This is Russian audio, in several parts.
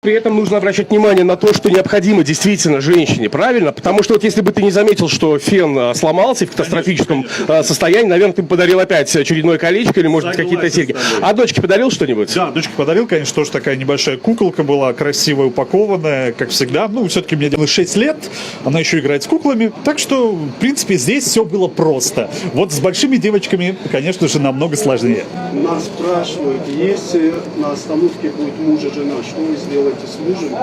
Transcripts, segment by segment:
При этом нужно обращать внимание на то, что необходимо действительно женщине, правильно? Потому что вот если бы ты не заметил, что фен сломался в катастрофическом состоянии, наверное, ты бы подарил опять очередное колечко или, может быть, какие-то серьги. А дочке подарил что-нибудь? Да, дочке подарил, конечно, тоже такая небольшая куколка была, красивая, упакованная, как всегда. Ну, все-таки мне дело 6 лет, она еще играет с куклами, так что, в принципе, здесь все было просто. Вот с большими девочками, конечно же, намного сложнее. Нас спрашивают, если на остановке будет муж и жена, что вы сделаете с мужем?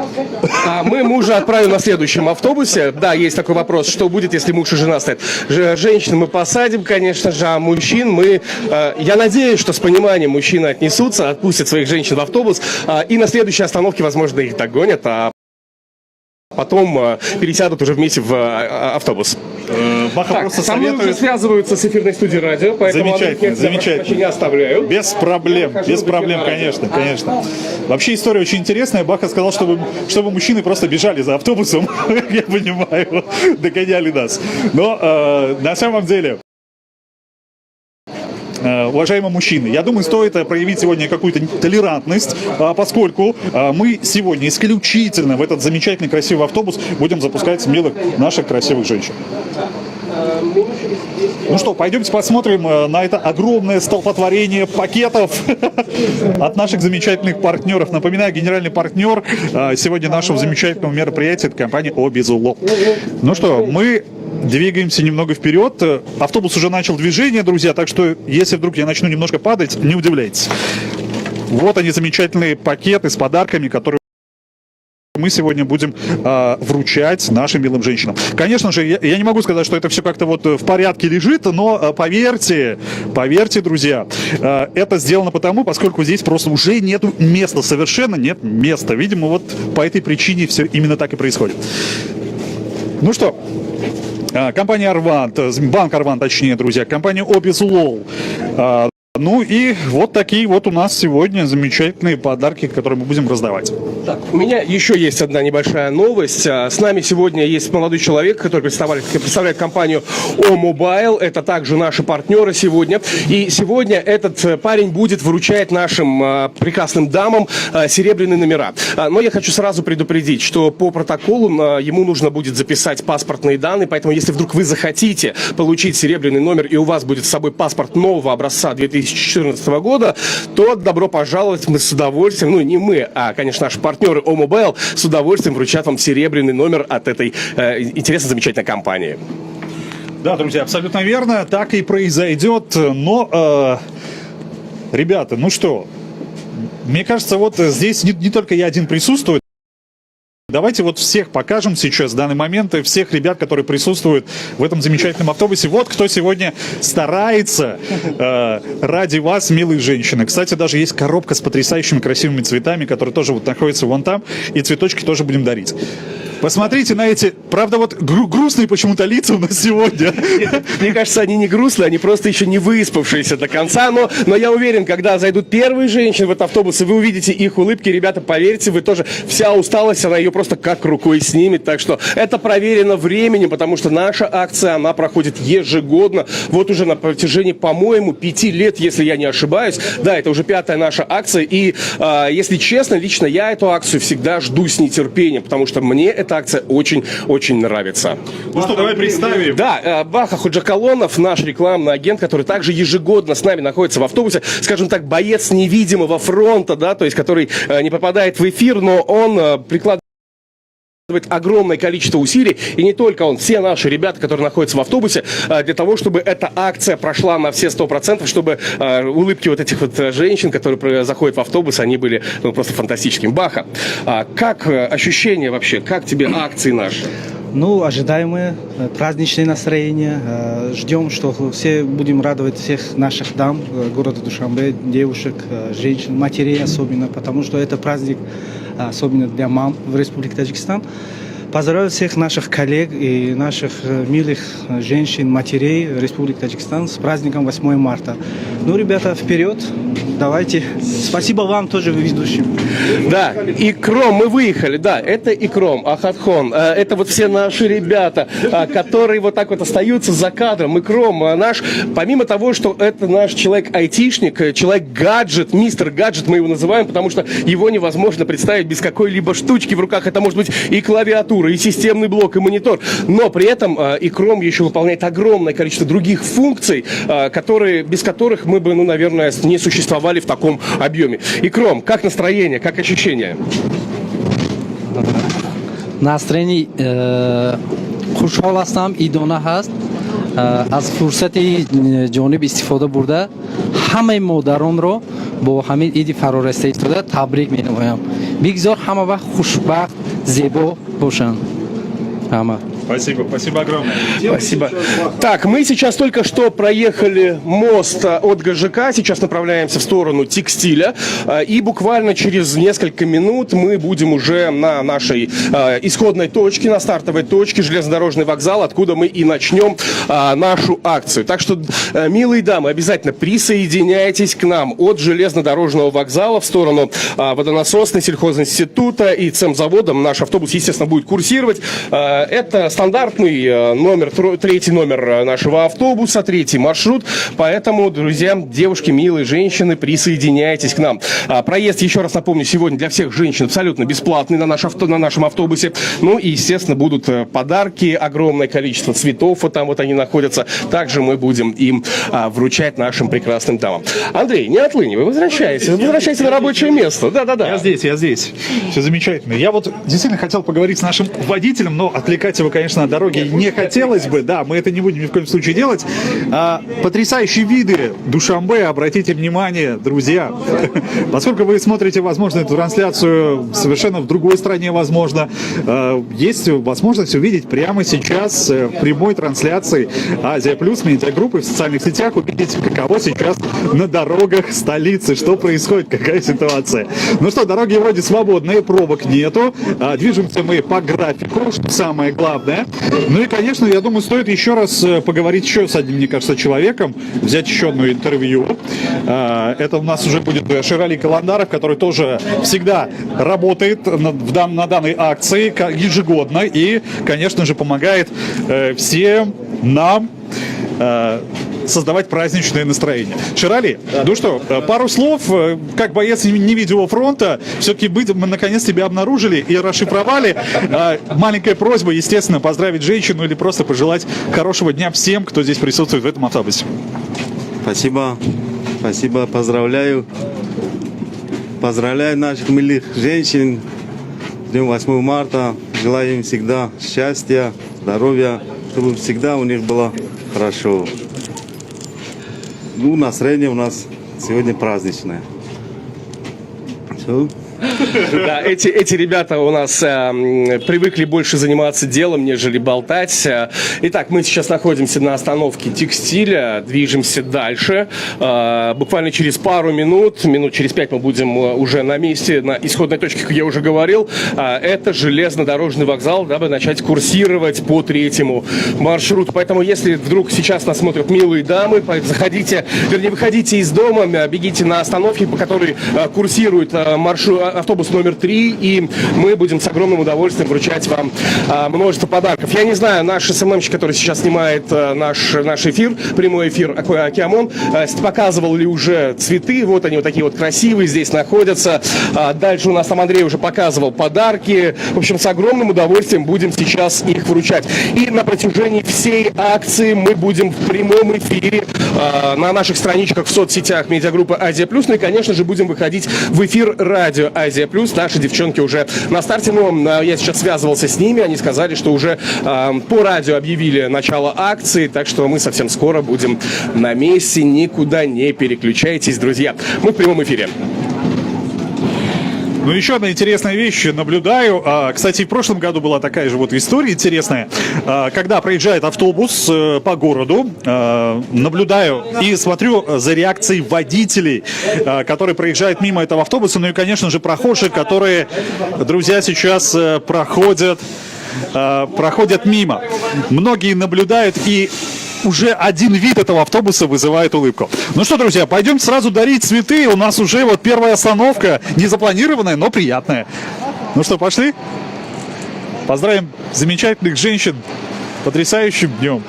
Мы мужа отправим на следующем автобусе. Да, есть такой вопрос, что будет, если муж и жена стоят. Женщин мы посадим, конечно же, а мужчин мы... Я надеюсь, что с пониманием мужчины отнесутся, отпустят своих женщин в автобус, и на следующей остановке, возможно, их догонят, а потом пересядут уже вместе в автобус. Баха просто со мной уже советует... связываются с эфирной студией радио, поэтому Замечательно. не оставляю. Без проблем, конечно. Вообще история очень интересная. Баха сказал, чтобы мужчины просто бежали за автобусом, я понимаю, догоняли нас. Но на самом деле... Уважаемые мужчины, я думаю, стоит проявить сегодня какую-то толерантность, поскольку мы сегодня исключительно в этот замечательный красивый автобус будем запускать смелых наших красивых женщин. Ну что, пойдемте посмотрим на это огромное столпотворение пакетов от наших замечательных партнеров. Напоминаю, генеральный партнер сегодня нашего замечательного мероприятия – это компания Обезуло. Ну что, мы двигаемся немного вперед. Автобус уже начал движение, друзья, так что если вдруг я начну немножко падать, не удивляйтесь. Вот они, замечательные пакеты с подарками, которые мы сегодня будем вручать нашим милым женщинам. Конечно же, я не могу сказать, что это все как-то вот в порядке лежит, но поверьте, друзья, это сделано поскольку здесь просто уже нету места, совершенно нет места. Видимо, вот по этой причине все именно так и происходит. Ну что, компания Арвант, банк Арвант, точнее, друзья, компания Обезлол. Ну и вот такие вот у нас сегодня замечательные подарки, которые мы будем раздавать. Так, у меня еще есть одна небольшая новость. С нами сегодня есть молодой человек, который представляет компанию О-Мобайл. Это также наши партнеры сегодня. И сегодня этот парень будет вручать нашим прекрасным дамам серебряные номера. Но я хочу сразу предупредить, что по протоколу ему нужно будет записать паспортные данные. Поэтому если вдруг вы захотите получить серебряный номер и у вас будет с собой паспорт нового образца 2014 года, то добро пожаловать, мы с удовольствием, ну не мы, а, конечно, наши партнеры О-Мобайл с удовольствием вручат вам серебряный номер от этой интересной, замечательной компании. Да, друзья, абсолютно верно, так и произойдет, но, ребята, ну что, мне кажется, вот здесь не только я один присутствую. Давайте вот всех покажем сейчас, в данный момент, всех ребят, которые присутствуют в этом замечательном автобусе. Вот кто сегодня старается ради вас, милые женщины. Кстати, даже есть коробка с потрясающими красивыми цветами, которые тоже вот находятся вон там, и цветочки тоже будем дарить. Посмотрите на эти, правда, вот грустные почему-то лица у нас сегодня. Мне кажется, они не грустные, они просто еще не выспавшиеся до конца. Но я уверен, когда зайдут первые женщины в этот автобус, и вы увидите их улыбки, ребята, поверьте, вы тоже, вся усталость, она ее просто как рукой снимет. Так что это проверено временем, потому что наша акция, она проходит ежегодно. Вот уже на протяжении, по-моему, 5 лет, если я не ошибаюсь. Да, это уже 5-я наша акция. И, если честно, лично я эту акцию всегда жду с нетерпением, потому что мне эта акция очень-очень нравится. Ну что, давай представим. Да, Баха Ходжакалонов, наш рекламный агент, который также ежегодно с нами находится в автобусе, скажем так, боец невидимого фронта, да, то есть который не попадает в эфир, но он прикладывает огромное количество усилий, и не только он, все наши ребята, которые находятся в автобусе, для того, чтобы эта акция прошла на все 100%, чтобы улыбки вот этих вот женщин, которые заходят в автобус, они были просто фантастическими. Баха, как ощущения вообще, как тебе акции наши? Ну, ожидаемые, праздничное настроение. Ждем, что все будем радовать всех наших дам города Душанбе, девушек, женщин, матерей особенно, потому что это праздник особенно для мам в Республике Таджикистан. Поздравляю всех наших коллег и наших милых женщин, матерей Республики Таджикистан с праздником 8 марта. Ну, ребята, вперед, давайте. Спасибо вам тоже, ведущим. Да, Икром, мы выехали, да, это Икром, Ахатхон, это вот все наши ребята, которые вот так вот остаются за кадром. Икром наш, помимо того, что это наш человек-айтишник, человек-гаджет, мистер гаджет мы его называем, потому что его невозможно представить без какой-либо штучки в руках. Это может быть и клавиатура, и системный блок, и монитор, но при этом Икром еще выполняет огромное количество других функций, без которых мы бы, ну, наверное, не существовали в таком объеме. Икром, как настроение, как ощущения? Настроение хушҳол ҳастам, идона ҳаст. Аз фурсати ҷониб истифода бурда ҳамаи модаронро бо ҳамин иди фарораста истода табрик менамоям. Бигзор ҳама вақт хушбахт, зебо бошанд. Ҳама. Спасибо огромное. Спасибо. Так, мы сейчас только что проехали мост от ГЖК, сейчас направляемся в сторону текстиля, и буквально через несколько минут мы будем уже на нашей исходной точке, на стартовой точке, железнодорожный вокзал, откуда мы и начнем нашу акцию. Так что, милые дамы, обязательно присоединяйтесь к нам от железнодорожного вокзала в сторону водонасосной, сельхозинститута и цемзавода. Наш автобус, естественно, будет курсировать. Это стандартный номер, третий номер нашего автобуса, третий маршрут. Поэтому, друзья, девушки, милые женщины, присоединяйтесь к нам. Проезд, еще раз напомню, сегодня для всех женщин абсолютно бесплатный на нашем автобусе. Ну и, естественно, будут подарки, огромное количество цветов, вот там вот они находятся. Также мы будем им вручать нашим прекрасным дамам. Андрей, не отлынивай, возвращайтесь на рабочее место. Да-да-да. Я здесь. Все замечательно. Я вот действительно хотел поговорить с нашим водителем, но отвлекать его, конечно, на дороге не хотелось бы. Да, мы это не будем ни в коем случае делать. Потрясающие виды Душанбе, обратите внимание, друзья. Поскольку вы смотрите, возможно, эту трансляцию совершенно в другой стране, возможно, есть возможность увидеть прямо сейчас в прямой трансляции Азия Плюс медиагруппы в социальных сетях, увидеть, каково сейчас на дорогах столицы, что происходит, какая ситуация. Ну что, дороги вроде свободные, пробок нету, движемся мы по графику, что самое главное. Ну и, конечно, я думаю, стоит еще раз поговорить еще с одним, мне кажется, человеком, взять еще одно интервью. Это у нас уже будет Ширали Каландаров, который тоже всегда работает на данной акции ежегодно и, конечно же, помогает всем нам создавать праздничное настроение. Ширали, ну что, пару слов, как боец невидимого фронта, все-таки мы наконец тебя обнаружили и расшифровали. Маленькая просьба, естественно, поздравить женщину или просто пожелать хорошего дня всем, кто здесь присутствует в этом автобусе. Спасибо, поздравляю наших милых женщин с днем 8 марта. Желаю им всегда счастья, здоровья, чтобы всегда у них было хорошо. Ну, настроение у нас сегодня праздничное. Все. Да, эти ребята у нас привыкли больше заниматься делом, нежели болтать. Итак, мы сейчас находимся на остановке текстиля, движемся дальше. Буквально через пару минут через 5 мы будем уже на месте, на исходной точке, как я уже говорил. Это железнодорожный вокзал, дабы начать курсировать по третьему маршруту. Поэтому, если вдруг сейчас нас смотрят милые дамы, выходите из дома, бегите на остановке, по которой курсирует автобус номер 3, и мы будем с огромным удовольствием вручать вам множество подарков. Я не знаю, наш СММщик, который сейчас снимает наш эфир, прямой эфир Акиамон, показывал ли уже цветы. Вот они вот такие вот красивые здесь находятся. Дальше у нас там Андрей уже показывал подарки. В общем, с огромным удовольствием будем сейчас их вручать. И на протяжении всей акции мы будем в прямом эфире на наших страничках в соцсетях медиагруппы Азия Плюс. Ну и, конечно же, будем выходить в эфир радио Азия Плюс. Наши девчонки уже на старте, но я сейчас связывался с ними, они сказали, что уже по радио объявили начало акции, так что мы совсем скоро будем на месте, никуда не переключайтесь, друзья. Мы в прямом эфире. Ну, еще одна интересная вещь наблюдаю. Кстати, в прошлом году была такая же вот история интересная. Когда проезжает автобус по городу, наблюдаю и смотрю за реакцией водителей, которые проезжают мимо этого автобуса. Ну и, конечно же, прохожие, которые, друзья, сейчас проходят мимо. Многие наблюдают и уже один вид этого автобуса вызывает улыбку. Ну что, друзья, пойдем сразу дарить цветы. У нас уже вот первая остановка, не запланированная, но приятная. Ну что, пошли? Поздравим замечательных женщин потрясающим днем.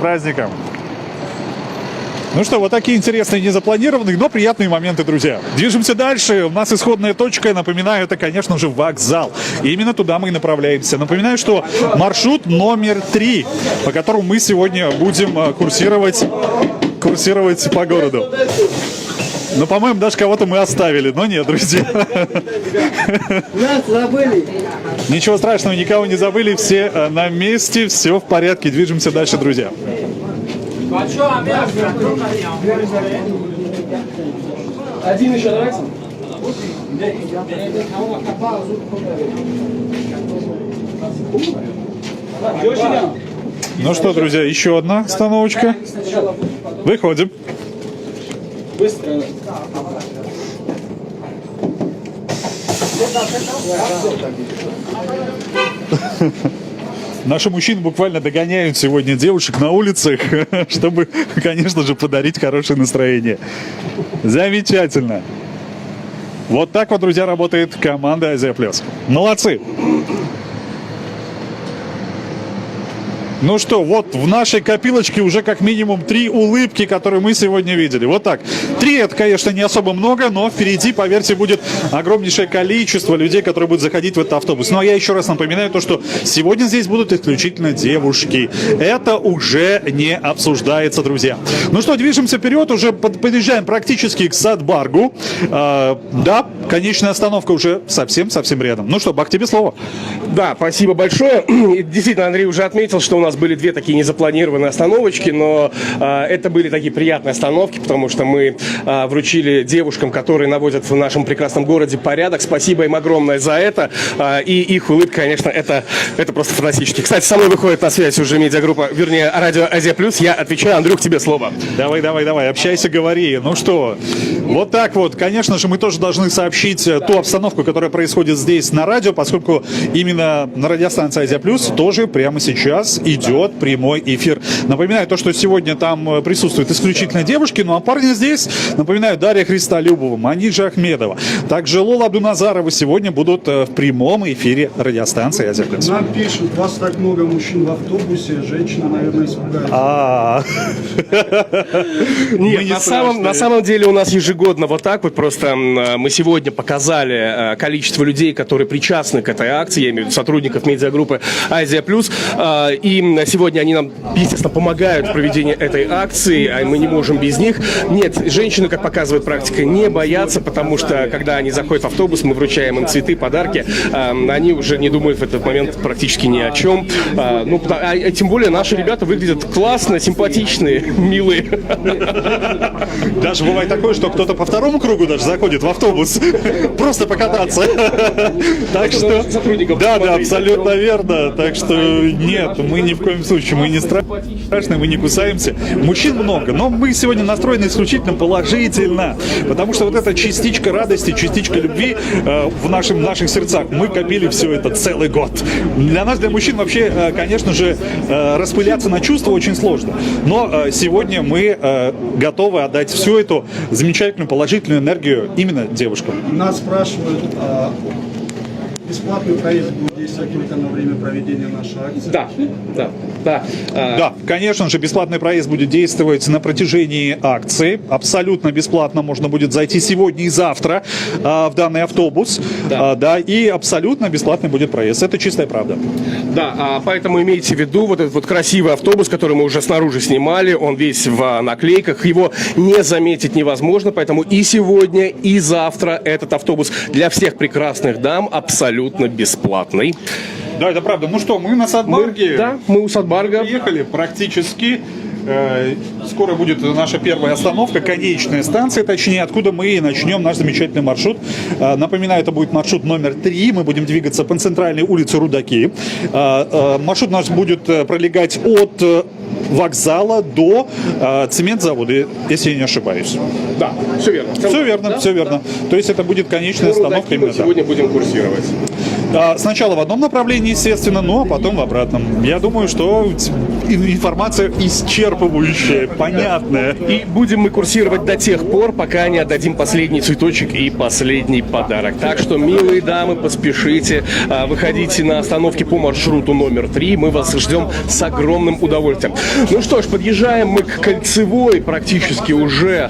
Праздником. Ну что, вот такие интересные, незапланированные, но приятные моменты, друзья. Движемся дальше. У нас исходная точка, напоминаю, это, конечно же, вокзал. И именно туда мы и направляемся. Напоминаю, что маршрут номер 3, по которому мы сегодня будем курсировать по городу. Ну, по-моему, даже кого-то мы оставили, но нет, друзья. Нас забыли. Ничего страшного, никого не забыли, все на месте, все в порядке. Движемся дальше, друзья. Один еще нравится? Ну что, друзья, еще одна остановочка. Выходим. Быстро. Наши мужчины буквально догоняют сегодня девушек на улицах, чтобы, конечно же, подарить хорошее настроение. Замечательно. Вот так вот, друзья, работает команда Азия Плюс. Молодцы. Ну что, вот в нашей копилочке уже как минимум 3 улыбки, которые мы сегодня видели. Вот так. 3 это, конечно, не особо много, но впереди, поверьте, будет огромнейшее количество людей, которые будут заходить в этот автобус. Ну а я еще раз напоминаю то, что сегодня здесь будут исключительно девушки. Это уже не обсуждается, друзья. Ну что, движемся вперед, уже подъезжаем практически к Садбаргу. Да, конечная остановка уже совсем рядом. Ну что, Бак, тебе слово. Да, спасибо большое. И действительно, Андрей уже отметил, что у нас были 2 такие незапланированные остановочки, но это были такие приятные остановки, потому что мы вручили девушкам, которые наводят в нашем прекрасном городе порядок. Спасибо им огромное за это. И их улыбка, конечно, это просто фантастически. Кстати, со мной выходит на связь уже медиагруппа, вернее, радио Азия Плюс. Я отвечаю. Андрюх, тебе слово. Давай, общайся, говори. Ну что, вот так вот. Конечно же, мы тоже должны сообщить ту обстановку, которая происходит здесь на радио, поскольку именно на радиостанции Азия Плюс тоже прямо сейчас идет прямой эфир. Напоминаю то, что сегодня там присутствуют исключительно девушки, ну а парни здесь, напоминаю, Дарья Христолюбова, Манижа Ахмедова, также Лола Абдуназарова сегодня будут в прямом эфире радиостанции Азия Плюс. Нам пишут, вас так много мужчин в автобусе, женщина, наверное, испугается. Нет, на самом деле у нас ежегодно вот так вот, просто мы сегодня показали количество людей, которые причастны к этой акции, я имею в виду сотрудников медиагруппы Азия Плюс, и сегодня они нам, естественно, помогают в проведении этой акции, а мы не можем без них. Нет, женщины, как показывает практика, не боятся, потому что, когда они заходят в автобус, мы вручаем им цветы, подарки, они уже не думают в этот момент практически ни о чем. Тем более наши ребята выглядят классно, симпатичные, милые. Даже бывает такое, что кто-то по второму кругу даже заходит в автобус, просто покататься. Так что, да, абсолютно верно. Так что нет, мы ни в коем случае, мы не страшные, мы не кусаемся. Мужчин много, но мы сегодня настроены исключительно положительно, потому что вот эта частичка радости, частичка любви в наших сердцах, мы копили все это целый год. Для нас, для мужчин вообще, конечно же, распыляться на чувства очень сложно, но сегодня мы готовы отдать всю эту замечательную положительную энергию именно девушкам. Нас спрашивают, бесплатный проезд будет действовать только на время проведения нашей акции? Да. Конечно же, бесплатный проезд будет действовать на протяжении акции. Абсолютно бесплатно можно будет зайти сегодня и завтра в данный автобус. И абсолютно бесплатный будет проезд. Это чистая правда. Да, поэтому имейте в виду, вот этот вот красивый автобус, который мы уже снаружи снимали, он весь в наклейках, его не заметить невозможно, поэтому и сегодня, и завтра этот автобус для всех прекрасных дам абсолютно бесплатный. Да, это правда. Ну что, мы на Садбарге. Мы у Садбарга. Приехали практически. Скоро будет наша первая остановка, конечная станция, точнее, откуда мы и начнем наш замечательный маршрут. Напоминаю, это будет маршрут номер 3. Мы будем двигаться по центральной улице Рудаки. Маршрут наш будет пролегать от вокзала до цементзавода, если я не ошибаюсь. Да, все верно. Все верно, все верно. То есть это будет конечная остановка именно Мы там. сегодня будем курсировать. Сначала в одном направлении, естественно, ну а потом в обратном. Я думаю, что информация исчерпывающая, понятная. И будем мы курсировать до тех пор, пока не отдадим последний цветочек и последний подарок. Так что, милые дамы, поспешите, выходите на остановке по маршруту номер 3. Мы вас ждем с огромным удовольствием. Ну что ж, подъезжаем мы к Кольцевой, практически уже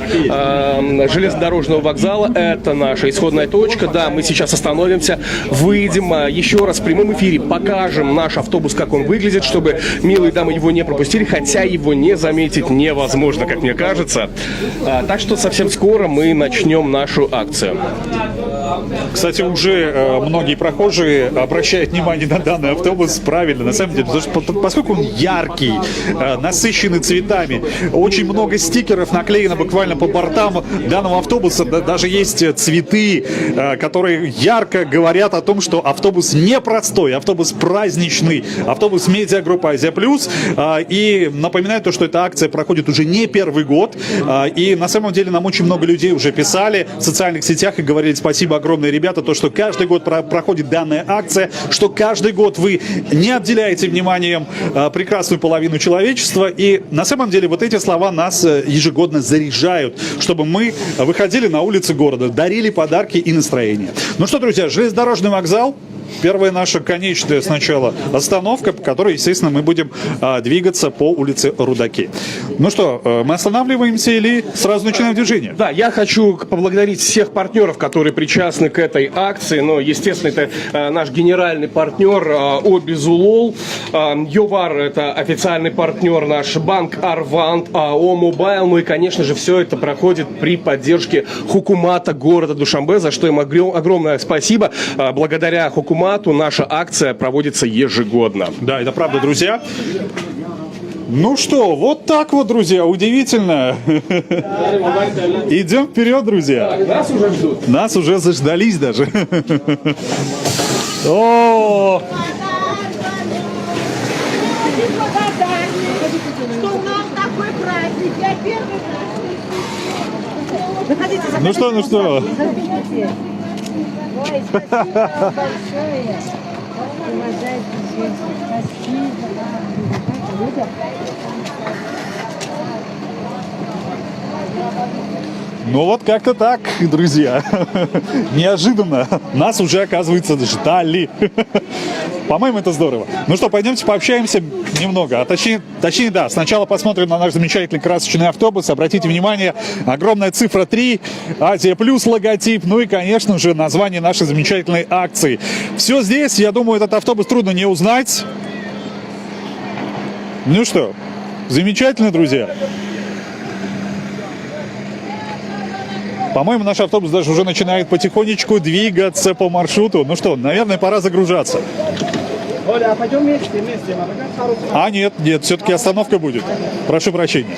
железнодорожного вокзала. Это наша исходная точка. Да, мы сейчас остановимся, выйдем, еще раз в прямом эфире покажем наш автобус, как он выглядит, чтобы милые дамы его не пропустили, хотя его не заметить невозможно, как мне кажется. Так что совсем скоро мы начнем нашу акцию. Кстати, уже многие прохожие обращают внимание на данный автобус правильно, на самом деле, потому что, поскольку он яркий, насыщенный цветами, очень много стикеров наклеено буквально по бортам данного автобуса, даже есть цветы, которые ярко говорят о том, что автобус непростой, автобус праздничный, автобус медиагруппа Азия Плюс, и напоминаю то, что эта акция проходит уже не первый год, и на самом деле нам очень много людей уже писали в социальных сетях и говорили спасибо огромное, ребята, то, что каждый год проходит данная акция, что каждый год вы не обделяете вниманием прекрасную половину человечества, и на самом деле вот эти слова нас ежегодно заряжают, чтобы мы выходили на улицы города, дарили подарки и настроение. Ну что, друзья, железнодорожный вокзал. Первая наша конечная сначала остановка, по которой, естественно, мы будем двигаться по улице Рудаки. Ну что, мы останавливаемся или сразу начинаем движение? Да, я хочу поблагодарить всех партнеров, которые причастны к этой акции. Но, естественно, это наш генеральный партнер Обизулол. Йовар – это официальный партнер наш банк Арвант, АО Мобайл. Ну и, конечно же, все это проходит при поддержке Хукумата города Душанбе, за что им огромное спасибо. Благодаря Хукумату наша акция проводится ежегодно. Да, это правда, друзья. Ну что, вот так вот, друзья, удивительно. Идем вперед, друзья. Нас уже ждут. Нас уже заждались даже. О! Что у нас такой праздник. Я первый праздник. Ну что, ну что? Ой, спасибо большое. Уважайте всех. Ну вот как-то так, друзья. Неожиданно. Нас уже, оказывается, ждали. По-моему, это здорово. Ну что, пойдемте пообщаемся немного. А точнее, да, сначала посмотрим на наш замечательный красочный автобус. Обратите внимание, огромная цифра 3, Азия Плюс логотип, ну и, конечно же, название нашей замечательной акции. Все здесь, я думаю, этот автобус трудно не узнать. Ну что, замечательно, друзья. По-моему, наш автобус даже уже начинает потихонечку двигаться по маршруту. Ну что, наверное, пора загружаться. Оля, а пойдем вместе. А нет, все-таки остановка будет. Прошу прощения.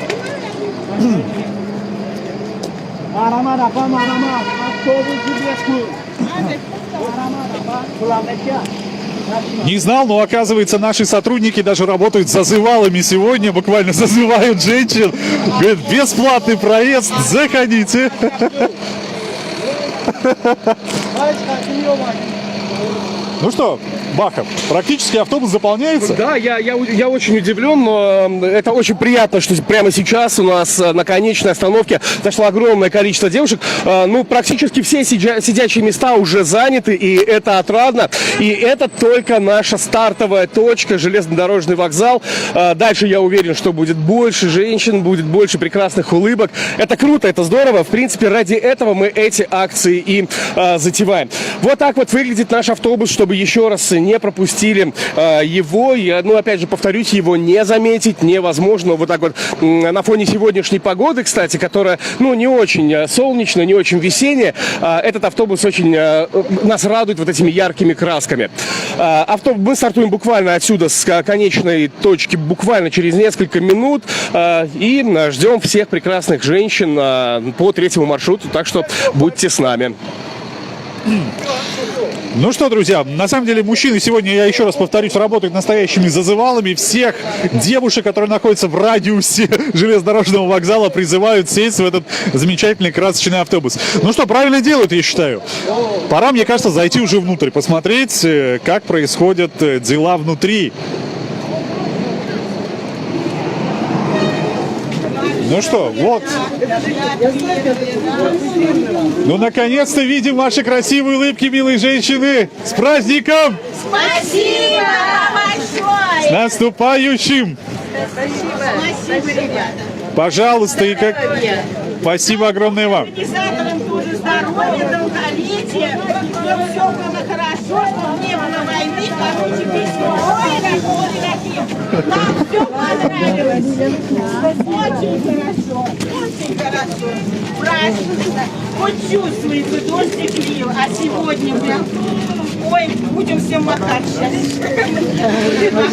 Не знал, но оказывается, наши сотрудники даже работают зазывалами сегодня, буквально зазывают женщин. Говорят, бесплатный проезд, заходите. Ну что, Бахов, практически автобус заполняется? Да, я очень удивлен, но это очень приятно, что прямо сейчас у нас на конечной остановке зашло огромное количество девушек. Ну, практически все сидячие места уже заняты, и это отрадно. И это только наша стартовая точка, железнодорожный вокзал. Дальше я уверен, что будет больше женщин, будет больше прекрасных улыбок. Это круто, это здорово. В принципе, ради этого мы эти акции и затеваем. Вот так вот выглядит наш автобус, чтобы еще раз не пропустили его. Ну, опять же, повторюсь, его не заметить невозможно. Вот так вот на фоне сегодняшней погоды, кстати, которая, ну, не очень солнечная, не очень весенняя, этот автобус очень нас радует вот этими яркими красками. Мы стартуем буквально отсюда с конечной точки буквально через несколько минут и ждем всех прекрасных женщин по третьему маршруту, так что будьте с нами. Ну что, друзья, на самом деле мужчины сегодня, я еще раз повторюсь, работают настоящими зазывалами. Всех девушек, которые находятся в радиусе железнодорожного вокзала, призывают сесть в этот замечательный красочный автобус. Ну что, правильно делают, я считаю. Пора, мне кажется, зайти уже внутрь, посмотреть, как происходят дела внутри. Ну что, вот. Ну, наконец-то видим ваши красивые улыбки, милые женщины. С праздником! Спасибо большое! С наступающим! Спасибо, ребята. Пожалуйста, и как... Спасибо огромное вам. Организаторам тоже здоровья, долголетия, чтобы все было хорошо, чтобы не было войны, короче, песню. Ой, какие! Нам все понравилось. Очень хорошо, очень хорошо. Празднично. Хоть чувствуется, дождик лил, а сегодня прям... Ой, будем всем махать сейчас.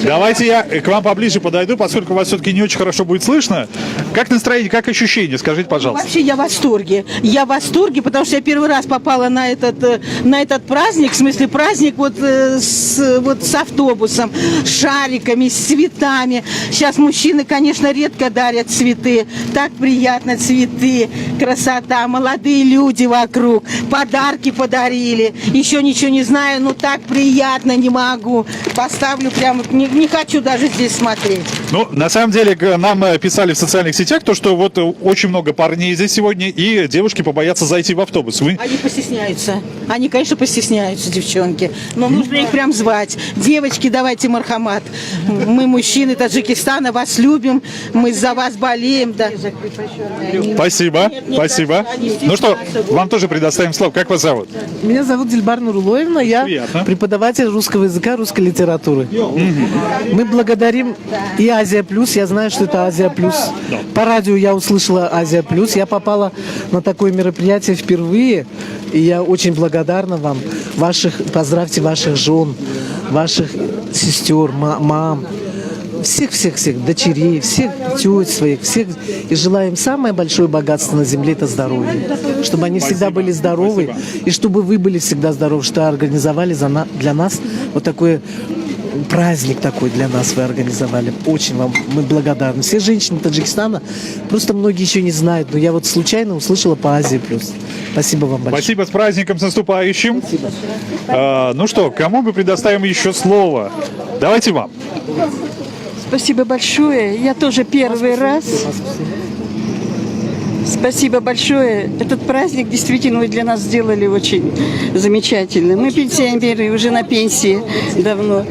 Давайте я к вам поближе подойду, поскольку вас все-таки не очень хорошо будет слышно. Как настроение, как ощущения? Скажите, пожалуйста. Вообще я в восторге. Я в восторге, потому что я первый раз попала на этот праздник, в смысле праздник вот с автобусом, с шариками, с цветами. Сейчас мужчины, конечно, редко дарят цветы. Так приятно, цветы, красота, молодые люди вокруг, подарки подарили. Еще ничего не знаю, но так приятно, не могу. Поставлю прямо, не хочу даже здесь смотреть. Ну, на самом деле, нам писали в социальных сетях то, что вот очень много парней здесь сегодня, и девушки побоятся зайти в автобус. Вы... Они постесняются. Они, конечно, постесняются, девчонки. Но нужно их прям звать. Девочки, давайте мархамат. Мы, мужчины Таджикистана, вас любим. Мы за вас болеем. Да. Спасибо, спасибо. Ну что, вам тоже предоставим слово. Как вас зовут? Меня зовут Дильбар Нурулоевна, я Приятно. преподаватель русского языка, русской литературы. Мы благодарим и Азия Плюс, я знаю, что это Азия Плюс. По радио я услышала Азия Плюс, я попала на такое мероприятие впервые, и я очень благодарна вам. Поздравьте ваших жен, ваших сестер, мам, всех дочерей, всех теть своих, всех. И желаем самое большое богатство на земле – это здоровье. Чтобы они всегда были здоровы, и чтобы вы были всегда здоровы, что организовали для нас вот такой праздник такой для нас вы организовали. Очень вам мы благодарны. Все женщины Таджикистана, просто многие еще не знают, но я вот случайно услышала по Азии Плюс. Спасибо вам большое. Спасибо, с праздником, с наступающим. Ну что, кому мы предоставим еще слово? Давайте вам. Спасибо большое. Я тоже первый раз. Спасибо большое. Этот праздник действительно вы для нас сделали очень замечательно. Мы пенсионеры, уже на пенсии давно.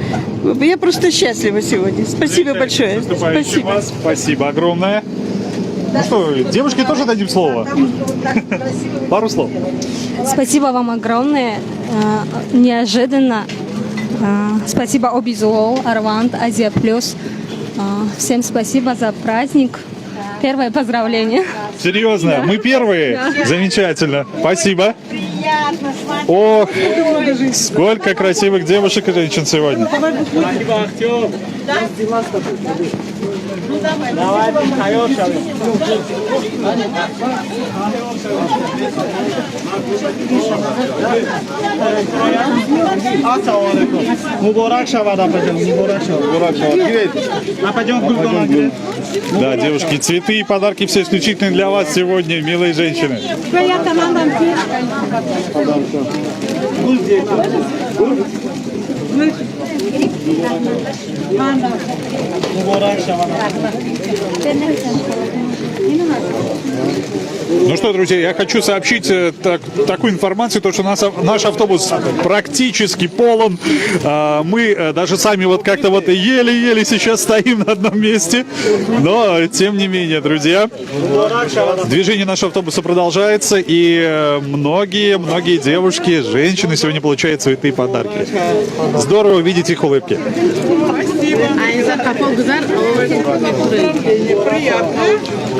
Я просто счастлива сегодня. Спасибо большое. Спасибо. Вас. Спасибо огромное. Ну что, девушки тоже дадим слово? Пару слов. Спасибо вам огромное. Неожиданно. Спасибо Обизуол, Арвант, Азия Плюс. Всем спасибо за праздник. Первое поздравление. Серьезно, мы первые? Замечательно. Спасибо. Приятно смотреть. Ох, сколько красивых девушек и женщин сегодня. Спасибо, Артем. Ну, давай. Давай, Михаил. Ассаламу алейкум. Мубарак шавад, ападжан. Мубарак шавад. А пойдем в Гульдон. Да, девушки, цветы и подарки все исключительно для вас сегодня, милые женщины. Ну что, друзья, я хочу сообщить такую информацию, то, что наш автобус практически полон. Мы даже сами вот как-то вот еле-еле сейчас стоим на одном месте. Но, тем не менее, друзья, движение нашего автобуса продолжается. И многие девушки, женщины сегодня получают цветы и подарки. Здорово видеть их улыбки.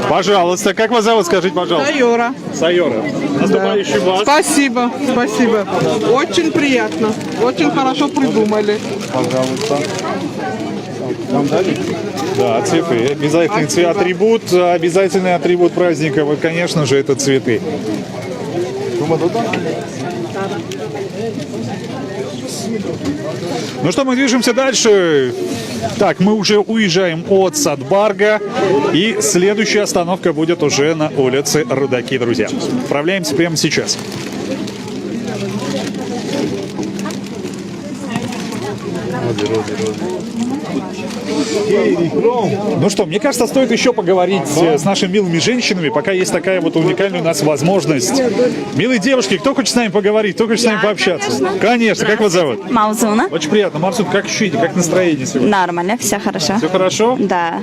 Пожалуйста, как вас зовут, скажите, пожалуйста. Сайора. Сайора. Наступающий вас. Спасибо, спасибо. Очень приятно. Очень хорошо придумали. Пожалуйста. Да, цветы. Обязательный атрибут праздника, вот, конечно же, это цветы. Ну что, мы движемся дальше. Так, мы уже уезжаем от Садбарга, и следующая остановка будет уже на улице Рудаки, друзья. Отправляемся прямо сейчас. Ну что, мне кажется, стоит еще поговорить с нашими милыми женщинами, пока есть такая вот уникальная у нас возможность. Милые девушки, кто хочет с нами поговорить, кто хочет с нами пообщаться? Конечно. Как вас зовут? Маузуна. Очень приятно. Марсун, как ощущение, как настроение сегодня? Нормально, все хорошо. Все хорошо? Да.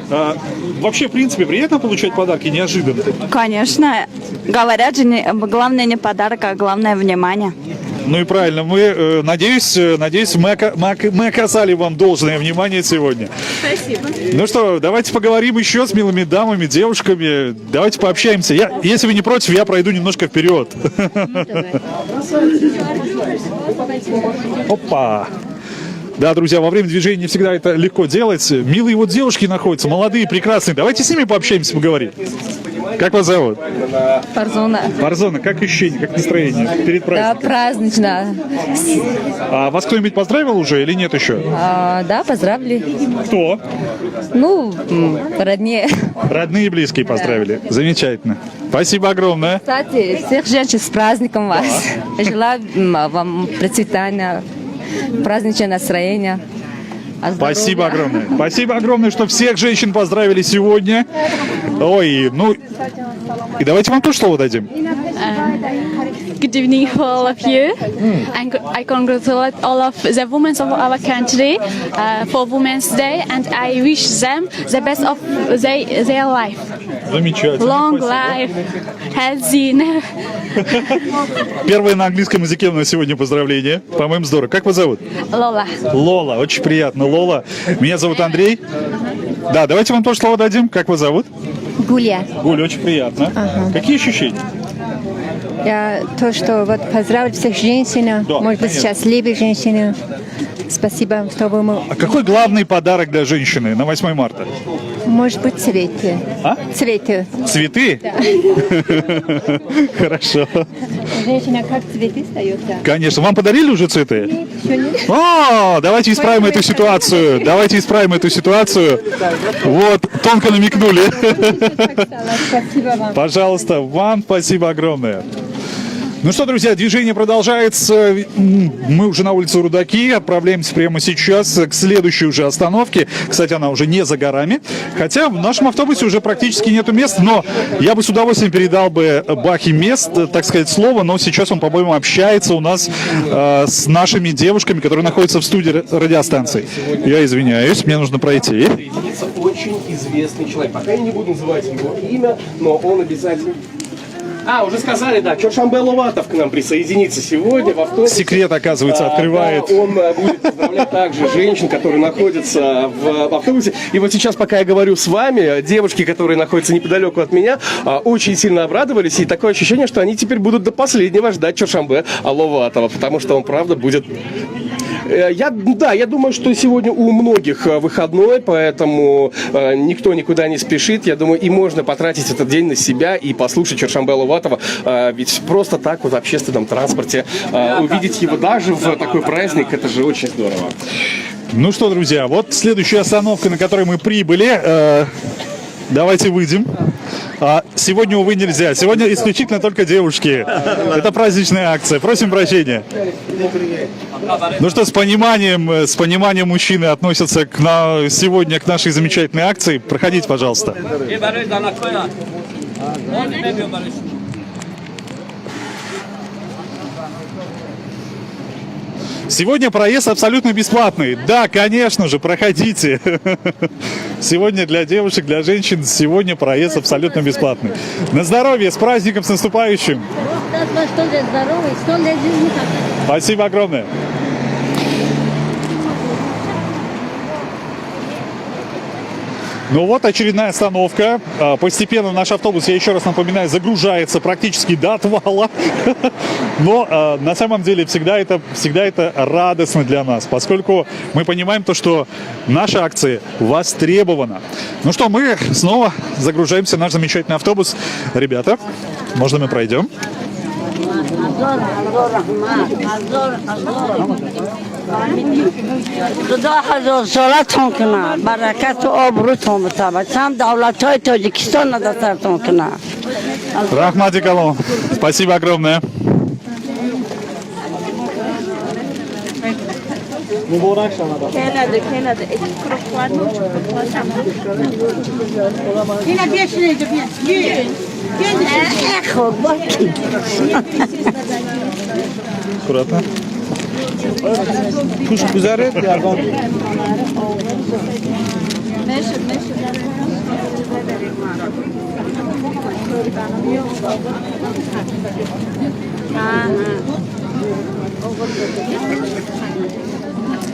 Вообще, в принципе, приятно получать подарки неожиданно? Конечно. Говорят же, главное не подарок, а главное внимание. Ну и правильно. Мы, надеюсь, мы оказали вам должное внимание сегодня. Спасибо. Ну что, давайте поговорим еще с милыми дамами, девушками. Давайте пообщаемся. Если вы не против, я пройду немножко вперед. Опа! Да, друзья, во время движения не всегда это легко делать. Милые вот девушки находятся, молодые, прекрасные. Давайте с ними пообщаемся, поговорим. Как вас зовут? Фарзона. Фарзона, как ощущение, как настроение перед праздником? Да, празднично. А вас кто-нибудь поздравил уже или нет еще? Да, поздравили. Кто? Ну, родные. Родные и близкие поздравили. Да. Замечательно. Спасибо огромное. Кстати, всех женщин с праздником вас. Желаю вам процветания, праздничное настроение. Спасибо огромное. Спасибо огромное, что всех женщин поздравили сегодня. Ой, ну и давайте вам тоже слово дадим. Good evening for all of you. And I congratulate all of the women of our country for Women's Day, and I wish them the best of their life. Замечательно. Long life, healthy. Первое на английском языке у нас сегодня поздравление. По-моему, здорово. Как вас зовут? Лола. Лола, очень приятно, Лола. Меня зовут Андрей. Да, давайте вам тоже слово дадим. Как вас зовут? Гуля. Гуля, очень приятно. Ага. Какие ощущения? То, что вот поздравить всех женщин, Да, может быть, конечно. счастливых женщин. Спасибо, чтобы мы... А какой главный подарок для женщины на 8 марта? Может быть, цветы. А? Цветы. Цветы? Да. Хорошо. Женщина как цветы остается. Конечно. Вам подарили уже цветы? Нет, еще нет. О, давайте исправим эту ситуацию. Давайте исправим эту ситуацию. Вот, тонко намекнули. Спасибо вам. Пожалуйста, вам спасибо огромное. Ну что, друзья, движение продолжается. Мы уже на улице Рудаки. Отправляемся прямо сейчас к следующей уже остановке. Кстати, она уже не за горами. Хотя в нашем автобусе уже практически нету мест. Но я бы с удовольствием передал бы Бахе мест, так сказать, слово. Но сейчас он, по-моему, общается у нас с нашими девушками, которые находятся в студии радиостанции. Я извиняюсь, мне нужно пройти. Очень известный человек. Пока я не буду называть его имя, но он обязательно... уже сказали, да. Чоршанбе Ловатов к нам присоединится сегодня в автобусе. Секрет, оказывается, открывает. Да, он будет поздравлять также женщин, которые находятся в автобусе. И вот сейчас, пока я говорю с вами, девушки, которые находятся неподалеку от меня, очень сильно обрадовались. И такое ощущение, что они теперь будут до последнего ждать Чоршанбе Ловатова, потому что он, правда, будет... Я думаю, что сегодня у многих выходной, поэтому никто никуда не спешит. Я думаю, и можно потратить этот день на себя и послушать Чоршанбе Ловатова. Ведь просто так вот в общественном транспорте увидеть его даже в такой праздник, это же очень здорово. Ну что, друзья, вот следующая остановка, на которой мы прибыли. Давайте выйдем. Сегодня, увы, нельзя. Сегодня исключительно только девушки. Это праздничная акция. Просим прощения. Ну что, с пониманием мужчины относятся сегодня к нашей замечательной акции. Проходите, пожалуйста. Сегодня проезд абсолютно бесплатный. Да, конечно же, проходите. Сегодня для девушек, для женщин, сегодня проезд абсолютно бесплатный. На здоровье, с праздником, с наступающим. Спасибо огромное. Ну вот очередная остановка. Постепенно наш автобус, я еще раз напоминаю, загружается практически до отвала. Но на самом деле всегда это радостно для нас, поскольку мы понимаем то, что наша акция востребована. Ну что, мы снова загружаемся в наш замечательный автобус. Ребята, можно мы пройдем? خدا هزار سالتون کنه برکت و آبروتون بتابد هم دولت های تاجیکستان ندسترتون کنه. Рахмати Калон. Спасибо огромное. مبارک شود. Bine, bine, bine. Аккуратно. Kuş güzel yardım.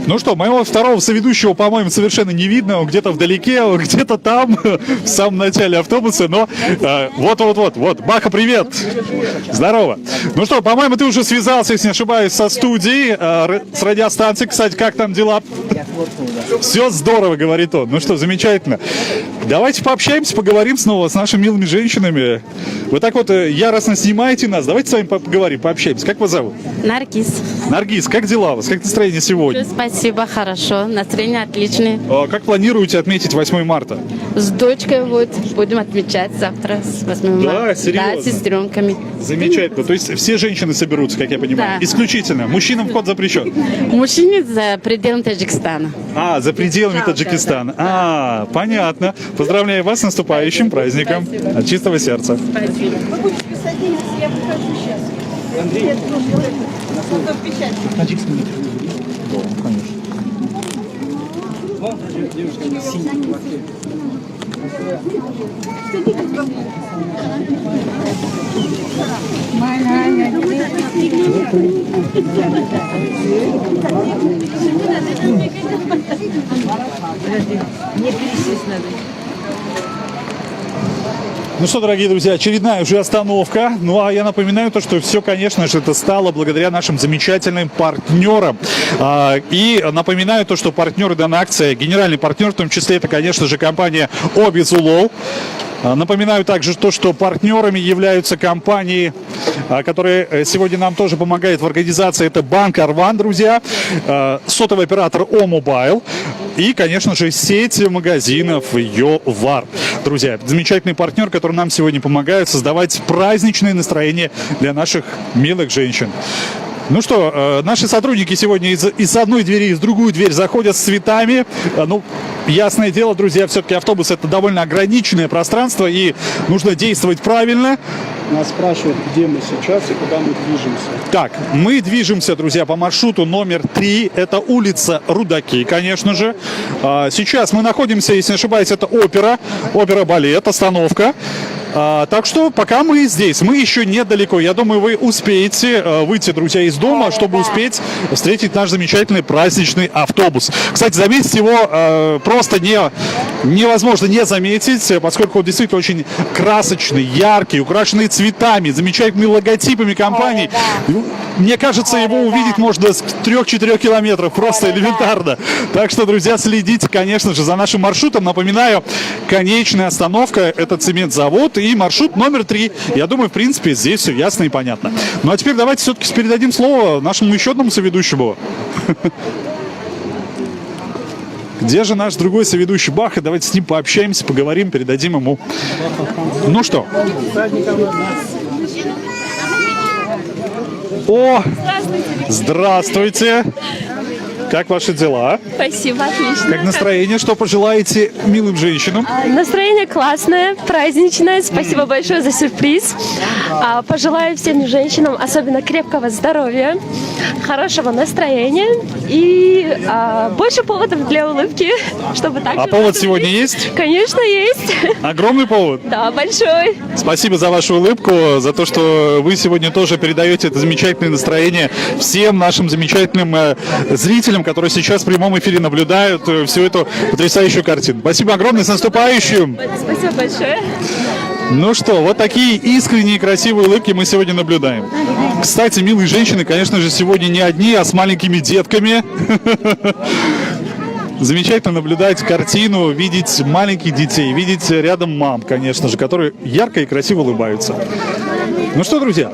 Ну что, моего второго соведущего, по-моему, совершенно не видно. Он где-то вдалеке, он где-то там, в самом начале автобуса. Но вот. Баха, привет! Здорово! Ну что, по-моему, ты уже связался, если не ошибаюсь, со студией, с радиостанцией. Кстати, как там дела? Все здорово, говорит он. Ну что, замечательно. Давайте пообщаемся, поговорим снова с нашими милыми женщинами. Вы так вот яростно снимаете нас. Давайте с вами поговорим, пообщаемся. Как вас зовут? Наргиз. Наргиз, как дела у вас? Как настроение сегодня? Спасибо, хорошо. Настроение отличное. А как планируете отметить 8 марта? С дочкой вот будем отмечать завтра с 8 марта. Да, серьезно? Да, с сестренками. Замечательно. То есть все женщины соберутся, как я понимаю? Да. Исключительно. Мужчинам вход запрещен? Мужчины за пределами Таджикистана. А, за пределами Таджикистана. А, понятно. Поздравляю вас с наступающим праздником. От чистого сердца. Спасибо. Я выхожу сейчас. Андрей. Не пересесть надо. Ну что, дорогие друзья, очередная уже остановка. Ну а я напоминаю то, что все, конечно же, это стало благодаря нашим замечательным партнерам. И напоминаю то, что партнеры данной акции, генеральный партнер, в том числе, это, конечно же, компания Обизулол. Напоминаю также то, что партнерами являются компании, которые сегодня нам тоже помогают в организации. Это Банк Арван, друзья, сотовый оператор О-Мобайл и, конечно же, сеть магазинов Йовар. Друзья, замечательный партнер, который нам сегодня помогает создавать праздничное настроение для наших милых женщин. Ну что, наши сотрудники сегодня из одной двери, из другую дверь заходят с цветами. Ну, ясное дело, друзья, все-таки автобус — это довольно ограниченное пространство, и нужно действовать правильно. Нас спрашивают, где мы сейчас и куда мы движемся. Так, мы движемся, друзья, по маршруту номер 3. Это улица Рудаки, конечно же. Сейчас мы находимся, если не ошибаюсь, это опера-балет, остановка. Так что пока мы здесь, мы еще недалеко. Я думаю, вы успеете выйти, друзья, из дома, чтобы успеть встретить наш замечательный праздничный автобус. Кстати, заметить его просто невозможно не заметить, поскольку он действительно очень красочный, яркий, украшенный цветами, замечательными логотипами компаний. Мне кажется, его увидеть можно с 3-4 километров, просто элементарно. Так что, друзья, следите, конечно же, за нашим маршрутом. Напоминаю, конечная остановка — это цементзавод и маршрут номер 3. Я думаю, в принципе, здесь все ясно и понятно. Ну а теперь давайте все-таки передадим слово нашему еще одному соведущему. Где же наш другой соведущий Баха? Давайте с ним пообщаемся, поговорим, передадим ему. Ну что? О, здравствуйте! Как ваши дела? Спасибо, отлично. Как настроение? Что пожелаете милым женщинам? Настроение классное, праздничное. Спасибо большое за сюрприз. Пожелаю всем женщинам особенно крепкого здоровья, хорошего настроения и больше поводов для улыбки, чтобы так. А повод сегодня есть? Конечно, есть. Огромный повод? Да, большой. Спасибо за вашу улыбку, за то, что вы сегодня тоже передаете это замечательное настроение всем нашим замечательным зрителям, которые сейчас в прямом эфире наблюдают всю эту потрясающую картину. Спасибо огромное, с наступающим! Спасибо большое. Ну что, вот такие искренние красивые улыбки мы сегодня наблюдаем. Кстати, милые женщины, конечно же, сегодня не одни, а с маленькими детками. Замечательно наблюдать картину, видеть маленьких детей, видеть рядом мам, конечно же, которые ярко и красиво улыбаются. Ну что, друзья,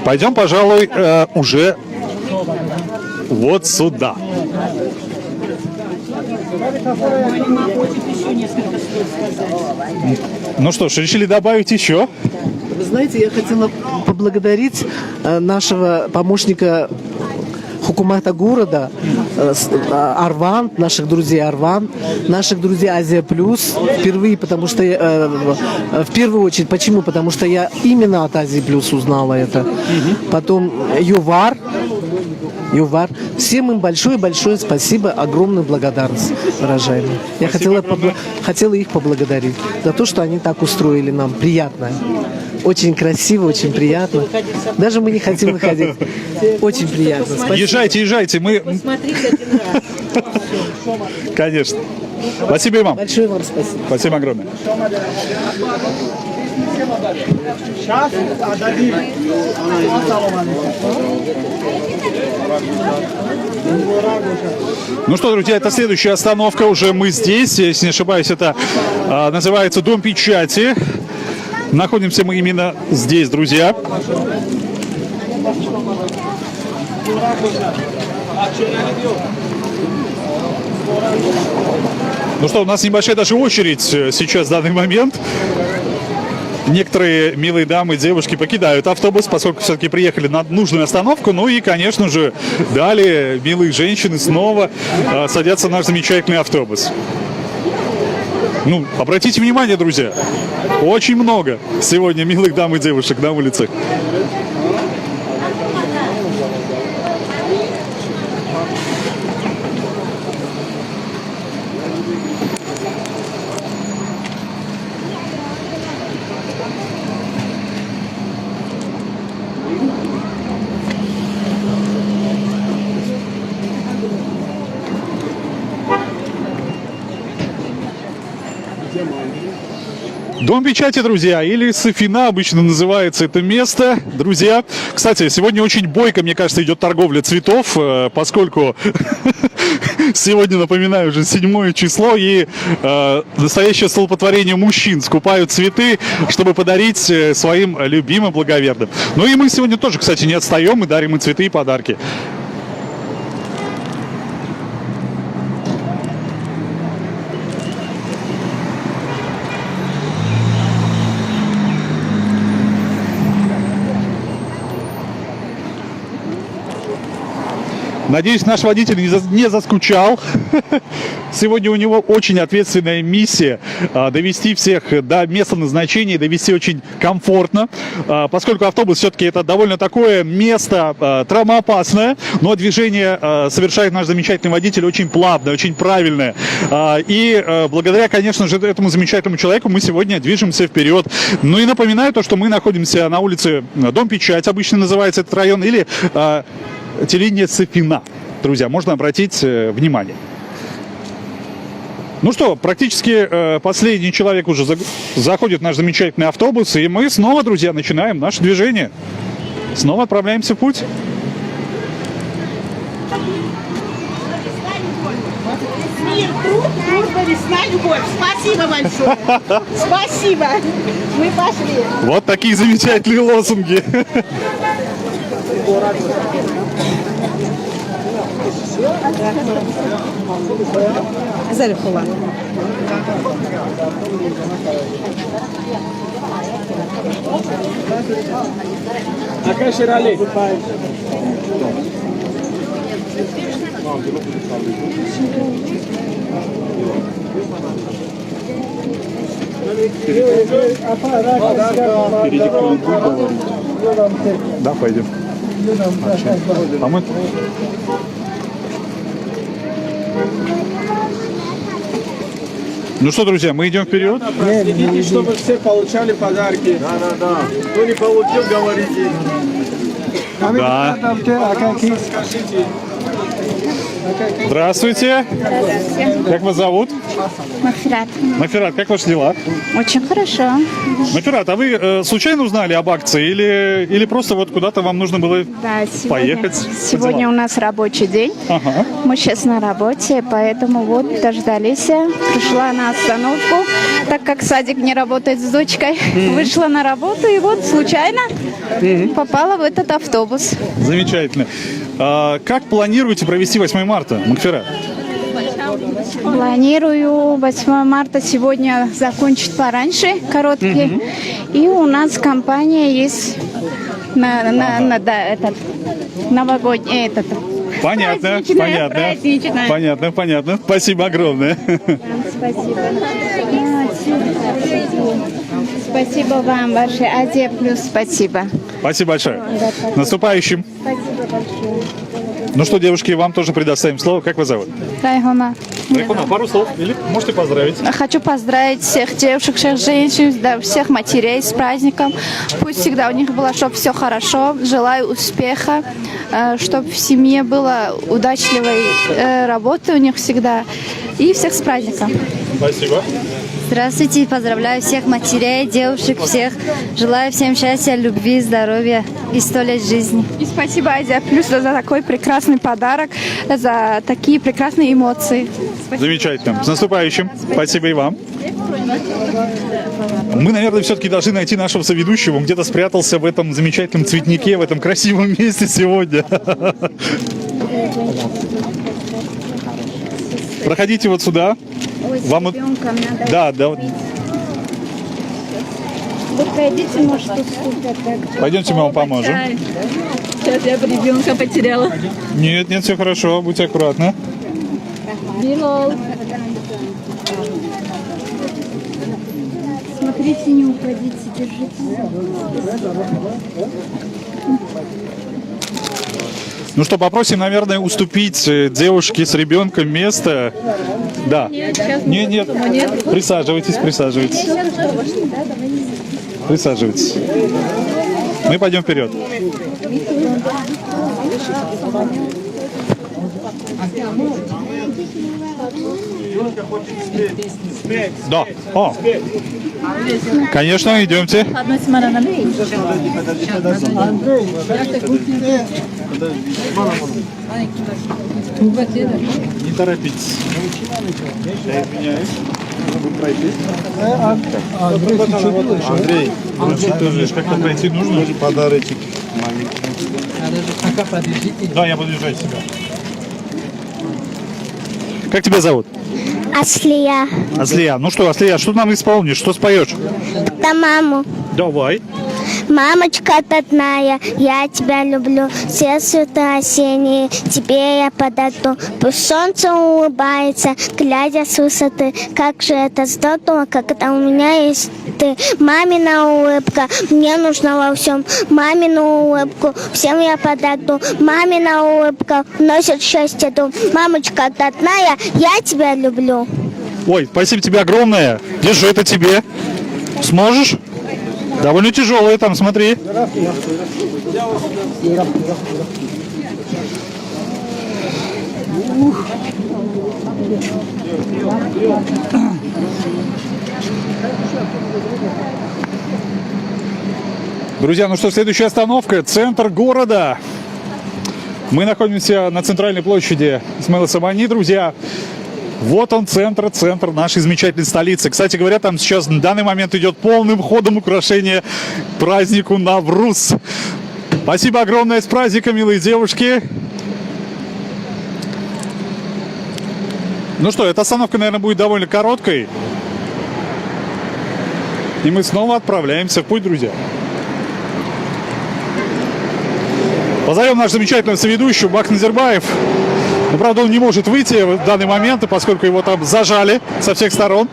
Пойдем, пожалуй, уже вот сюда. Ну что ж, решили добавить еще? Вы знаете, я хотела поблагодарить нашего помощника Хукумата города, Арван, наших друзей Арван, наших друзей Азия Плюс. Впервые, потому что в первую очередь, почему? Потому что я именно от Азии Плюс узнала это. Потом Ювар. Всем им большое-большое спасибо, огромную благодарность выражаем. Я хотела их поблагодарить за то, что они так устроили нам. Приятно. Очень красиво, очень приятно. Даже мы не хотим выходить. Очень приятно. Спасибо. Езжайте. Мы... Посмотрите один раз. Конечно. Спасибо и вам. Большое вам спасибо. Спасибо огромное. Сейчас отдадим. Ну что, друзья, это следующая остановка. Уже мы здесь. Если не ошибаюсь, это называется Дом печати. Находимся мы именно здесь, друзья. Ну что, у нас небольшая даже очередь сейчас в данный момент. Некоторые милые дамы, девушки покидают автобус, поскольку все-таки приехали на нужную остановку. Ну и, конечно же, далее милые женщины снова садятся в наш замечательный автобус. Ну, обратите внимание, друзья, очень много сегодня милых дам и девушек на улицах. Дом печати, друзья, или Софина обычно называется это место, друзья. Кстати, сегодня очень бойко, мне кажется, идет торговля цветов, поскольку сегодня, напоминаю, уже 7 число, и настоящее столпотворение мужчин скупают цветы, чтобы подарить своим любимым благоверным. Ну и мы сегодня тоже, кстати, не отстаем, мы дарим и цветы, и подарки. Надеюсь, наш водитель не заскучал. Сегодня у него очень ответственная миссия довести всех до места назначения, довести очень комфортно, поскольку автобус все-таки это довольно такое место травмоопасное, но движение совершает наш замечательный водитель очень плавное, очень правильное. И благодаря, конечно же, этому замечательному человеку мы сегодня движемся вперед. Ну и напоминаю то, что мы находимся на улице Дом печать, обычно называется этот район, или теления Софина. Друзья, можно обратить внимание. Ну что, практически последний человек уже заходит в наш замечательный автобус, и мы снова, друзья, начинаем наше движение. Снова отправляемся в путь. Мир, труд, дружба, весна, любовь. Спасибо большое. Спасибо. Мы пошли. Вот такие замечательные лозунги. Да, пойдем. А мы... Ну что, друзья, мы идем вперед. Следите, чтобы все получали подарки. Да. Кто не получил, говорите. Да. Скажите. Здравствуйте. Как вас зовут? Магфират. Магфират, как ваши дела? Очень хорошо. Магфират, а вы случайно узнали об акции или просто вот куда-то вам нужно было Да, поехать? сегодня у нас рабочий день. Ага. Мы сейчас на работе, поэтому вот дождались. Пришла на остановку, так как садик не работает с дочкой. Вышла на работу и вот случайно попала в этот автобус. Замечательно. А как планируете провести 8 марта, Магфират? Планирую 8 марта сегодня закончить пораньше, короткий. И у нас компания есть новогодний этот. Понятно, понятно. Понятно. Спасибо огромное. Спасибо. Спасибо вам, ваше Азия Плюс, спасибо. Спасибо большое. С наступающим. Спасибо большое. Ну что, девушки, вам тоже предоставим слово. Как вас зовут? Райхона. Райхона, пару слов. Или можете поздравить. Хочу поздравить всех девушек, всех женщин, да, всех матерей с праздником. Пусть всегда у них было, чтобы все хорошо. Желаю успеха, чтобы в семье было удачливой работы у них всегда. И всех с праздником. Спасибо. Здравствуйте, поздравляю всех матерей, девушек, всех. Желаю всем счастья, любви, здоровья и 100 лет жизни. И спасибо Азия Плюс за такой прекрасный подарок, за такие прекрасные эмоции. Замечательно. С наступающим. Спасибо и вам. Мы, наверное, все-таки должны найти нашего соведущего. Он где-то спрятался в этом замечательном цветнике, в этом красивом месте сегодня. Проходите вот сюда. Вам вот... Да. Вы пойдите, может, уступят. Пойдемте, мы вам поможем. Сейчас я ребенка потеряла. Нет, все хорошо. Будьте аккуратны. Смотрите, не упадите, держите. Ну что, попросим, наверное, уступить девушке с ребенком место. Да. Нет. Присаживайтесь. Присаживайтесь. Мы пойдем вперед. Да. О. Конечно, идемте. Не торопитесь. Я извиняюсь. Андрей, тоже как-то пройти нужно? Подарочек. Да, я буду держать себя. Как тебя зовут? Аслия. Аслия. Ну что, Аслия, что нам исполнишь? Что споешь? Да маму. Давай. Мамочка родная, я тебя люблю, все цветы осенние тебе я подарю. Пусть солнце улыбается, глядя с высоты, как же это здорово, когда у меня есть ты. Мамина улыбка, мне нужна во всем, мамину улыбку всем я подарю. Мамина улыбка носит счастье дом. Мамочка родная, я тебя люблю. Ой, спасибо тебе огромное. Держи, это тебе. Сможешь? Довольно тяжелые там, смотри. Друзья, ну что, следующая остановка – центр города. Мы находимся на центральной площади Исмаила Собяни, друзья. Вот он, центр нашей замечательной столицы. Кстати говоря, там сейчас на данный момент идет полным ходом украшение к празднику Навруз. Спасибо огромное, с праздником, милые девушки. Ну что, эта остановка, наверное, будет довольно короткой. И мы снова отправляемся в путь, друзья. Позовем нашего замечательного соведущего Бак Назарбаев. Но, правда, он не может выйти в данный момент, поскольку его там зажали со всех сторон.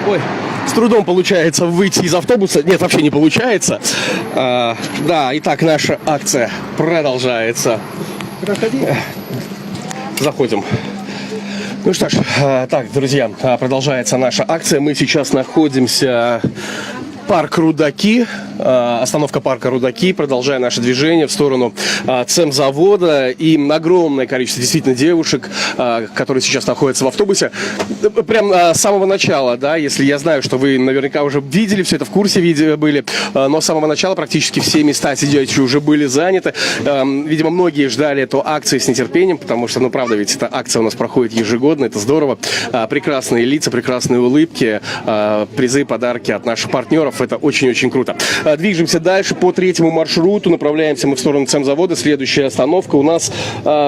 Ой, с трудом получается выйти из автобуса. Нет, вообще не получается. Да, итак, наша акция продолжается. Заходим. Ну что ж, так, друзья, продолжается наша акция. Мы сейчас находимся парк Рудаки, остановка парка Рудаки, продолжая наше движение в сторону цемзавода. И огромное количество действительно девушек, которые сейчас находятся в автобусе. Прям с самого начала, да, если я знаю, что вы наверняка уже видели все это, в курсе были, но с самого начала практически все места сидящие уже были заняты. Видимо, многие ждали эту акцию с нетерпением, потому что, ну, правда, ведь эта акция у нас проходит ежегодно, это здорово. Прекрасные лица, прекрасные улыбки, призы, подарки от наших партнеров. Это очень-очень круто. Движемся дальше по третьему маршруту. Направляемся мы в сторону цемзавода. Следующая остановка у нас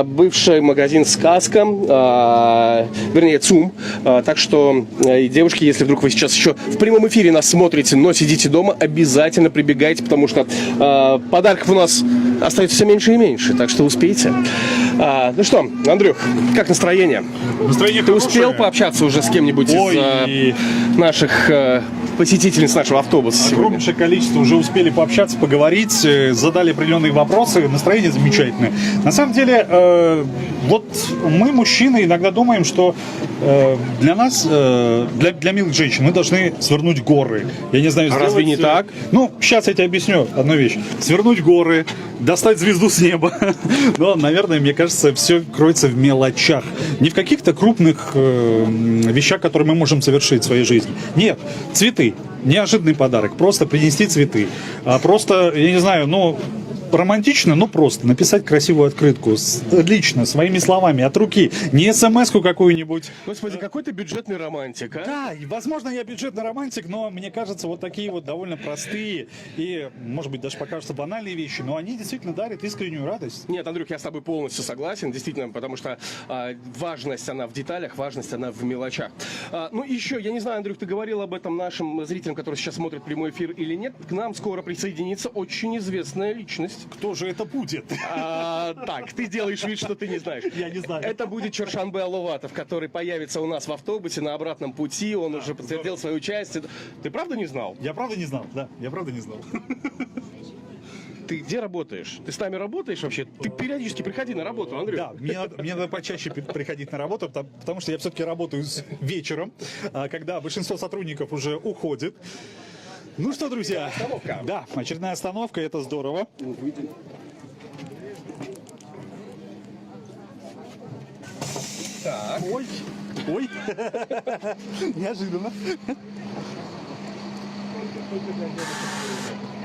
бывший магазин «Сказка», вернее, ЦУМ. Так что, девушки, если вдруг вы сейчас еще в прямом эфире нас смотрите, но сидите дома, обязательно прибегайте, потому что подарков у нас остается все меньше и меньше. Так что успейте. Ну что, Андрюх, как настроение? Настроение Ты хорошее. успел пообщаться уже с кем-нибудь из наших посетительниц нашего автобуса сегодня? Огромнейшее количество уже успели пообщаться, поговорить, задали определенные вопросы, настроение замечательное. На самом деле, вот мы, мужчины, иногда думаем, что для нас, для милых женщин, мы должны свернуть горы. Я не знаю, сделать... Разве не так? Ну, сейчас я тебе объясню одну вещь. Свернуть горы, достать звезду с неба. Но, наверное, мне кажется, все кроется в мелочах. Не в каких-то крупных вещах, которые мы можем совершить в своей жизни. Нет, цветы. Неожиданный подарок. Просто принести цветы. Просто, я не знаю, ну, романтично, но просто написать красивую открытку лично, своими словами, от руки. Не смс-ку какую-нибудь. Господи, какой ты бюджетный романтик, а? Да, и, возможно, я бюджетный романтик, но мне кажется, вот такие вот довольно простые и, может быть, даже покажутся банальные вещи, но они действительно дарят искреннюю радость. Нет, Андрюх, я с тобой полностью согласен, действительно, потому что важность, она в деталях, важность, она в мелочах. Ну, еще, я не знаю, Андрюх, ты говорил об этом нашим зрителям, которые сейчас смотрят прямой эфир или нет, к нам скоро присоединится очень известная личность. Кто же это будет? Так, ты делаешь вид, что ты не знаешь. Я не знаю. Это будет Чоршанбе Алуватов, который появится у нас в автобусе на обратном пути, он уже подтвердил свое участие. Ты правда не знал? Я правда не знал, да, я правда не знал. Ты где работаешь? Ты с нами работаешь вообще? Ты периодически приходи на работу, Андрей. Да, мне надо почаще приходить на работу, потому что я все-таки работаю вечером, когда большинство сотрудников уже уходит. Ну что, друзья, да, очередная остановка, это здорово. Так. Ой, неожиданно.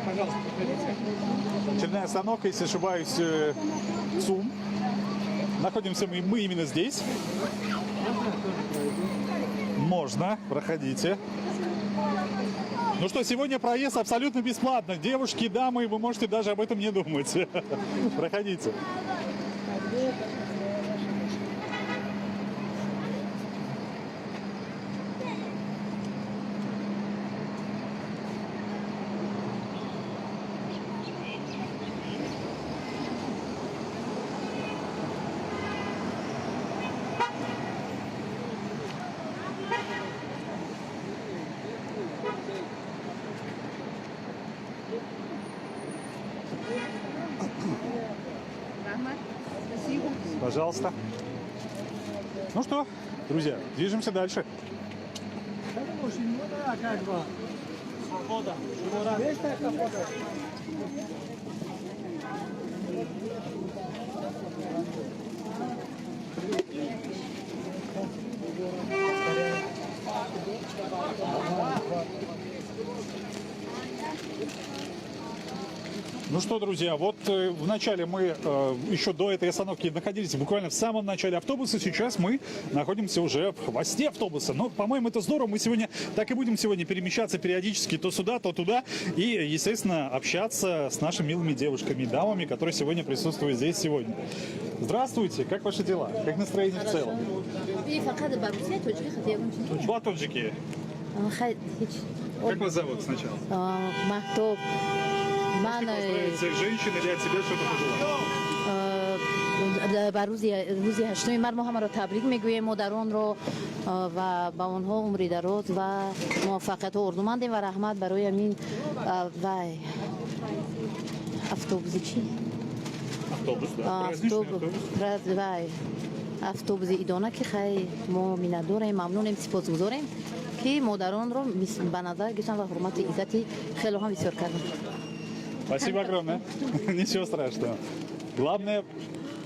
Пожалуйста, подходите. Очередная остановка, если не ошибаюсь, ЦУМ. Находимся мы именно здесь. Можно, проходите. Ну что, сегодня проезд абсолютно бесплатно. Девушки, дамы, вы можете даже об этом не думать. Проходите. Пожалуйста. Ну что, друзья, движемся дальше. Ну что, друзья, вот вначале мы еще до этой остановки находились буквально в самом начале автобуса. Сейчас мы находимся уже в хвосте автобуса. Но, по-моему, это здорово. Мы сегодня так и будем сегодня перемещаться периодически то сюда, то туда. И, естественно, общаться с нашими милыми девушками и дамами, которые сегодня присутствуют здесь сегодня. Здравствуйте, как ваши дела? Как настроение в целом? Батончики. Как вас зовут сначала? Можете поздравить всех женщин или от себя что-то пожелать? بر روزی 8 ماه ما را تبریک میگوییم مادران را و با آنها عمری دراز و موفقیت و اردومند و رحمت برای امین و اتوبوسی چی؟ Автобус, да. Праздничный автобус. وای автобуси идона ки хай мо минаддорем мамнунем сипосгузорем ки модаронро ба назар гирифтан ва ҳурмати иззати хело ҳам бисёр кардам. Спасибо огромное. Ничего страшного. Главное...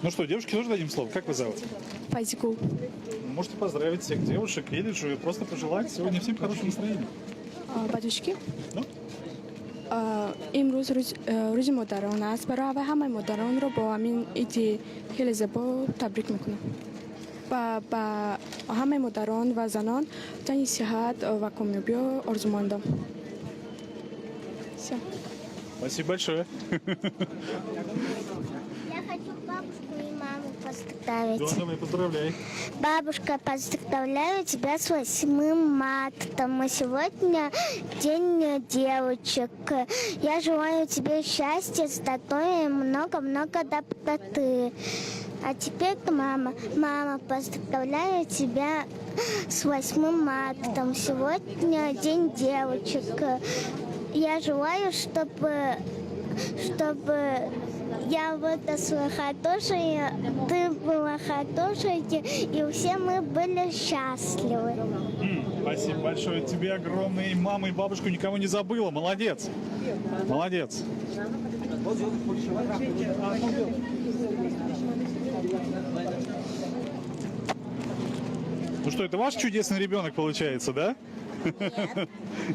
Ну что, девушке тоже дадим слово? Как вы зовут? Пайзику. Можете поздравить всех девушек или же просто пожелать сегодня всем хорошего настроения. Батюшки. Ну? имрӯз рӯзи модарон аст. барои ҳамаи модаронро бо ҳамин иди хеле забо табрик мекунам. ба ҳамаи модарон ва занон ҷани сиҳат ва комёбиё орзу мондам. Всё. Спасибо большое. Я хочу бабушку и маму поздравить. Да, давай, поздравляй. Бабушка, поздравляю тебя с 8 марта. Мы сегодня день девочек. Я желаю тебе счастья, здоровья и много-много доброты. А теперь мама. Мама, поздравляю тебя с 8 марта. Сегодня день девочек. Я желаю, чтобы я выросла хорошая, ты была хорошая, и все мы были счастливы. Спасибо большое тебе огромное. И маму, и бабушку никого не забыла. Молодец. Молодец. Ну что, это ваш чудесный ребенок получается, да?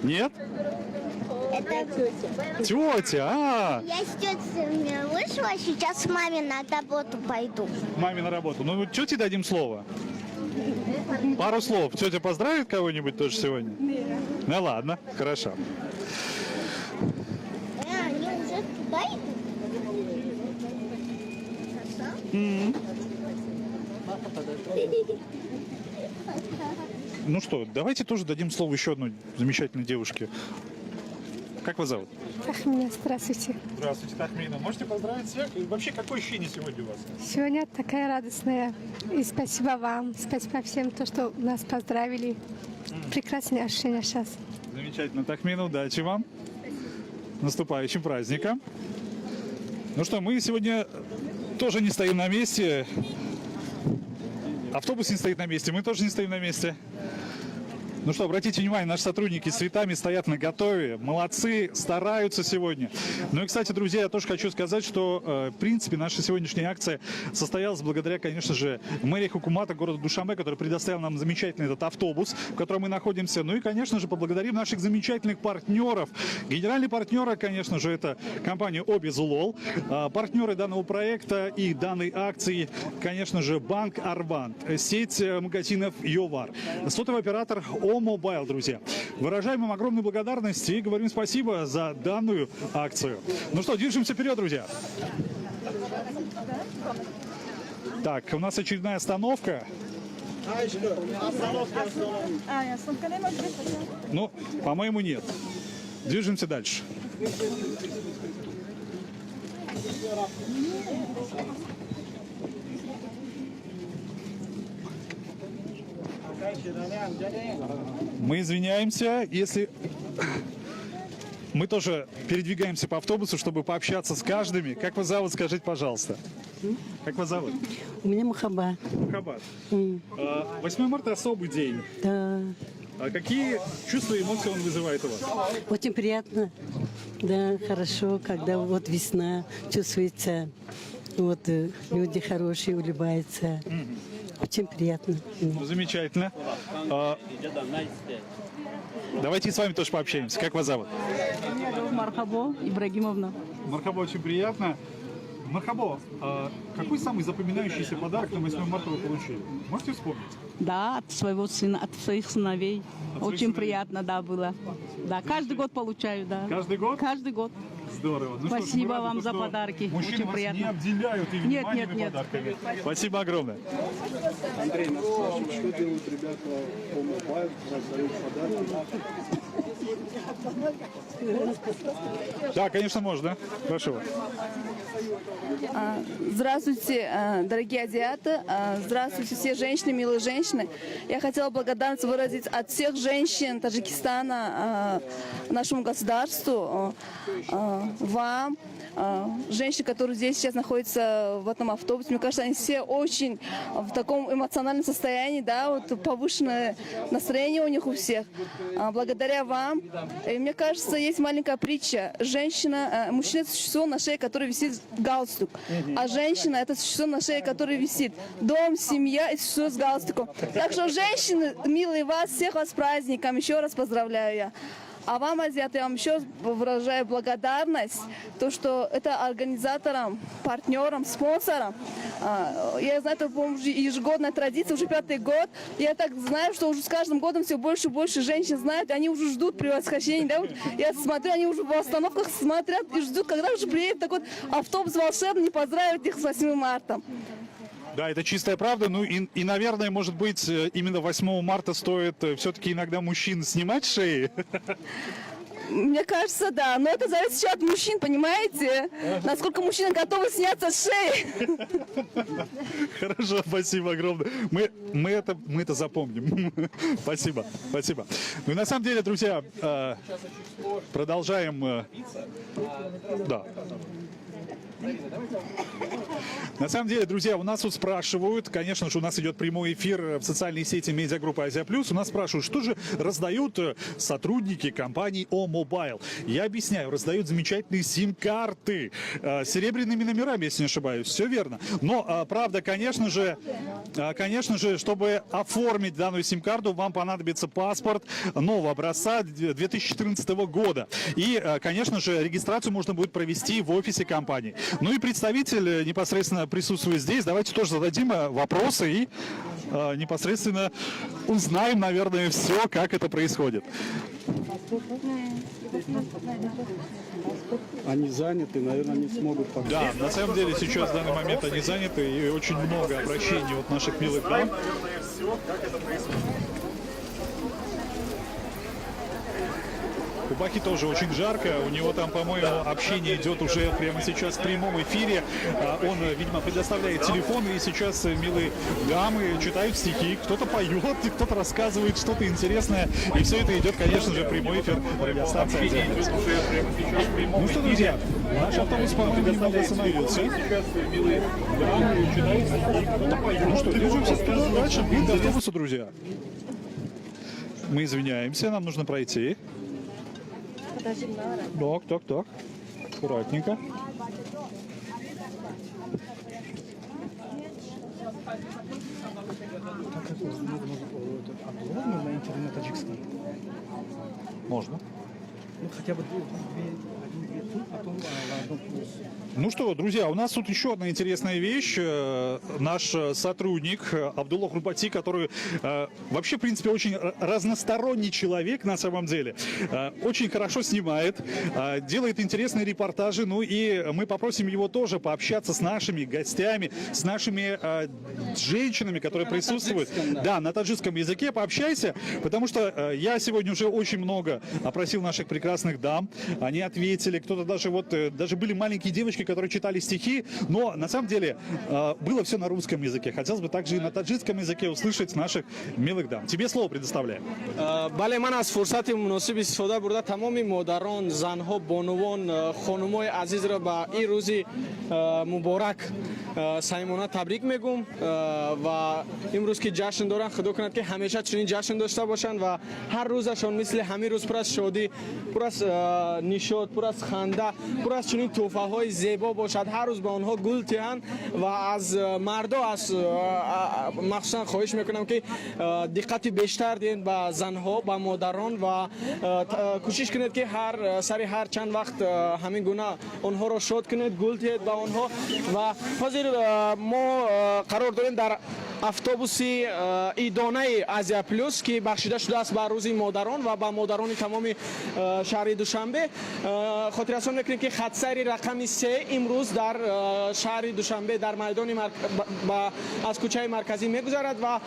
Нет? Это Тетя, Я с тетей вышла, сейчас к маме на работу пойду. Маме на работу. Ну, тете дадим слово. Пару слов. Тетя поздравит кого-нибудь тоже сегодня? Ну ладно, хорошо. Они уже туда идут? Ну что, давайте тоже дадим слово еще одной замечательной девушке. Как вас зовут? Тахмина, здравствуйте. Здравствуйте, Тахмина. Можете поздравить всех? И вообще, какое ощущение сегодня у вас? Сегодня такая радостная. И спасибо вам, спасибо всем, то, что нас поздравили. Прекрасные ощущения сейчас. Замечательно. Тахмина, удачи вам. С наступающим праздником. Ну что, мы сегодня тоже не стоим на месте. Автобус не стоит на месте, мы тоже не стоим на месте. Ну что, обратите внимание, наши сотрудники с цветами стоят наготове. Молодцы, стараются сегодня. Ну и, кстати, друзья, я тоже хочу сказать, что, в принципе, наша сегодняшняя акция состоялась благодаря, конечно же, мэрии Хукумата города Душанбе, который предоставил нам замечательный этот автобус, в котором мы находимся. Ну и, конечно же, поблагодарим наших замечательных партнеров. Генеральный партнер, конечно же, это компания Обезулол. Партнеры данного проекта и данной акции, конечно же, банк Арвант, сеть магазинов Йовар, сотовый оператор О-Мобайл, друзья. Выражаем им огромную благодарность и говорим спасибо за данную акцию. Ну что, движемся вперед, друзья. Так, у нас очередная остановка. Ну, по-моему, нет. Движемся дальше. Мы извиняемся, если мы тоже передвигаемся по автобусу, чтобы пообщаться с каждым. Как вас зовут, скажите, пожалуйста. Как вас зовут? У меня Мухаббат. Мухаббат. 8 марта особый день. Да. А какие чувства и эмоции он вызывает у вас? Очень приятно. Да, хорошо, когда вот весна чувствуется. Вот люди хорошие, улыбаются. Очень приятно. Ну, замечательно. Давайте с вами тоже пообщаемся. Как вас зовут? Меня зовут Мархабо Ибрагимовна. Мархабо, очень приятно. Мархабо, какой самый запоминающийся подарок на 8 марта вы получили? Можете вспомнить? Да, от своего сына, от своих сыновей. От Очень своих приятно, да, было. Да, каждый год получаю, да. Каждый год? Каждый год. Здорово. Ну Спасибо что ж, мы рады, вам за что подарки. Мужчины Очень вас приятно. не обделяют и вниманием, и нет. подарками. Спасибо огромное. Андрей, ну что делают ребята по мобайлу, раздают подарки? Да, конечно, можно. Прошу вас. Здравствуйте, дорогие азиаты. Здравствуйте, все женщины, милые женщины. Я хотела благодарность выразить от всех женщин Таджикистана нашему государству, вам, женщины, которые здесь сейчас находятся в этом автобусе, мне кажется, они все очень в таком эмоциональном состоянии, да, вот повышенное настроение у них у всех. Благодаря вам. И мне кажется, есть маленькая притча. Мужчина — это существо, на шее которое висит галстук, а женщина — это существо, на шее которое висит дом, семья и существо с галстуком. Так что, женщины, милые, всех вас с праздником, еще раз поздравляю я. А вам, азиаты, я вам еще выражаю благодарность, то, что это организаторам, партнерам, спонсорам. Я знаю, это, по-моему, ежегодная традиция, уже 5-й год. Я так знаю, что уже с каждым годом все больше и больше женщин знают, они уже ждут превосхождения. Да? Вот я смотрю, они уже в остановках смотрят и ждут, когда уже приедет такой автобус волшебный, поздравить их с 8 марта. Да, это чистая правда. Ну и, наверное, может быть, именно 8 марта стоит все-таки иногда мужчин снимать шеи. Мне кажется, да. Но это зависит еще от мужчин, понимаете? Насколько мужчины готовы сняться с шеи. Хорошо, спасибо огромное. Мы это запомним. Спасибо, спасибо. Ну и на самом деле, друзья, продолжаем. Да. На самом деле, друзья, у нас тут спрашивают, конечно же, у нас идет прямой эфир в социальной сети медиагруппы Азия Плюс. У нас спрашивают, что же раздают сотрудники компании О-Мобайл. Я объясняю, раздают замечательные сим-карты с серебряными номерами, если не ошибаюсь. Все верно. Но, правда, конечно же, чтобы оформить данную сим-карту, вам понадобится паспорт нового образца 2014 года. И, конечно же, регистрацию можно будет провести в офисе компании. Ну и представитель непосредственно присутствует здесь. Давайте тоже зададим вопросы и непосредственно узнаем, наверное, все, как это происходит. Они заняты, наверное, не смогут пока. Да, на самом деле сейчас в данный момент они заняты, и очень много обращений от наших милых дам. У Бахи тоже очень жарко, у него там, по-моему, общение идет уже прямо сейчас в прямом эфире. Он, видимо, предоставляет телефон, и сейчас милые дамы читают стихи, кто-то поет, кто-то рассказывает что-то интересное. И все это идет, конечно же, в прямой эфир радиостанции «Азия Плюс». Ну что, друзья, наш автобус, по-моему, немного остановился. Ну что, движемся дальше к автобусу, друзья. Мы извиняемся, нам нужно пройти. Так. Аккуратненько. На интернет таджикский. Можно. Ну хотя бы один-две тут, потом одно плюс. Ну что, друзья, у нас тут еще одна интересная вещь. Наш сотрудник Абдулла Хурбати, который вообще, в принципе, очень разносторонний человек на самом деле. Очень хорошо снимает, делает интересные репортажи. Ну и мы попросим его тоже пообщаться с нашими гостями, с нашими женщинами, которые присутствуют. Да, на таджикском языке пообщайся, потому что я сегодня уже очень много опросил наших прекрасных дам. Они ответили, кто-то даже были маленькие девочки, которые читали стихи, но на самом деле было все на русском языке. Хотелось бы также и на таджикском языке услышать наших милых дам. Тебе слово предоставляем. бале ман аз фурсати муносиб истифода бурда тамоми модарон, занҳо, бонувон, хонумои азизро ба ин рӯзи муборак саймона табрик мегум ва имрӯз ки ҷашн доранд, худо кунад ки ҳамеша чунин ҷашн дошта бошанд ва ҳар рӯзашон мисли ҳамин рӯз пур аз шодӣ, пур аз нишод, пур аз ханда, пур аз чунин тӯҳфаҳои зебо бошад. ҳар рӯз ба онҳо гул тиҳанд ва аз мардо махсусан хоҳиш мекунам ки диққати бештар диҳед ба занҳо, ба модарон ва кӯшиш кунед ки сари ҳар чанд вақт ҳамин гуна онҳоро шод кунед, гул тиҳед ба онҳо. ва ҳозир мо қарор дорем дар автобуси идонаи Азия Плюс ки бахшида шудааст ба рӯзи модарон ва ба модарони тамоми шаҳри Душанбе. хотиррасон мекунем ки хатсайри рақами 3 имрӯз дар шаҳри Душанбе дар майдони аз кӯчаи марказӣ мегузарад ва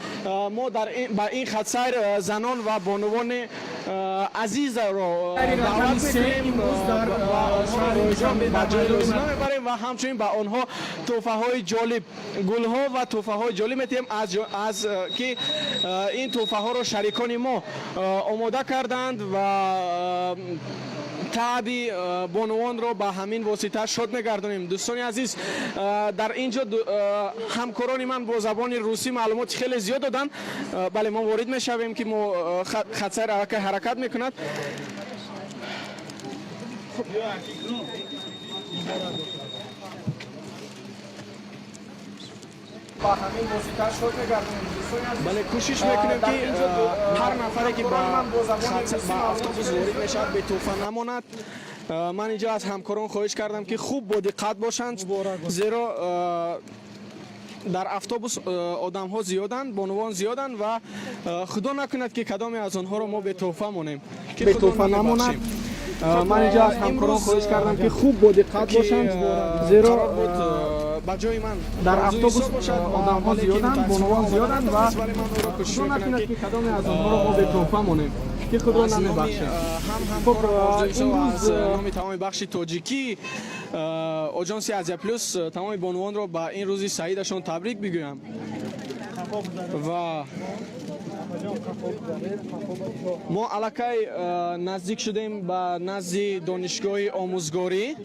мо ба ин хатсайр занон ва бонувони азизро даъват мекунем ва ҳамчунин ба онҳо тӯҳфаҳои ҷолиб, гулҳо ва тӯҳфаҳои ҷолиб метиҳем аз ки ин тӯҳфаҳоро шарикони мо омода карданд ва таъби бонувонро ба ҳамин восита шод мегардонем. Дӯстони азиз, дар ин ҷо ҳамкорони ман бо забони русӣ маълумоти хеле зиёд доданд. Бале, мо ворид мешавем ки мо хатсайр аллакай ҳаракат мекунад. با همین واسطه شد می‌گردیم. بله کوشش میکنیم که هر نفری که با اتوبوس وارد میشد به طوفان نماند. من اینجا از همکاران خواهش کردم که خوب با دقت باشند، زیرا در اتوبوس آدم ها زیادند، بانوان زیادند و خدا نکند که کدامی از آنها رو ما به طوفان مانیم که به طوفان نماند. من اینجا از همکاران خواهش کردم که خوب با دقت باشند، زیرا با جای من در اتوبوس آدم ها زیادند، بانوان زیادند و خدا نکند که کدامی از آنها رو ما به طوفان مانیم که خدا نمیبخشه. خب امروز نام تمام بخش تاجیکی آژانس آزیا پلوس تمام بانوان رو با این روز سعیدشان تبریک میگویم و ما الکای نزدیک شدیم به نزد دانشگاه آموزگاری،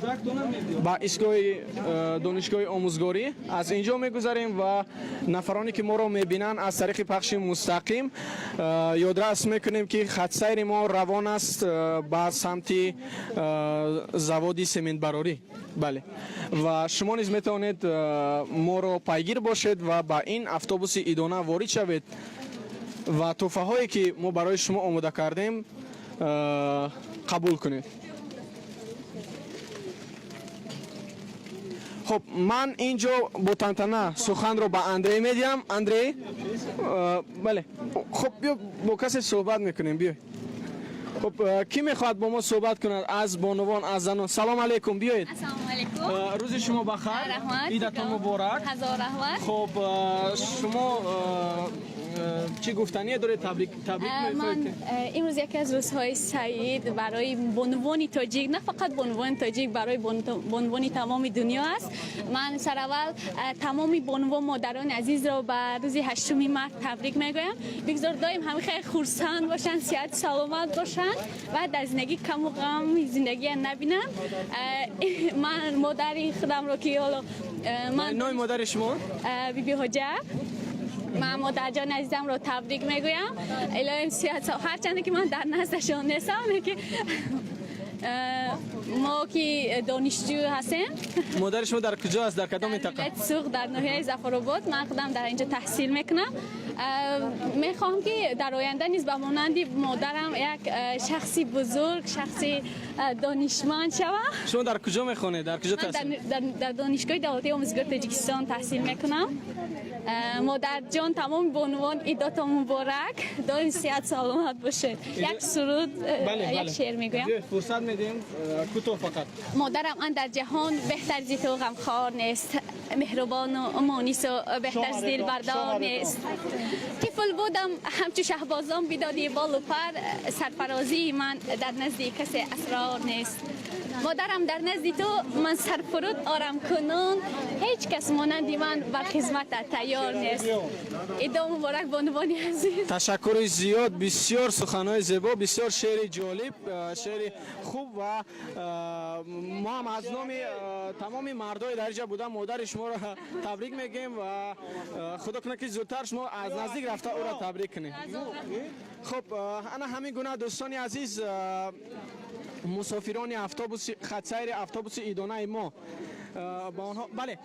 با ایستگاه دانشگاه آموزگاری از اینجا میگذریم و نفرانی که ما رو میبینن از طریق پخش مستقیم یادداشت میکنیم که خط سیر ما روان است به سمت زواد سمنت براری. بله، و شما نیز میتونید ما رو پیگیر باشید و با این اتوبوس ایدونا وارد شوید و تحفه هایی که ما برای شما آماده کردیم قبول کنید. خب من اینجا با تنتنه سخن رو با اندری میدیم. اندری، بله، خب بیا با کسی صحبت میکنیم. بیا. خب کی میخواد با ما صحبت کند از بانوان، از زنان؟ سلام علیکم، بیایید. السلام علیکم. روز شما بخیر. عیدتان مبارک. هزار رحمت. خب شما چی گفتنی داره؟ تبریک من امروز یکی از روزهای سعید برای بانوان تاجیک، نه فقط بانوان تاجیک، برای بانوان تمام دنیا است. من سراول تمام بانوان مادران عزیز را به روز 8 مارس تبریک میگویم. بگذار دائم همه خیلی خرسند باشند، صحت سلامت باشند و در زندگی کم و غم زندگی نبینند. من مادر خودم رو که حالا من نام مادر شما؟ بیبی حجاب. من مادر جان عزیزم رو تبریک میگویم. الهی صحت هرچند که من در نزدشان نیستم که ما که دانشجو هستیم. مادر شما در کجا است؟ در کدام منطقه؟ سوق در ناحیه ظفرآباد. من خودم در اینجا تحصیل میکنم. میخوام که در آینده نیز به مانند مادرم یک شخصی بزرگ، شخصی دانشمند شوم. شما در کجا میخوانید؟ در کجا تحصیل؟ در دانشگاه دولتی آموزگار تاجیکستان تحصیل میکنم. مادر جان تمام بانوان عیدتان مبارک، دائم صحت سلامت باشید. یک سرود، یک شعر میگویم. فرصت میدیم کوتاه فقط. مادرم در جهان بهتر از تو غمخوار نیست، مهربان و مانیس و بهتر از دلبردار نیست. طفل بودم همچو شهبازان بیدادی بال و پر، سرفرازی من در نزد کسی اسرار نیست. مادرم در نزد تو من سرفرود آرام کنون، هیچ کس مانندی من بر خدمت تیار نیست. عید مبارک بانوانی عزیز. تشکر زیاد، بسیار سخنهای زیبا، بسیار شعر جالب، شعر خوب و ما هم از نام تمام مردای در اینجا بودن مادر شما را تبریک میگیم و خدا کنه که زودتر شما از نزدیک رفته او را تبریک کنید. خب انا همین گونه دوستان عزیز، مسافران اتوبوس خط سیر اتوبوس ایدانه ما با آنها بله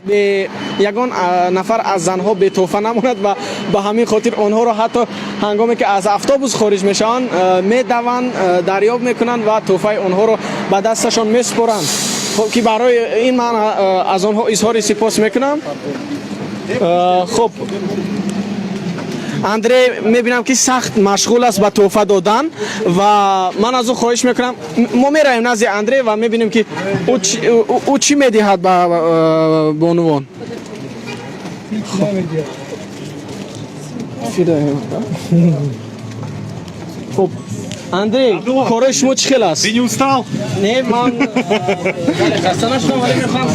به یگان نفر از زنها به توفه نماند و به همین خاطر آنها را حتی هنگامی که از اتوبوس خارج میشن میدوند دریاب میکنند و توفه آنها را به دستشان میسپرند. خب که برای این من از آنها اظهار سپاس میکنم. خب اندری میبینم که سخت مشغول است به توفه دادن و من از او خواهش میکنم ما میرویم نزد اندری و میبینیم که او چی میدهد به بانوان. خب اندری کار شما چه خیلی است؟ Ты не устал? نه من خسته نشدم ولی میخوام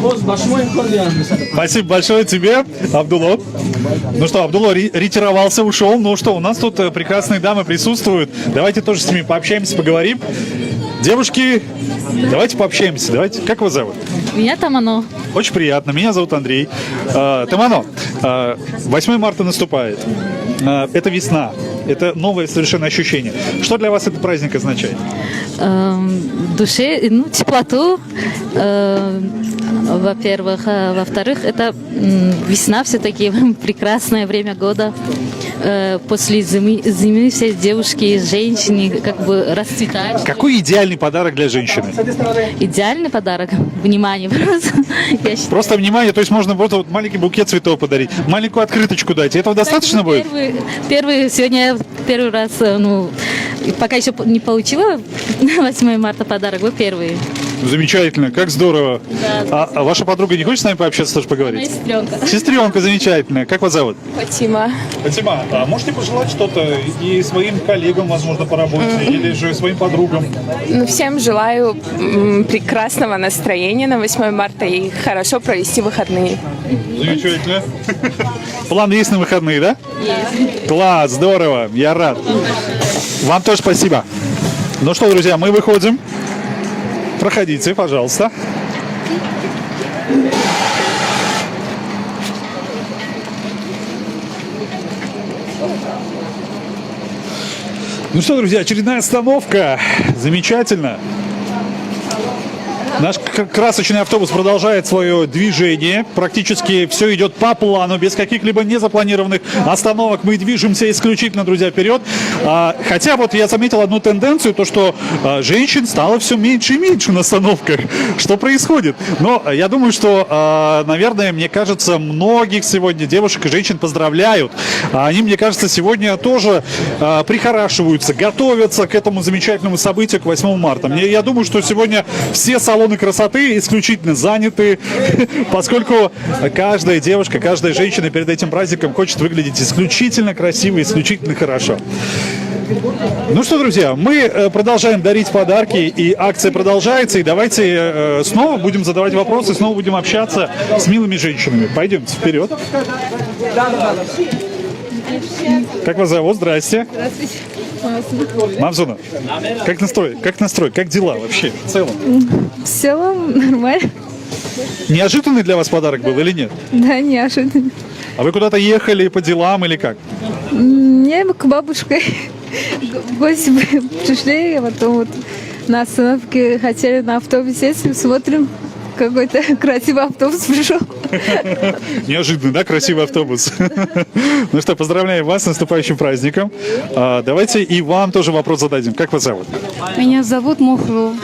باز با شما امکان دیدم. Спасибо большое тебе, Абдулла. Ну что, Абдулла ретировался, ушел. Ну что, у нас тут прекрасные дамы присутствуют. Давайте тоже с ними пообщаемся, поговорим. Девушки, давайте пообщаемся. Давайте. Как вас зовут? Меня Тамано. Очень приятно. Меня зовут Андрей. Тамано, 8 марта наступает. Это весна. Это новое совершенно ощущение. Что для вас этот праздник означает? Душе, теплоту, во-первых. Во-вторых, это весна все-таки, прекрасное время года. После зимы все девушки, женщины как бы расцветают. Какой идеальный подарок для женщины? Идеальный подарок? Внимание просто. Просто внимание, то есть можно просто вот маленький букет цветов подарить, маленькую открыточку дать. Этого достаточно будет? Сегодня я первый раз, пока еще не получила 8 марта подарок, вы первые. Замечательно, как здорово. Да. А ваша подруга не хочет с нами пообщаться, тоже поговорить? Моя сестренка. Сестренка, замечательная. Как вас зовут? Фатима. Фатима, а можете пожелать что-то и своим коллегам, возможно, по работе, или же своим подругам? Всем желаю прекрасного настроения на 8 марта и хорошо провести выходные. Замечательно. План есть на выходные, да? Есть. Класс, здорово, я рад. Вам тоже спасибо. Ну что, друзья, мы выходим. Проходите, пожалуйста. Ну что, друзья, очередная остановка. Замечательно. Наш красочный автобус продолжает свое движение. Практически все идет по плану, без каких-либо незапланированных остановок. Мы движемся исключительно, друзья, вперед. Хотя вот я заметил одну тенденцию, то что женщин стало все меньше и меньше на остановках. Что происходит? Но я думаю, что, наверное, мне кажется, многих сегодня девушек и женщин поздравляют. Они, мне кажется, сегодня тоже прихорашиваются, готовятся к этому замечательному событию, к 8 марта. Я думаю, что сегодня все салоны красоты исключительно заняты, поскольку каждая девушка, каждая женщина перед этим праздником хочет выглядеть исключительно красиво, исключительно хорошо. Ну что, друзья, мы продолжаем дарить подарки, и акция продолжается, и давайте снова будем задавать вопросы, снова будем общаться с милыми женщинами. Пойдемте вперед. Как вас зовут? Здрасте. Здравствуйте. Мавзуна, как настрой? Как дела вообще в целом? В целом нормально. Неожиданный для вас подарок был или нет? Да, неожиданно. А вы куда-то ехали по делам или как? Не, мы к бабушке в гости пришли, а потом вот на остановке хотели на автобусе сесть, смотрим, какой-то красивый автобус пришел. Неожиданно, да? Красивый автобус. Ну что, поздравляем вас с наступающим праздником. Давайте и вам тоже вопрос зададим. Как вас зовут? Меня зовут Мохро.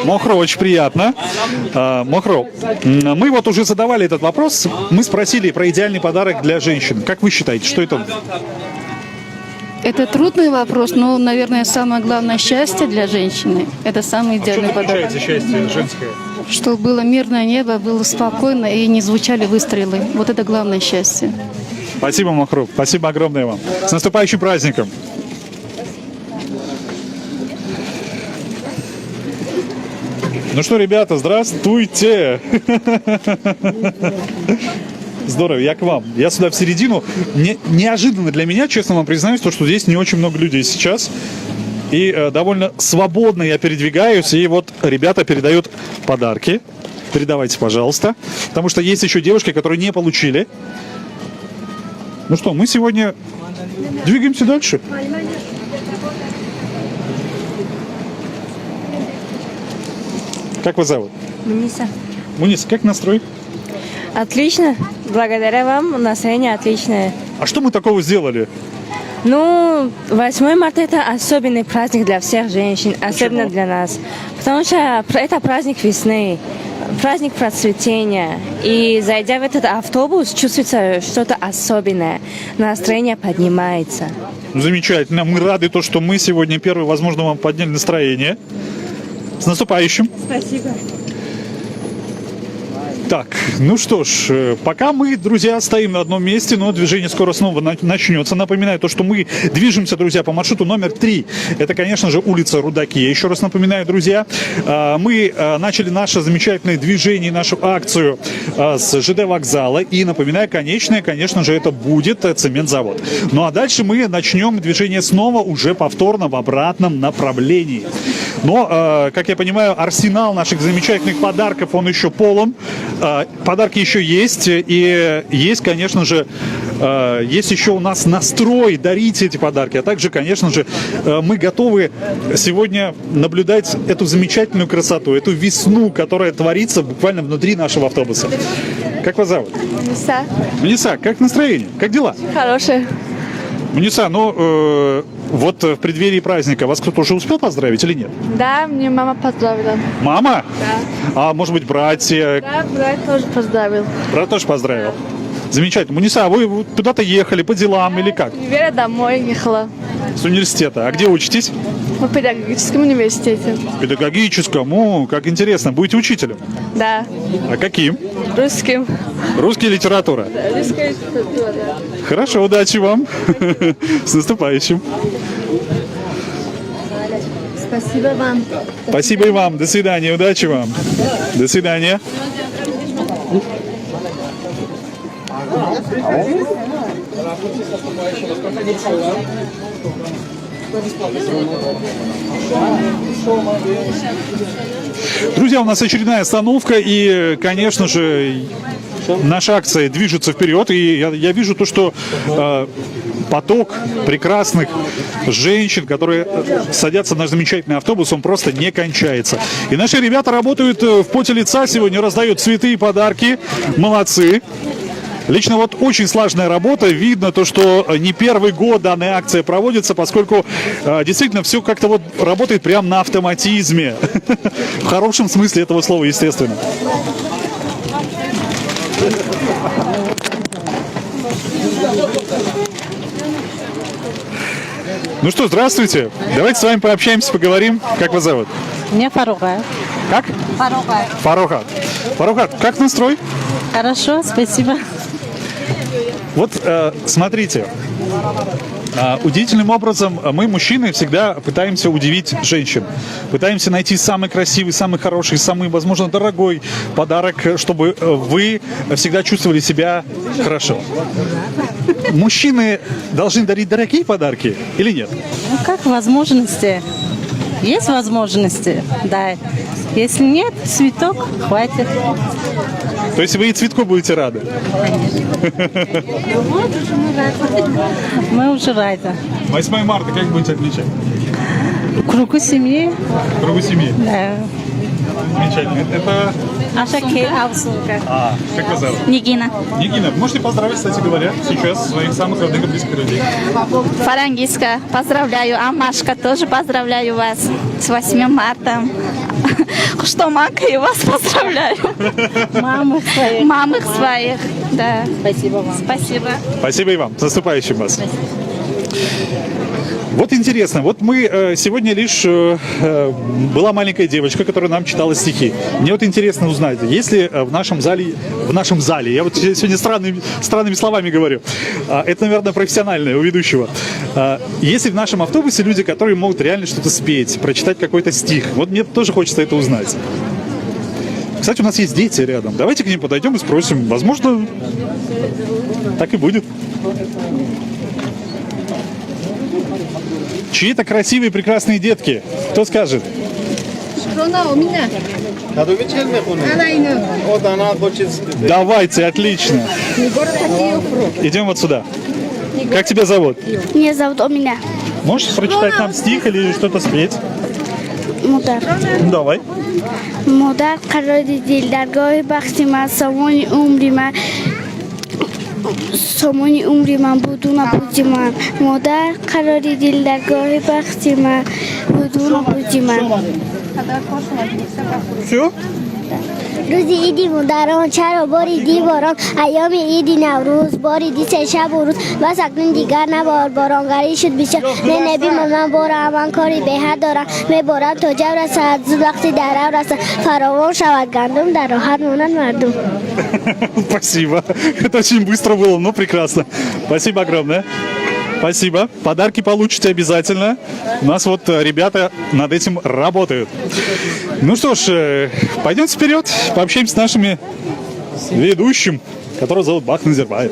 Мохро, очень приятно. Мохро, мы вот уже задавали этот вопрос. Мы спросили про идеальный подарок для женщин. Как вы считаете, что это? Это трудный вопрос, но, наверное, самое главное счастье для женщины. Это самый идеальный подарок. Счастье женское? Чтобы было мирное небо, было спокойно и не звучали выстрелы. Вот это главное счастье. Спасибо, Мохро. Спасибо огромное вам. С наступающим праздником. Ну что, ребята, здравствуйте. Здорово, я к вам. Я сюда в середину. Неожиданно для меня, честно вам признаюсь, то, что здесь не очень много людей сейчас. И довольно свободно я передвигаюсь. И вот ребята передают подарки. Передавайте, пожалуйста. Потому что есть еще девушки, которые не получили. Ну что, мы сегодня двигаемся дальше. Как вас зовут? Муниса. Муниса, как настрой? Отлично. Благодаря вам настроение отличное. А что мы такого сделали? Ну, 8 марта это особенный праздник для всех женщин, особенно для нас. Потому что это праздник весны, праздник процветения. И зайдя в этот автобус, чувствуется что-то особенное. Настроение поднимается. Замечательно. Мы рады, что мы сегодня первый, возможно, вам подняли настроение. С наступающим. Спасибо. Так, ну что ж, пока мы, друзья, стоим на одном месте, но движение скоро снова начнется. Напоминаю что мы движемся, друзья, по маршруту номер 3. Это, конечно же, улица Рудаки. Я еще раз напоминаю, друзья, мы начали наше замечательное движение, нашу акцию с ЖД вокзала. И напоминаю, конечное, конечно же, это будет цементзавод. Ну а дальше мы начнем движение снова уже повторно в обратном направлении. Но, как я понимаю, арсенал наших замечательных подарков, он еще полон. Подарки еще есть, и есть, конечно же, есть еще у нас настрой дарить эти подарки, а также, конечно же, мы готовы сегодня наблюдать эту замечательную красоту, эту весну, которая творится буквально внутри нашего автобуса. Как вас зовут? Муниса. Муниса, как настроение? Как дела? Хорошее. Муниса, ну, вот в преддверии праздника вас кто-то уже успел поздравить или нет? Да, мне мама поздравила. Мама? Да. А может быть, братья? Да, брат тоже поздравил. Брат тоже поздравил. Замечательно. Муниса, а вы куда-то ехали по делам или как? Вера домой ехала. С университета. А где учитесь? В педагогическом университете. В педагогическом. О, как интересно. Будете учителем? Да. А каким? Русским. Русский, литература? Да, русская литература, да. Хорошо, удачи вам. С наступающим. Спасибо вам. Спасибо и вам. До свидания. Удачи вам. До свидания. Друзья, у нас очередная остановка, и, конечно же, наша акция движется вперед, и я вижу то, что поток прекрасных женщин, которые садятся в наш замечательный автобус, он просто не кончается. И наши ребята работают в поте лица сегодня, раздают цветы и подарки. Молодцы. Лично вот очень сложная работа. Видно то, что не первый год данная акция проводится, поскольку действительно все как-то вот работает прямо на автоматизме. В хорошем смысле этого слова, естественно. Ну что, здравствуйте. Давайте с вами пообщаемся, поговорим. Как вас зовут? Меня Фаруха. Как? Фаруха. Фаруха. Фаруха, как настрой? Хорошо, спасибо. Вот смотрите, удивительным образом мы, мужчины, всегда пытаемся удивить женщин. Пытаемся найти самый красивый, самый хороший, самый, возможно, дорогой подарок, чтобы вы всегда чувствовали себя хорошо. Мужчины должны дарить дорогие подарки или нет? Ну как возможности? Есть возможности, да. Если нет, цветок хватит. То есть вы и цветку будете рады? Мы уже рады. 8 марта как будете отмечать? В кругу семьи. В кругу семьи? Да. Замечательно. Это... Ашаке Авсулка. Как вас зовут? Нигина. Нигина, можете поздравить, кстати говоря, сейчас своих самых родных и близких людей? Фарангиска, поздравляю. Амашка, тоже поздравляю вас с 8 марта. Что, Мака, и вас поздравляю. Мамы своих. Мамы своих, да. Спасибо вам. Спасибо. Спасибо и вам. С наступающим вас. Вот интересно, вот мы сегодня лишь была маленькая девочка, которая нам читала стихи. Мне вот интересно узнать, есть ли в нашем зале, я вот сегодня странными словами говорю, это, наверное, профессиональное у ведущего. Есть ли в нашем автобусе люди, которые могут реально что-то спеть, прочитать какой-то стих? Вот мне тоже хочется это узнать. Кстати, у нас есть дети рядом. Давайте к ним подойдем и спросим. Возможно, так и будет. Чьи-то красивые, прекрасные детки. Кто скажет? Шкрона у меня. Давайте, отлично. Идем вот сюда. Как тебя зовут? Меня зовут Омиля. Можешь прочитать нам стих или что-то спеть? Мудар. Давай. Мудар қарори дил даргоҳи бахти ман сомони умри ман будуна буди ман. Мудар қарори дил даргоҳи бахти ман будуна буди ман. Все? روزی ایدی مادران چرا باریدی باران ایام ایدی نوروز باریدی سه شب و روز بس اکنون دیگر نبار بارانگری شد بیشتر نه نبی من بارم من کاری به حد دارم میبارم تا جو رسد زود وقتی در رو رسد فراوان شود گندم در راحت مانند مردم. Спасибо. Это очень быстро было, но прекрасно. Спасибо огромное. Спасибо. Подарки получите обязательно. У нас вот ребята над этим работают. Ну что ж, пойдемте вперед, пообщаемся с нашими ведущим, которого зовут Бах Назарбаев.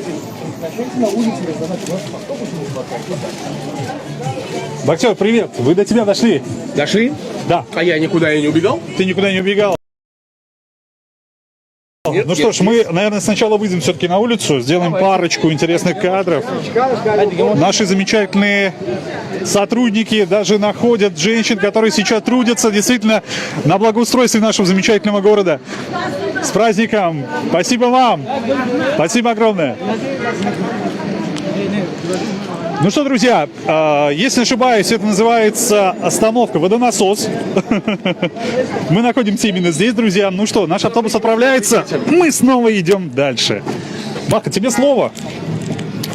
Бахтер, привет. Вы до тебя дошли? Дошли? Да. А я никуда и не убегал? Ты никуда не убегал. Ну что ж, мы, наверное, сначала выйдем все-таки на улицу, сделаем парочку интересных кадров. Наши замечательные сотрудники даже находят женщин, которые сейчас трудятся действительно на благоустройстве нашего замечательного города. С праздником! Спасибо вам! Спасибо огромное! Ну что, друзья, если не ошибаюсь, это называется остановка «Водонасос». Мы находимся именно здесь, друзья. Ну что, наш автобус отправляется, мы снова идем дальше. Баха, тебе слово.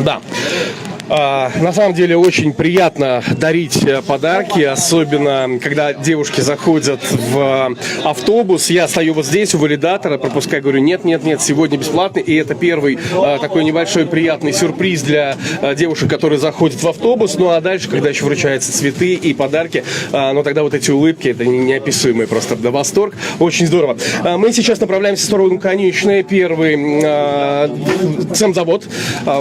Да. На самом деле очень приятно дарить подарки, особенно когда девушки заходят в автобус. Я стою вот здесь у валидатора, пропускаю, говорю, нет, сегодня бесплатно. И это первый такой небольшой приятный сюрприз для девушек, которые заходят в автобус. Ну а дальше, когда еще вручаются цветы и подарки, ну тогда вот эти улыбки, это неописуемый просто восторг. Очень здорово. Мы сейчас направляемся в сторону конечной, первый цемзавод.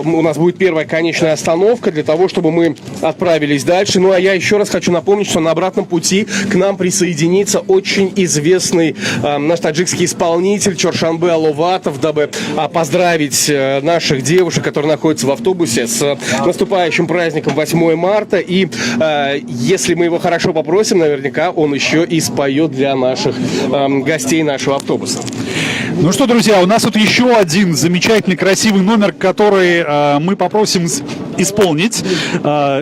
У нас будет первая конечная остановка для того, чтобы мы отправились дальше. Ну а я еще раз хочу напомнить, что на обратном пути к нам присоединится очень известный наш таджикский исполнитель Чоршанбе Аловатов, дабы поздравить наших девушек, которые находятся в автобусе, с наступающим праздником 8 марта. И если мы его хорошо попросим, наверняка он еще и споет для наших гостей нашего автобуса. Ну что, друзья, у нас тут еще один замечательный, красивый номер, который мы попросим исполнить.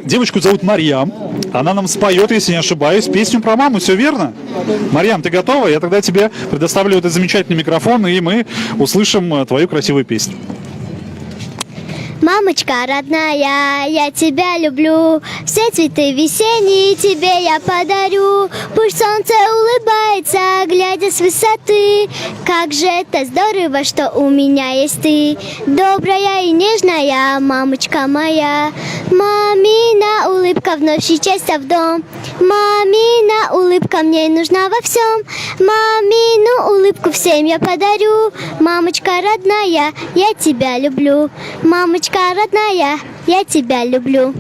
Девочку зовут Марьям. Она нам споет, если не ошибаюсь, песню про маму. Все верно? Марьям, ты готова? Я тогда тебе предоставлю этот замечательный микрофон, и мы услышим твою красивую песню. Мамочка родная, я тебя люблю, все цветы весенние тебе я подарю. Пусть солнце улыбается, глядя с высоты. Как же это здорово, что у меня есть ты. Добрая и нежная мамочка моя. Мамина улыбка вновь счастья в дом. Мамина улыбка мне нужна во всем. Мамину улыбку всем я подарю. Мамочка родная, я тебя люблю. Мамочка родная, я тебя люблю.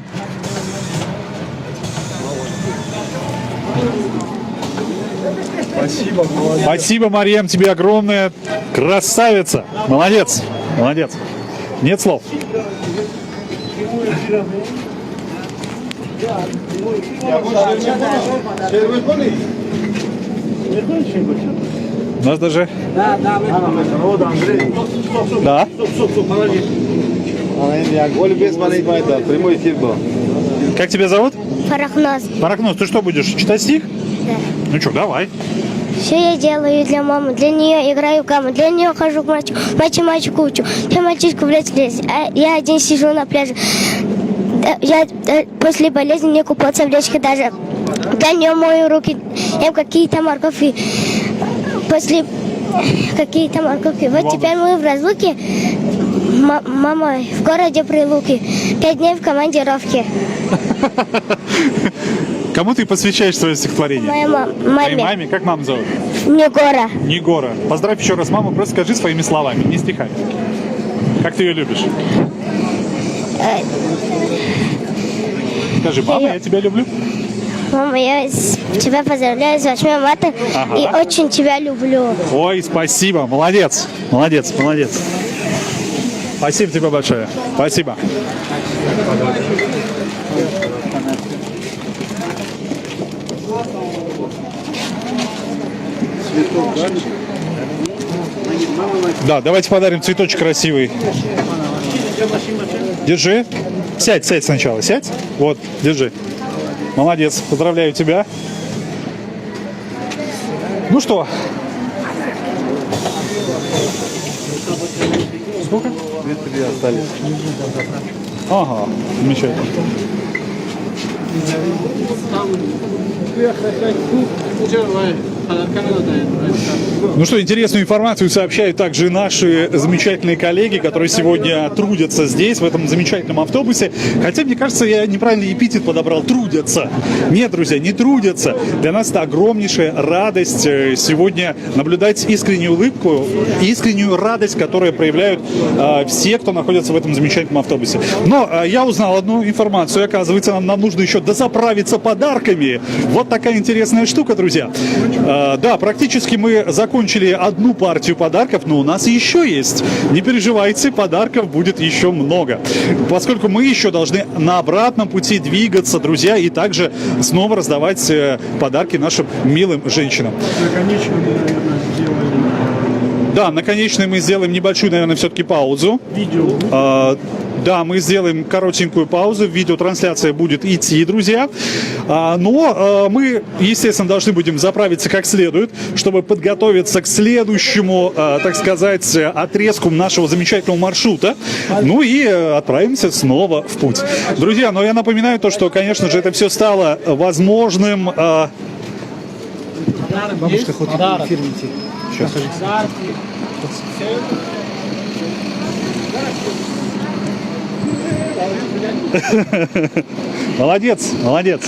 Спасибо, молодец. Спасибо, Марьям, тебе огромное. Красавица. Молодец, молодец. Нет слов. У нас даже... Да. Прямой эфир был. Как тебя зовут? Фарахназ. Фарахназ, ты что будешь, читать стих? Да. Ну что, давай. Все я делаю для мамы, для нее играю в гамму, для нее хожу к мальчику учу, для мальчишку в лес лез, а я один сижу на пляже. Я после болезни не купаться в речке даже. Для нее мою руки, ем какие-то морковки. После какие-то морковки. Вот теперь мы в разлуке. Мама в городе Прилуки. 5 дней в командировке. Кому ты посвящаешь свое стихотворение? Моей маме. Твоей маме? Как маму зовут? Негора. Негора. Поздравь еще раз маму, просто скажи своими словами, не стихами. Как ты ее любишь? Скажи, мама, я тебя люблю. Мама, я тебя поздравляю с 8 марта и очень тебя люблю. Ой, спасибо, молодец, молодец, молодец. Спасибо тебе большое. Спасибо. Да, давайте подарим цветочек красивый. Держи. Сядь сначала, сядь. Вот, держи. Молодец, поздравляю тебя. Ну что? Сколько? 2-3 остались. Ага, замечательно. Ну что, интересную информацию сообщают также наши замечательные коллеги, которые сегодня трудятся здесь, в этом замечательном автобусе. Хотя, мне кажется, я неправильный эпитет подобрал. Трудятся. Нет, друзья, не трудятся. Для нас это огромнейшая радость сегодня наблюдать искреннюю улыбку, искреннюю радость, которую проявляют все, кто находится в этом замечательном автобусе. Но я узнал одну информацию. Оказывается, нам нужно еще дозаправиться подарками. Вот такая интересная штука, друзья. Да, практически мы закончили одну партию подарков, но у нас еще есть. Не переживайте, подарков будет еще много. Поскольку мы еще должны на обратном пути двигаться, друзья, и также снова раздавать подарки нашим милым женщинам. Да, наконечно мы сделаем небольшую, наверное, все-таки паузу. Да, мы сделаем коротенькую паузу, видеотрансляция будет идти, друзья. Но мы, естественно, должны будем заправиться как следует, чтобы подготовиться к следующему, так сказать, отрезку нашего замечательного маршрута. Ну и отправимся снова в путь. Друзья, но я напоминаю то, что, конечно же, это все стало возможным... Бабушка хочет в эфир идти. Сейчас. Молодец, молодец.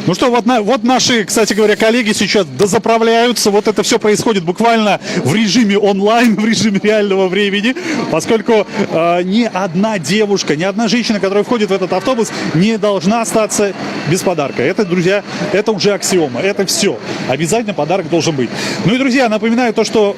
Ну что, вот наши, кстати говоря, коллеги сейчас дозаправляются. Вот это все происходит буквально в режиме онлайн, в режиме реального времени, поскольку ни одна девушка, ни одна женщина, которая входит в этот автобус, не должна остаться без подарка. Это, друзья, это уже аксиома, это все. Обязательно подарок должен быть. Ну и, друзья, напоминаю то, что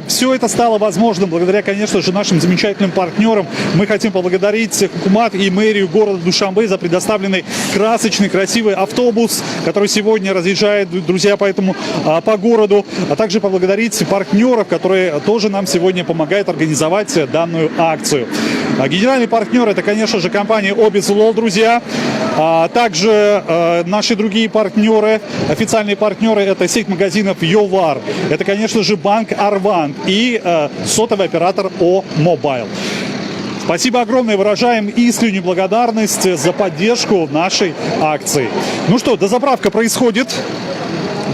все это стало возможным благодаря, конечно же, нашим замечательным партнерам. Мы хотим поблагодарить Хукумат и мэрию города Душанбе за предоставленный красочный, красивый автобус, который сегодня разъезжает, друзья, по городу, а также поблагодарить партнеров, которые тоже нам сегодня помогают организовать данную акцию. Генеральный партнер — это, конечно же, компания Обезлол, друзья. Также наши другие партнеры, официальные партнеры — это сеть магазинов Йовар, это, конечно же, банк Арван и сотовый оператор О-Мобайл. Спасибо огромное, выражаем искреннюю благодарность за поддержку нашей акции. Ну что, дозаправка происходит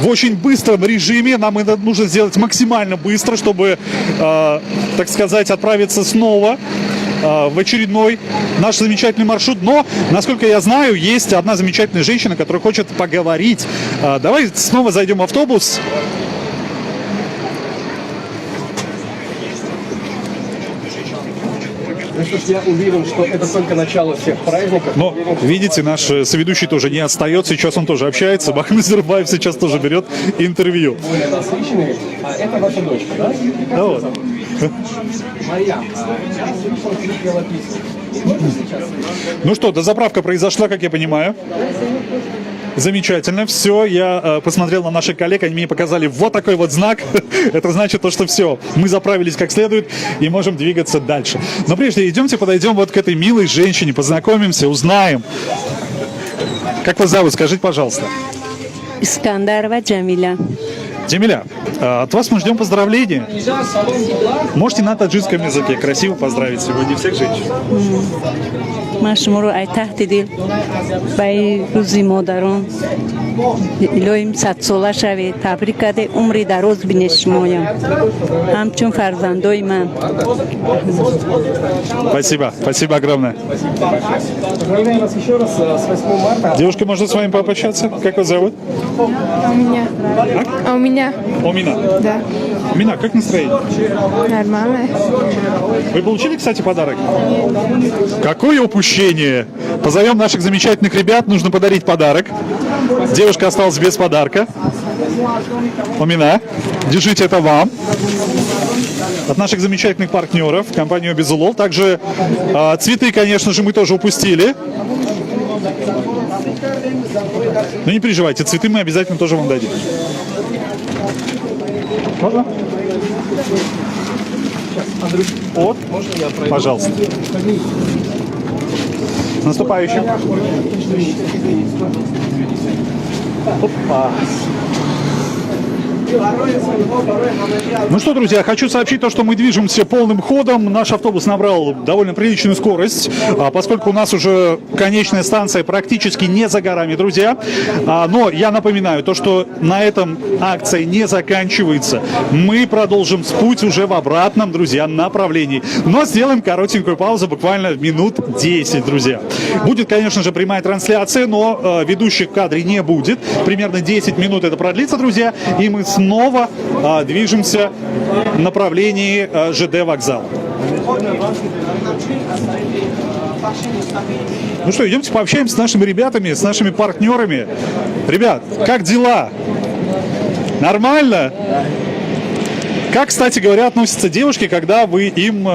в очень быстром режиме. Нам это нужно сделать максимально быстро, чтобы, так сказать, отправиться снова в очередной наш замечательный маршрут. Но, насколько я знаю, есть одна замечательная женщина, которая хочет поговорить. Давай снова зайдем в автобус. Я уверен, что это только начало всех праздников. Но, видите, наш соведущий тоже не отстает. Сейчас он тоже общается. Бахмет Зырбаев сейчас тоже берет интервью. Более насыщенные. А это ваша дочка, да? Да вот. Моя. Ну что, дозаправка произошла, как я понимаю. Замечательно, все, я посмотрел на наших коллег, они мне показали вот такой вот знак. Это значит то, что все, мы заправились как следует и можем двигаться дальше. Но прежде идемте, подойдем вот к этой милой женщине, познакомимся, узнаем. Как вас зовут, скажите, пожалуйста. Искандарова Джамиля. Джамиля, от вас мы ждем поздравления. Можете на таджикском языке красиво поздравить сегодня всех женщин. من شما رو ای تحت دل برای روزی مادران الهیم 100 ساله شوید تبریک کرده عمری دراز بینه شمایم همچون فرزندای من. Спасибо, спасибо огромное. Поздравляю вас еще раз с 8 марта. Девушка, можно с вами пообщаться? Как вас зовут? А у меня? А у меня? Омина. Да. Омина, как настроение? Нормально. Вы получили, кстати, подарок? Какое упущение! Позовем наших замечательных ребят, нужно подарить подарок. Девушка осталась без подарка. Омина, держите это вам. От наших замечательных партнеров, компанию Безулол. Также цветы, конечно же, мы тоже упустили. Но не переживайте, цветы мы обязательно тоже вам дадим. Можно? Вот, пожалуйста. С наступающим. Опа. Ну что, друзья, хочу сообщить то, что мы движемся полным ходом. Наш автобус набрал довольно приличную скорость, поскольку у нас уже конечная станция практически не за горами, друзья. Но я напоминаю то, что на этом акция не заканчивается. Мы продолжим путь уже в обратном, друзья, направлении. Но сделаем коротенькую паузу, буквально минут 10, друзья. Будет, конечно же, прямая трансляция, но ведущих в кадре не будет. Примерно 10 минут это продлится, друзья, и мы снова движемся в направлении ЖД вокзала. Ну что, идемте пообщаемся с нашими ребятами, с нашими партнерами. Ребят, как дела? Нормально? Как, кстати говоря, относятся девушки, когда вы им,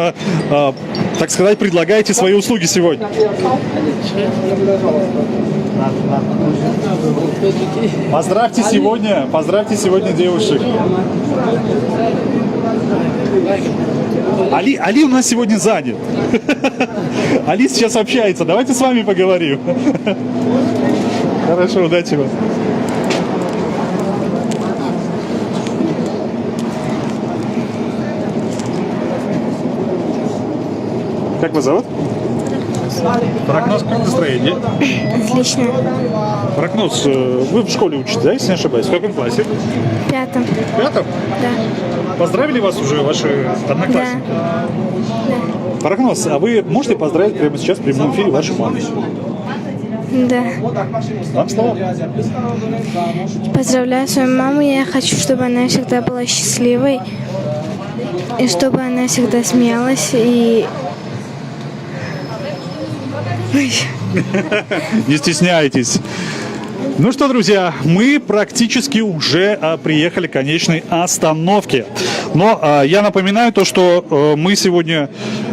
так сказать, предлагаете свои услуги сегодня? Поздравьте сегодня девушек. Али у нас сегодня занят. Али сейчас общается. Давайте с вами поговорим. Хорошо, удачи вам. Как вас зовут? Прогноз, как настроение? Отлично. Прогноз, вы в школе учитесь, да, если не ошибаюсь? В каком классе? В 5. В 5? Да. Поздравили вас уже ваши одноклассники? Да. Прогноз, а вы можете поздравить прямо сейчас в прямом эфире вашу маму? Да. Вам слово. Поздравляю свою маму. Я хочу, чтобы она всегда была счастливой. И чтобы она всегда смеялась и... Не стесняйтесь. Ну что, друзья, мы практически уже приехали к конечной остановке. Но я напоминаю то, что мы сегодня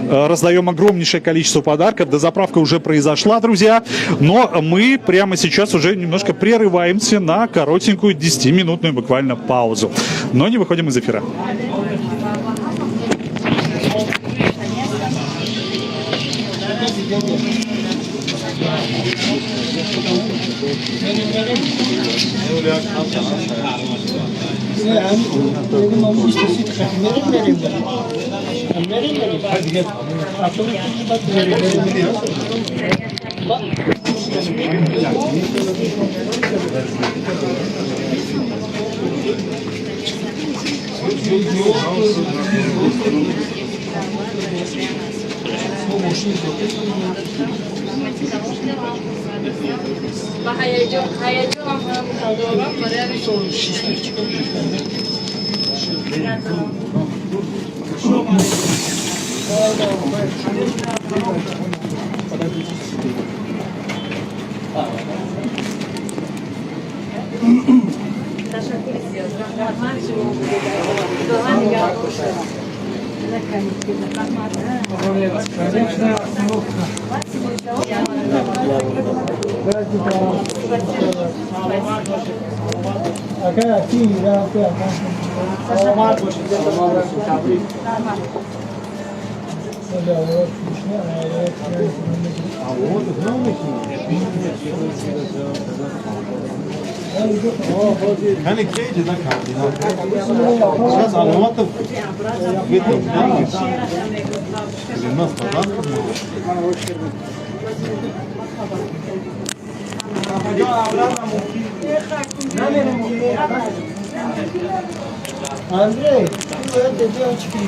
раздаем огромнейшее количество подарков. Дозаправка уже произошла, друзья. Но мы прямо сейчас уже немножко прерываемся на коротенькую 10-минутную буквально паузу. Но не выходим из эфира. Hani keydi de kaldı. Biraz anlamadım. Gittim. Bilmez falan. Андрей, это девочки.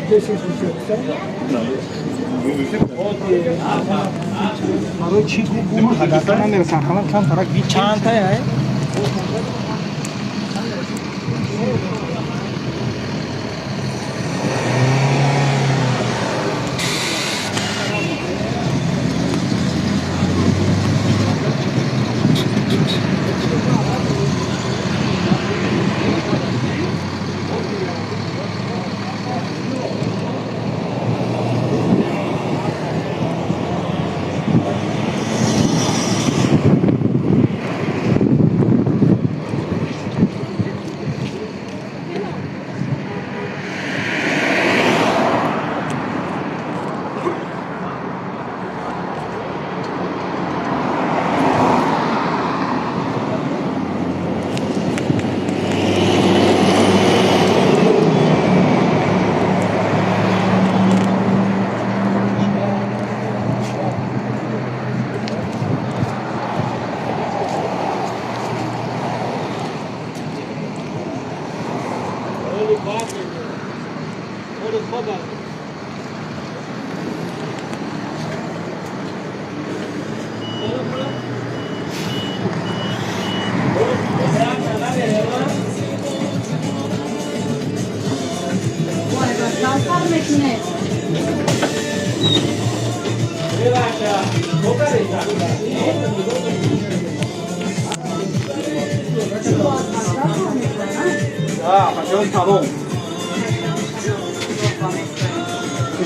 Здесь есть еще. Короче, чанта.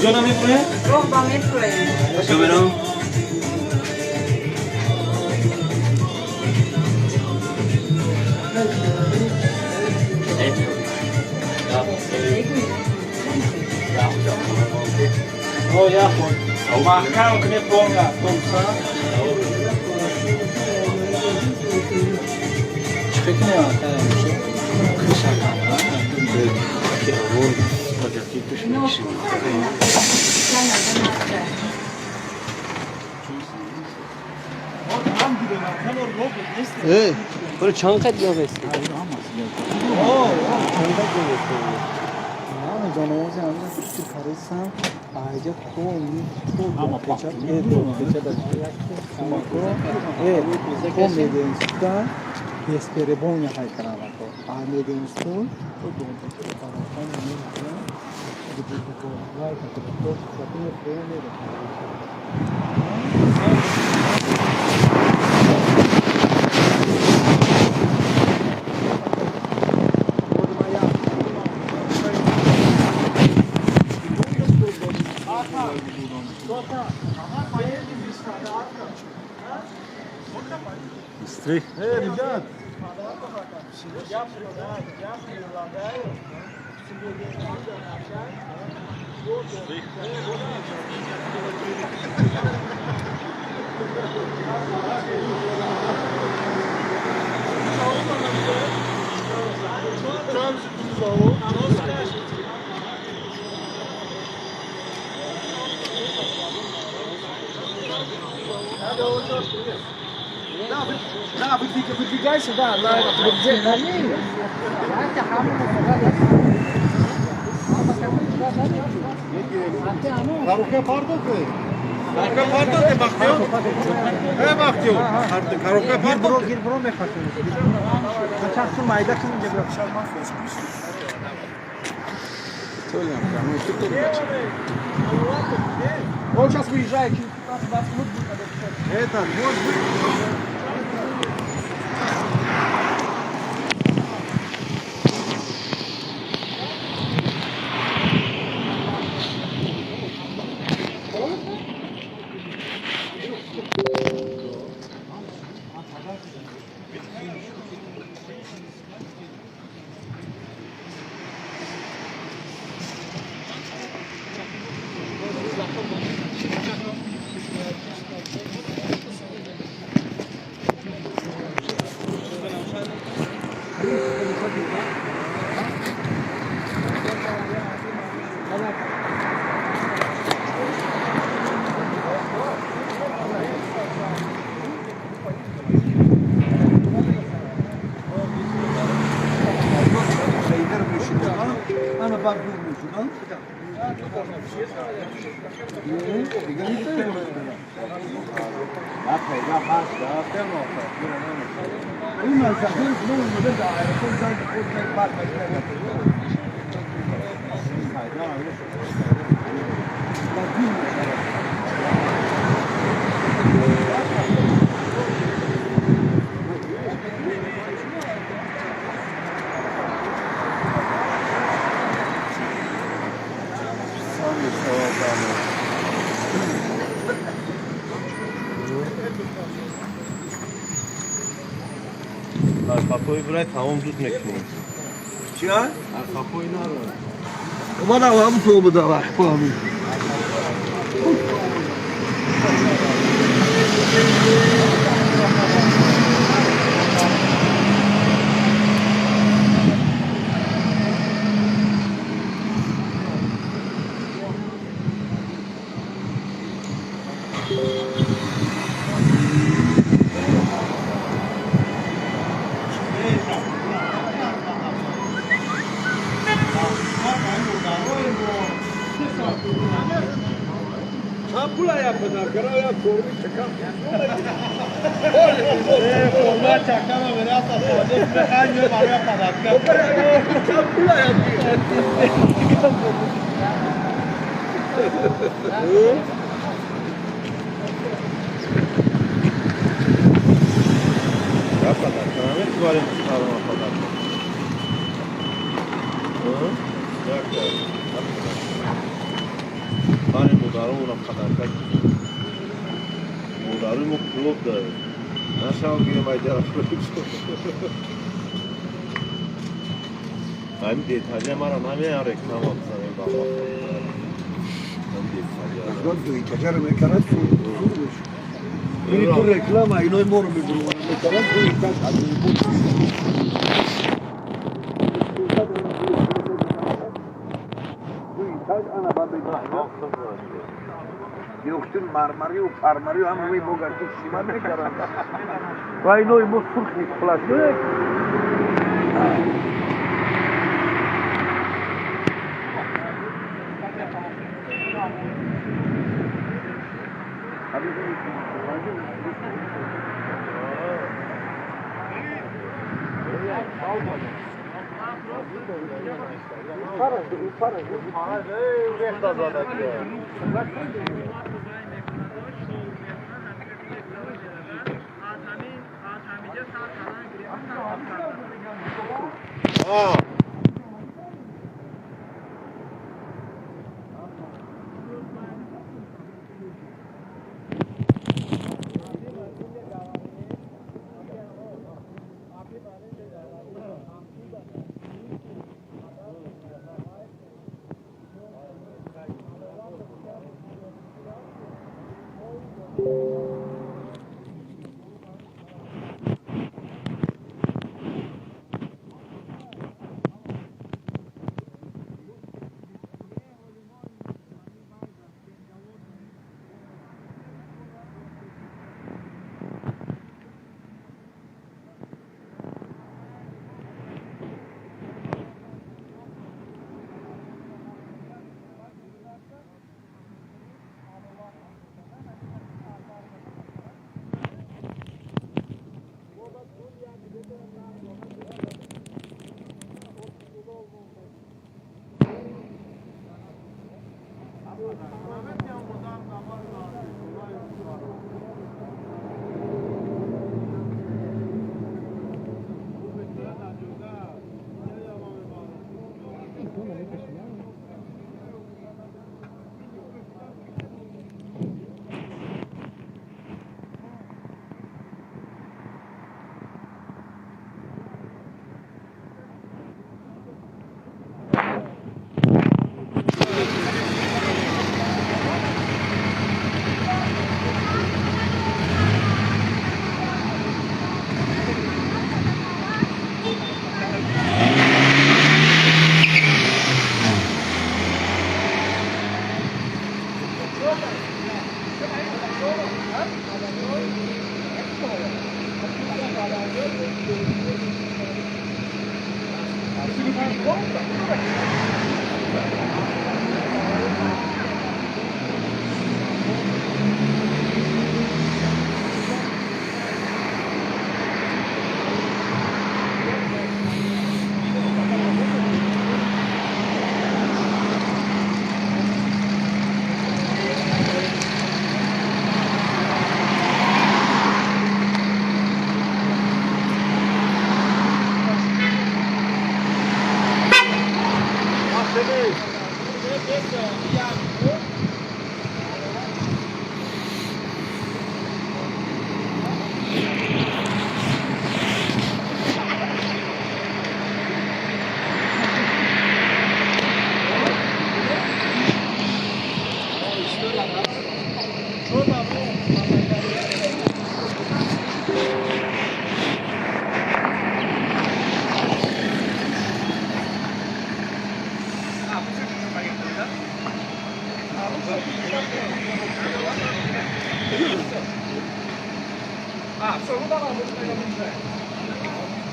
کجا نمی‌کنه؟ راه با متروه. کجا برم؟ او ياخذ او محكمة كده بونغا بونغا 네, 그래 정까지 여기 있어. Стрих. Ребят. لا выдвигайся, да, на ней. Karuka pardon ki. Karuka pardon de bakıyor. He bakıyor. Artık karuka pardon. Gir bro me fakir. Kaçarsın mayda kılınca bırakacağım. Он сейчас выезжает, через 15-20 минут будет обещать. Это может быть. Ana bak bu. Kapıyı buraya tamam tutmak mı? Çiğ? Kapıyı ne var? Bana var mı soğumu da var. Bu abi. Pula yapın arkadaşlar. Ya formu çakam. Forma çakama biraz atladım. Ben de var kadar. Pula yapıyor. Hani mudarı ona kadar kaç. Mudarı mutluluk da. Nasıl girmeye çalışıyor? Hem detaylı mara nami ya reklam yapsana baba. Hem detaylı. Guarda, i cagare nel carazzo. Quindi tu reclama e noi moro mi bruno. Nel carazzo in casa. Ana babı yoktur marmarı parmarı ama bu bogartı siman ne karan. Vay noi mu furki plastik.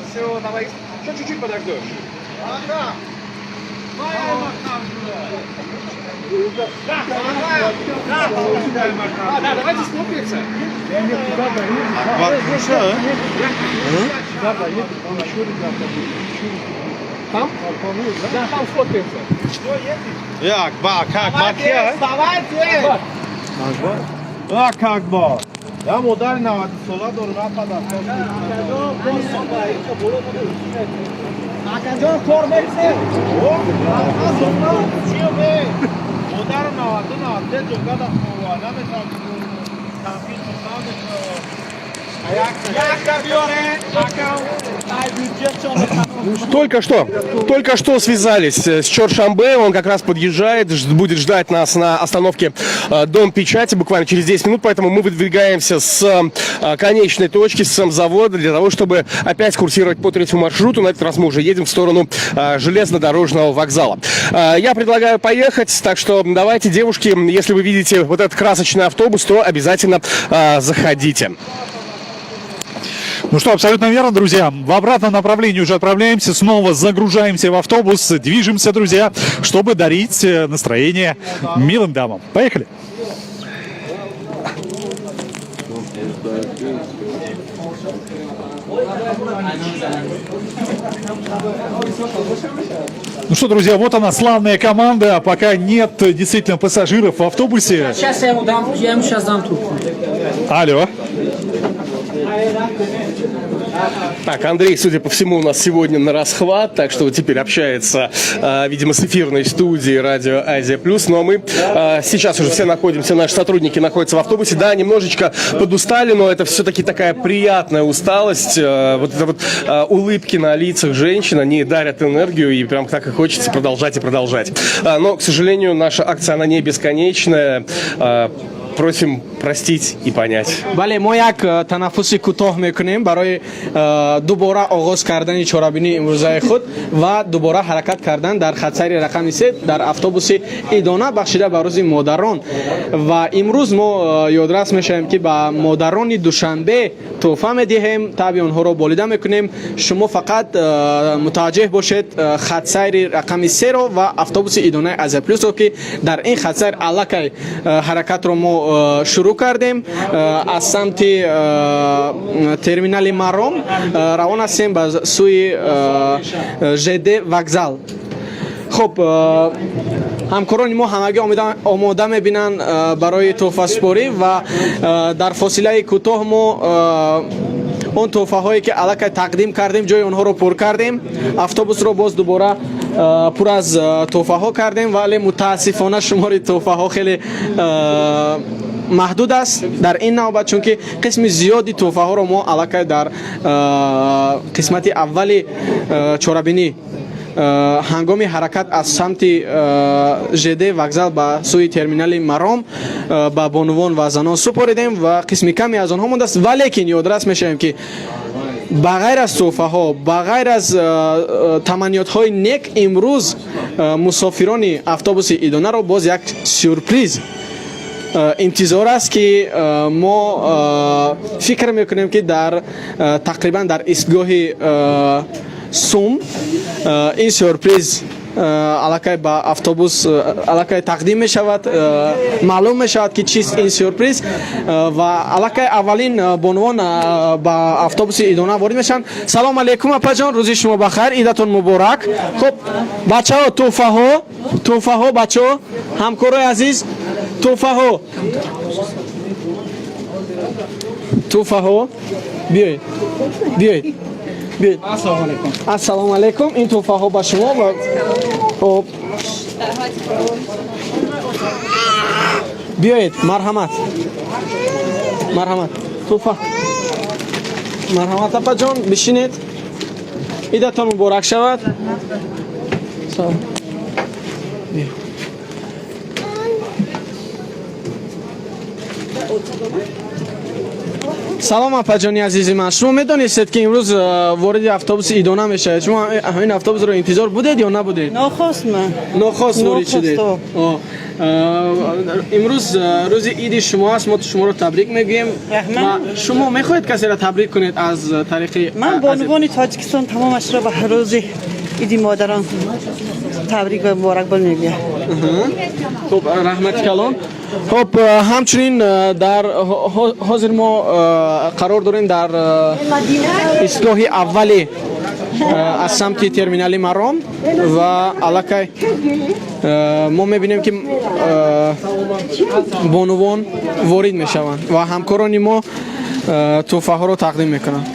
Все, давай, еще чуть-чуть подождем. Ага. Да, давайте сфоткаемся. Там? Да, там сфоткаемся. Як, ба, как, макия? Вставайте! Как, ба? Я модар на сола дор напада. Аканjon kor merse. Модар на адна де жогада хова намешам. Кампин мусамеш. Только что связались с Чоршамбе, он как раз подъезжает, будет ждать нас на остановке Дом печати буквально через 10 минут, поэтому мы выдвигаемся с конечной точки, с завода, для того, чтобы опять курсировать по третьему маршруту. На этот раз мы уже едем в сторону железнодорожного вокзала. Я предлагаю поехать, так что давайте, девушки, если вы видите вот этот красочный автобус, то обязательно заходите. Ну что, абсолютно верно, друзья. В обратном направлении уже отправляемся, снова загружаемся в автобус, движемся, друзья, чтобы дарить настроение милым дамам. Поехали! Ну что, друзья, вот она, славная команда. Пока нет действительно пассажиров в автобусе. Сейчас я ему дам, я ему сейчас дам трубку. Алло. Так, Андрей, судя по всему, у нас сегодня на расхват, так что теперь общается, видимо, с эфирной студией Радио Азия Плюс. Но мы сейчас уже все находимся, наши сотрудники находятся в автобусе. Да, немножечко подустали, но это все-таки такая приятная усталость. Вот это вот улыбки на лицах женщин, они дарят энергию, и прям так и хочется продолжать и продолжать. Но, к сожалению, наша акция, она не бесконечная. Просим простить и понять. Бале, мо як танаффуси кӯтоҳ мекунем барои дубора оғоз кардани чорабинии имрӯзаи худ ва дубора ҳаракат кардан дар хатсайри рақами 3 дар автобуси идона бахшида ба рӯзи модарон. Ва имрӯз мо ёдрас мешавем ки ба модарони душанбе тӯҳфа медиҳем, таби онҳоро болида мекунем. Шумо фақат мутаваҷҷеҳ бошед хатсайри рақами 3ро ва автобуси идонаи Азия Плюсро ки дар ин хатсайр аллакай ҳаракатро мо шурӯъ кардем. Аз самти терминали Маром равон ҳастем ба сӯи ЖД вокзал. Хуб, ҳамкорони мо ҳамагӣ омода мебинанд барои тӯҳфаспорӣ ва дар фосилаи кӯтоҳ мо он тӯҳфаҳое ки аллакай тақдим кардем, ҷои онҳоро пур кардем. Автобусро боз дубора пур аз тӯҳфаҳо кардем, вале мутаассифона шумори тӯҳфаҳо хеле маҳдуд аст дар ин навбат, чунки қисми зиёди тӯҳфаҳоро мо аллакай дар қисмати аввали чорабинӣ ҳангоми ҳаракат аз самти ЖД вокзал ба сӯи терминали Маром ба бонувон ва занон супоридем ва қисми каме аз онҳо мондааст. Валекин ёдрас мешавем ки ба ғайр аз тӯҳфаҳо, ба ғайр аз таманиётҳои нек, имрӯз мусофирони автобуси идонаро боз як сюрприз интизор аст ки мо фикр мекунем ки дар тақрибан дар истгоҳи сум ин сюрприз аллакай ба автобус аллакай тақдим мешавад, маълум мешавад ки чист ин сюрприз ва аллакай аввалин бонувон ба автобуси идона ворид мешаванд. Салом алейкум апаҷон, рӯзи шумо бахайр, идатон муборак. Хуб бачаҳо, тӯҳфаҳо бачаҳо, ҳамкорои азиз, тӯҳфаҳо биёед, биёед. Ассалому алейкум. Ин тӯҳфаҳо ба шумо. Хуб биёед, марҳамат. Марҳамат. Тӯҳфа. Марҳамат апаҷон, бишинед. Идатон муборак шавад. салом апаҷони азизи ман, шумо медонистед ки имрӯз вориди автобуси идона мешавед. Шумо ҳамин автобусро интизор будед ё набудед? Нохост ман. Нохост ворид шудед. имрӯз рӯзи иди шумо аст, мо шуморо табрик мегӯем. Шумо мехоҳед касеро табрик кунед аз тариқи? Ман бонувони Тоҷикистон тамомашро ба рӯзи ایدی مادران تبریک و مبارک میگم. خب رحمت کلام. خب همچنین در حاضر ما قرار داریم در ایستگاه اولی از سمت ترمینال مرام و علاقه ما میبینیم که بانوان وارد میشوند و همکاران ما تحفه ها رو تقدیم میکنند.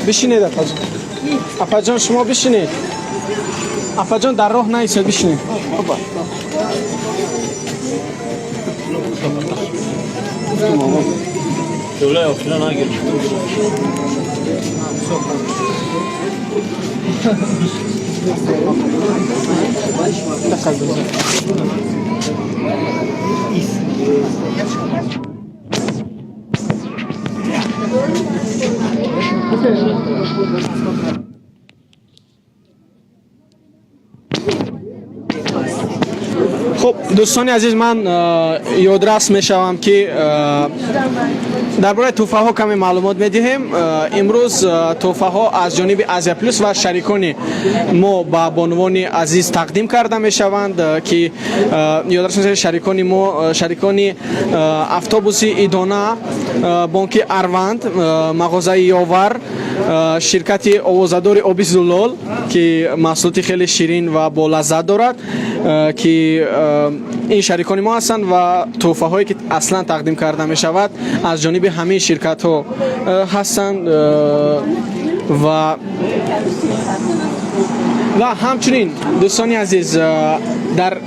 بشینید اپا جان شما بشینید. اپا جان در راه نایستید بشینید. خب دوستان عزیز من یادرس میشوم که درباره توفه ها کمی معلومات میدهیم. امروز توفه ها از جانب آزیا پلوس و شریکان ما با بانوان عزیز تقدیم کرده میشوند که یادرس میشه شریکان ما شریکان اتوبوس ایدانا، بانک اروند، مغازه یاور، شرکت آوازدار آبی زلال که محصولات خیلی شیرین و با لذت دارد که این شریکان ما هستند و تحفه هایی که اصلا تقدیم کرده می شود از جانب همه شرکت ها هستند و همچنین دوستان عزیز در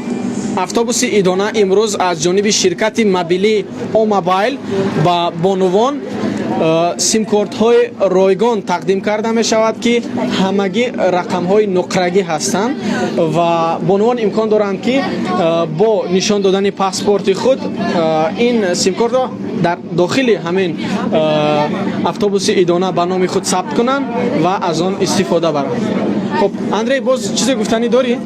اتوبوس ایدانا امروز از جانب شرکت موبیلی او موبایل با بانوان سیم کارت های رایگان تقدیم کرده می شود که همگی رقم های نقرگی هستند و بانوان امکان دارند که با نشان دادن پاسپورت خود این سیم کارت را در داخل همین اتوبوس ایدانا به نام خود ثبت کنند و از آن استفاده برند. خب Андрей, боз чизе гуфтани дори?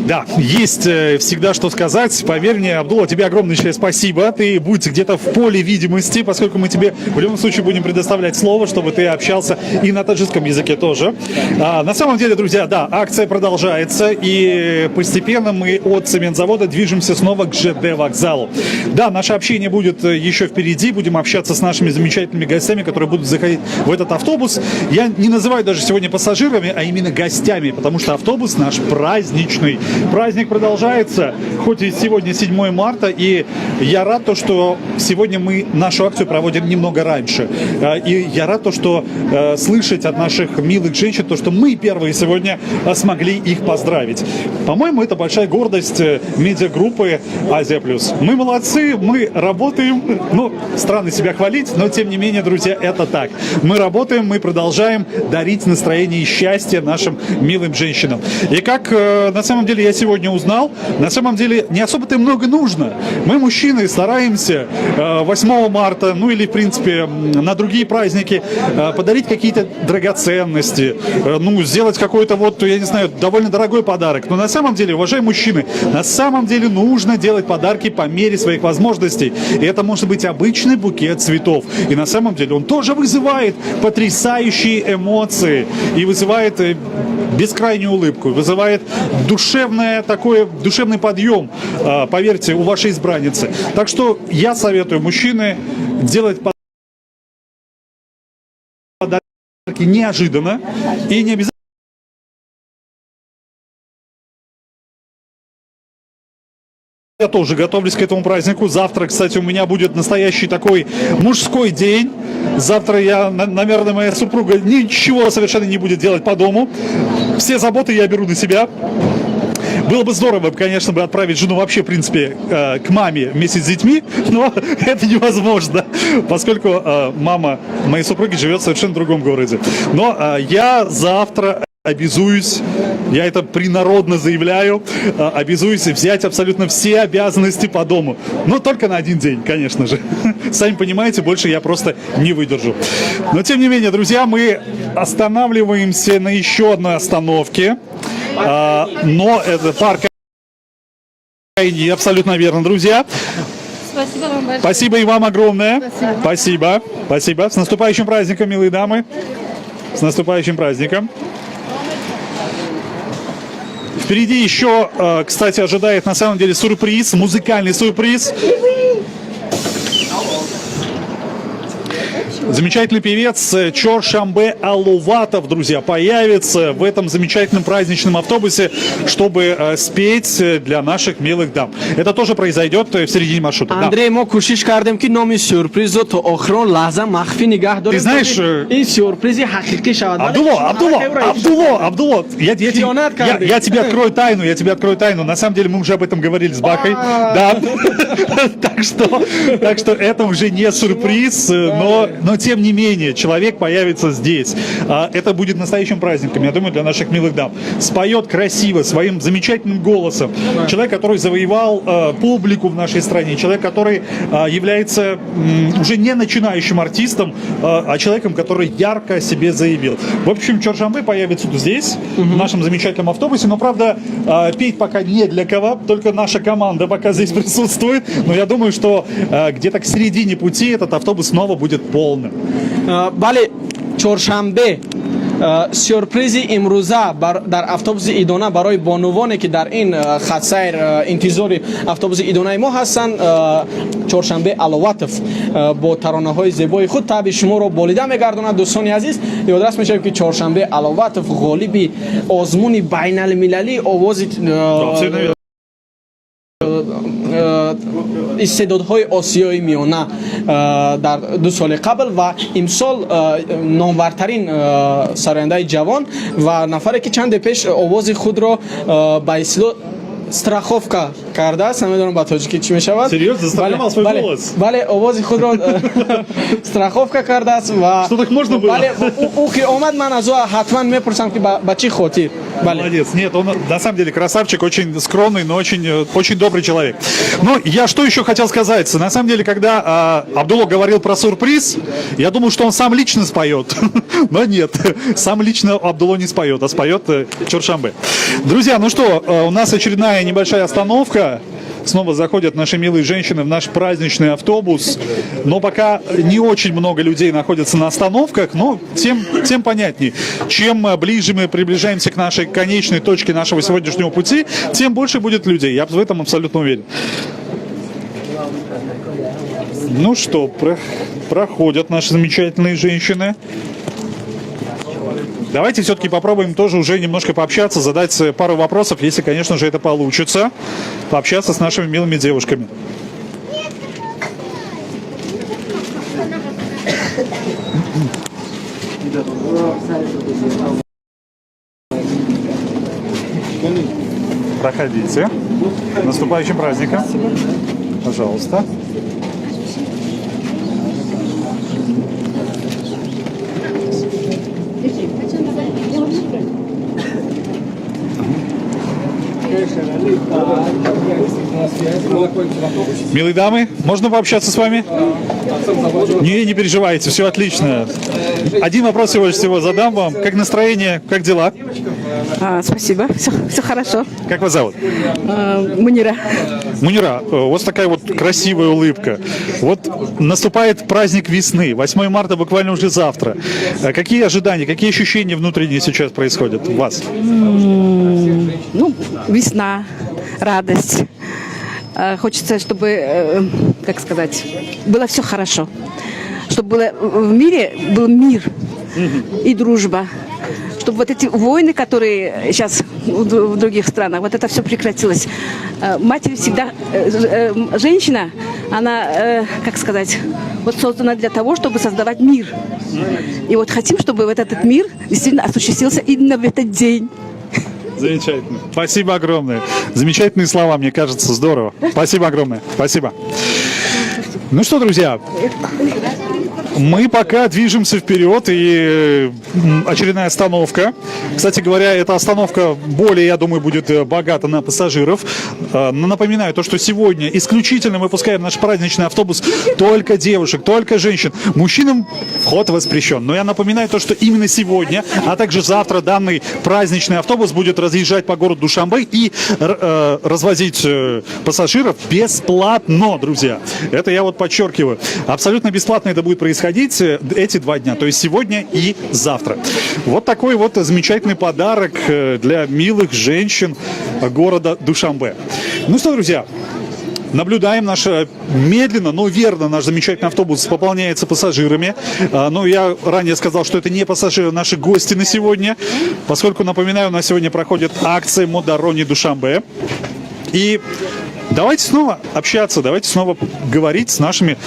Да, есть всегда что сказать. Поверь мне, Абдулла, тебе огромнейшее спасибо. Ты будь где-то в поле видимости, поскольку мы тебе в любом случае будем предоставлять слово, чтобы ты общался и на таджикском языке тоже. На самом деле, друзья, да, акция продолжается, и постепенно мы от цементзавода движемся снова к ЖД вокзалу. Да, наше общение будет еще впереди, будем общаться с нашими замечательными гостями, которые будут заходить в этот автобус. Я не называю даже сегодня пассажирами, а именно гостями, потому что автобус наш праздничный. Праздник продолжается, хоть и сегодня 7 марта, и я рад, то, что сегодня мы нашу акцию проводим немного раньше. И я рад, то, что слышать от наших милых женщин, то, что мы первые сегодня смогли их поздравить. По-моему, это большая гордость медиагруппы «Азия Плюс». Мы молодцы, мы работаем, ну, странно себя хвалить, но тем не менее, друзья, это так. Мы работаем, мы продолжаем дарить настроение и счастье нашим милым женщинам. И как на самом деле я сегодня узнал, на самом деле не особо-то много нужно. Мы, мужчины, стараемся 8 марта, ну или в принципе на другие праздники подарить какие-то драгоценности, ну сделать какой-то вот, я не знаю, довольно дорогой подарок. Но на самом деле, уважаемые мужчины, на самом деле нужно делать подарки по мере своих возможностей. И это может быть обычный букет цветов. И на самом деле он тоже вызывает потрясающие эмоции и вызывает бескрайнюю улыбку, вызывает душевный подъем, поверьте, у вашей избранницы. Так что я советую мужчины делать подарки неожиданно и не обязательно. Я тоже готовлюсь к этому празднику. Завтра, кстати, у меня будет настоящий такой мужской день. Завтра наверное, моя супруга ничего совершенно не будет делать по дому. Все заботы я беру на себя. Было бы здорово, конечно, бы отправить жену вообще, в принципе, к маме вместе с детьми, но это невозможно, поскольку мама моей супруги живет в совершенно другом городе. Но я завтра обязуюсь, я это принародно заявляю, обязуюсь взять абсолютно все обязанности по дому. Но только на один день, конечно же. Сами понимаете, больше я просто не выдержу. Но тем не менее, друзья, мы останавливаемся на еще одной остановке. но это парк абсолютно верно, друзья. Спасибо вам большое. Спасибо и вам огромное. Спасибо. Спасибо. С наступающим праздником, милые дамы. С наступающим праздником. Впереди еще, кстати, ожидает на самом деле сюрприз, музыкальный сюрприз. Замечательный певец Чоршамбе Алуватов, друзья, появится в этом замечательном праздничном автобусе, чтобы спеть для наших милых дам. Это тоже произойдет в середине маршрута. Андрей, мы кушиш кардем ки номи сюрпризу то охрон лаза махфи нигах дорим. Ты знаешь, и сюрпризи хакики шавад. Абдулло, я тебе открою тайну, На самом деле мы уже об этом говорили с Бахой. Да. Так что это уже не сюрприз, но тем не менее человек появится здесь. Это будет настоящим праздником, я думаю, для наших милых дам. Споет красиво, своим замечательным голосом. Человек, который завоевал публику в нашей стране. Человек, который является уже не начинающим артистом, а человеком, который ярко о себе заявил. В общем, Чоршамбе появится здесь, в нашем замечательном автобусе. Но, правда, петь пока не для кого, только наша команда пока здесь присутствует. Но я думаю, что где-то к середине пути этот автобус снова будет полным. Бале, Чоршамбе сюрпризи имруза дар автобуси идона барои бонувоне ки дар ин хатсайр интизори автобуси идонаи мо ҳастанд. Чоршамбе Аловатов бо таронаҳои зебои худ таби шуморо болида мегардонад. дӯстони азиз, ёдрас мешавем ки Чоршамбе Аловатов ғолиби озмуни байналмилалии овози истеъдодҳои осиёи миёна дар 2 соли қабл ва имсол номвартарин сарояндаи ҷавон ва нафаре ки чанде пеш овози худро ба исло страховка кардааст. Намедонам ба тоҷики чӣ мешавад. Серьезно? Застраховал свой голос? Бале, овози худро страховка кардааст ва что так можно было? Бале, у ки омад, ман аз ӯ ҳатман мепурсам ки ба чӣ хотир. Молодец. Нет, он на самом деле красавчик, очень скромный, но очень добрый человек. Но я что еще хотел сказать? На самом деле, когда Абдулло говорил про сюрприз, я думал, что он сам лично споет. Но нет, сам лично Абдулло не споет, а споет Чоршамбе. Друзья, ну что, у нас очередная небольшая остановка. Снова заходят наши милые женщины в наш праздничный автобус. Но пока не очень много людей находится на остановках, но тем понятнее. Чем ближе мы приближаемся к нашей конечной точке нашего сегодняшнего пути, тем больше будет людей. Я в этом абсолютно уверен. Ну что, проходят наши замечательные женщины. Давайте все-таки попробуем тоже уже немножко пообщаться, задать пару вопросов, если, конечно же, это получится. Пообщаться с нашими милыми девушками. Проходите. С наступающим праздником. Пожалуйста. Милые дамы, можно пообщаться с вами? Не переживайте, все отлично. Один вопрос всего задам вам. Как настроение, как дела? Спасибо, все хорошо. Как вас зовут? Мунира. Мунира, у вас такая вот красивая улыбка. Вот наступает праздник весны, 8 марта буквально уже завтра. Какие ожидания, какие ощущения внутренние сейчас происходят у вас? Ну, весна, радость. Хочется, чтобы, как сказать, было все хорошо. Чтобы было, в мире был мир и дружба. Чтобы вот эти войны, которые сейчас в других странах, вот это все прекратилось. Матерь всегда, женщина, она, как сказать, вот создана для того, чтобы создавать мир. И вот хотим, чтобы вот этот мир действительно осуществился именно в этот день. Замечательно. Спасибо огромное. Замечательные слова, мне кажется, здорово. Спасибо огромное. Спасибо. Ну что, друзья, Мы пока движемся вперед, и очередная остановка. Кстати говоря, эта остановка более, я думаю, будет богата на пассажиров. Но напоминаю, то, что сегодня исключительно мы пускаем наш праздничный автобус только девушек, только женщин. Мужчинам вход воспрещен. Но я напоминаю то, что именно сегодня, а также завтра данный праздничный автобус будет разъезжать по городу Душанбе и развозить пассажиров бесплатно, друзья. Это я вот подчеркиваю. Абсолютно бесплатно это будет происходить эти 2 дня, то есть сегодня и завтра. Вот такой вот замечательный подарок для милых женщин города Душанбе. Ну что, друзья, наблюдаем медленно, но верно наш замечательный автобус пополняется пассажирами. Но я ранее сказал, что это не пассажиры, наши гости на сегодня, поскольку, напоминаю, у нас сегодня проходит акция «Модарони Душанбе». И давайте снова общаться, давайте снова говорить с нашими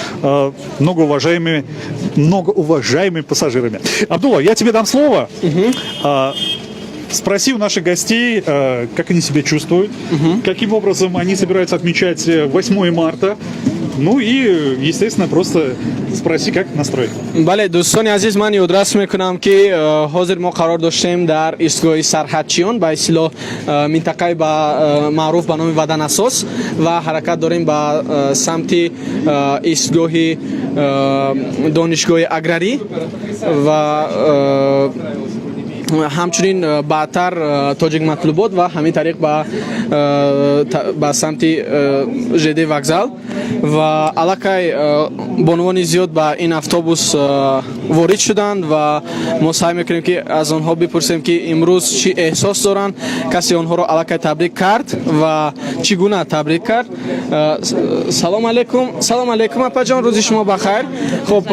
многоуважаемыми пассажирами. Абдулла, я тебе дам слово. Спроси у наших гостей, как они себя чувствуют, каким образом они собираются отмечать 8 марта. Ну и, естественно, просто спроси, как настрой. Бале, дӯстони азиз, ман ёдрас мекунам ки ҳозир мо қарор доштем дар истгоҳи Сарҳадчиён ба истлоҳ минтақаи маъруф ба номи Ваданасос ва ҳаракат дорем ба самти истгоҳи донишгоҳи аграрӣ ва ҳамчунин баъдтар тоҷик матлубот ва ҳамин тариқ ба самти ЖД вокзал ва аллакай бонувони зиёд ба ин автобус ворид шуданд ва мо саъй мекунем ки аз онҳо бипурсем ки имрӯз чӣ эҳсос доранд, касе онҳоро аллакай табрик кард ва чӣ гуна табрик кард. Салом алейкум апаҷон, рӯзи шумо бахайр. Хуб,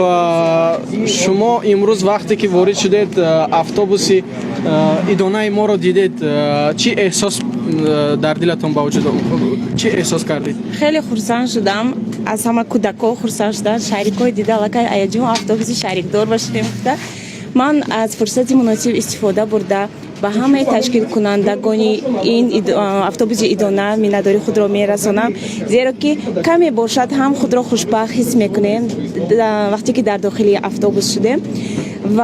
шумо имрӯз вақте ки ворид шудед автобуси идонаи моро дидед, чӣ эҳсос дар дилатон ба вуҷуд омад? Чӣ эҳсос кардед? خیلی خرسند شدم از همه کودک‌ها خرسند شدن شریکای دیده لکه ایجون автобуси шарикдор бошیم. من از فرصت مناسب استفاده برده به همه تشکیل کنندگان این автобус ایدانه مینداری خود را میرسانم، زیرا که کمی باشد هم خود را خوشبخت حس میکنیم وقتی که در داخل автобус شدیم و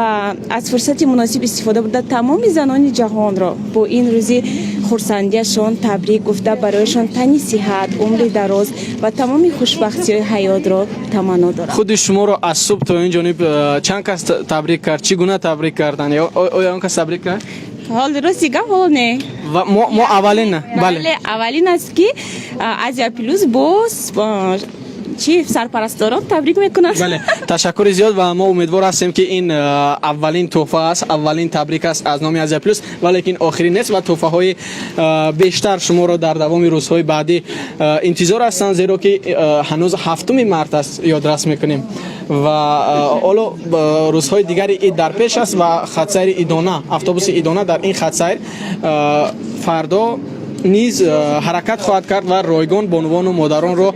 از فرصت مناسب استفاده برده تمام زنان جهان را با این روزی خرسندیشان تبریک گفته برایشان تنی صحت، عمر دراز و تمام خوشبختی های حیات را تمنا دارم. خود شما رو از صبح تا این جانب چند کس تبریک کرد؟ چگونه تبریک کردن؟ یا اون کس تبریک کرد؟ حال درستی گفت حال نه. و ما اولین نه. بله اولین است که آسیا پلوس باز چی سرپرستاران تبریک میکنند. بله تشکر زیاد و ما امیدوار هستیم که این اولین تحفه است، اولین تبریک است از نام آسیا پلوس، ولی آخرین نیست و تحفه های بیشتر شما رو در دوام روزهای بعدی انتظار هستند، زیرا که هنوز 7 مارت است یادداشت میکنیم و حالا روزهای دیگری در پیش است و خط سیر ایدانه، автобус ایدانه در این خط سیر فردا نیز حرکت خواهد کرد و رایگان بانوان و مادران را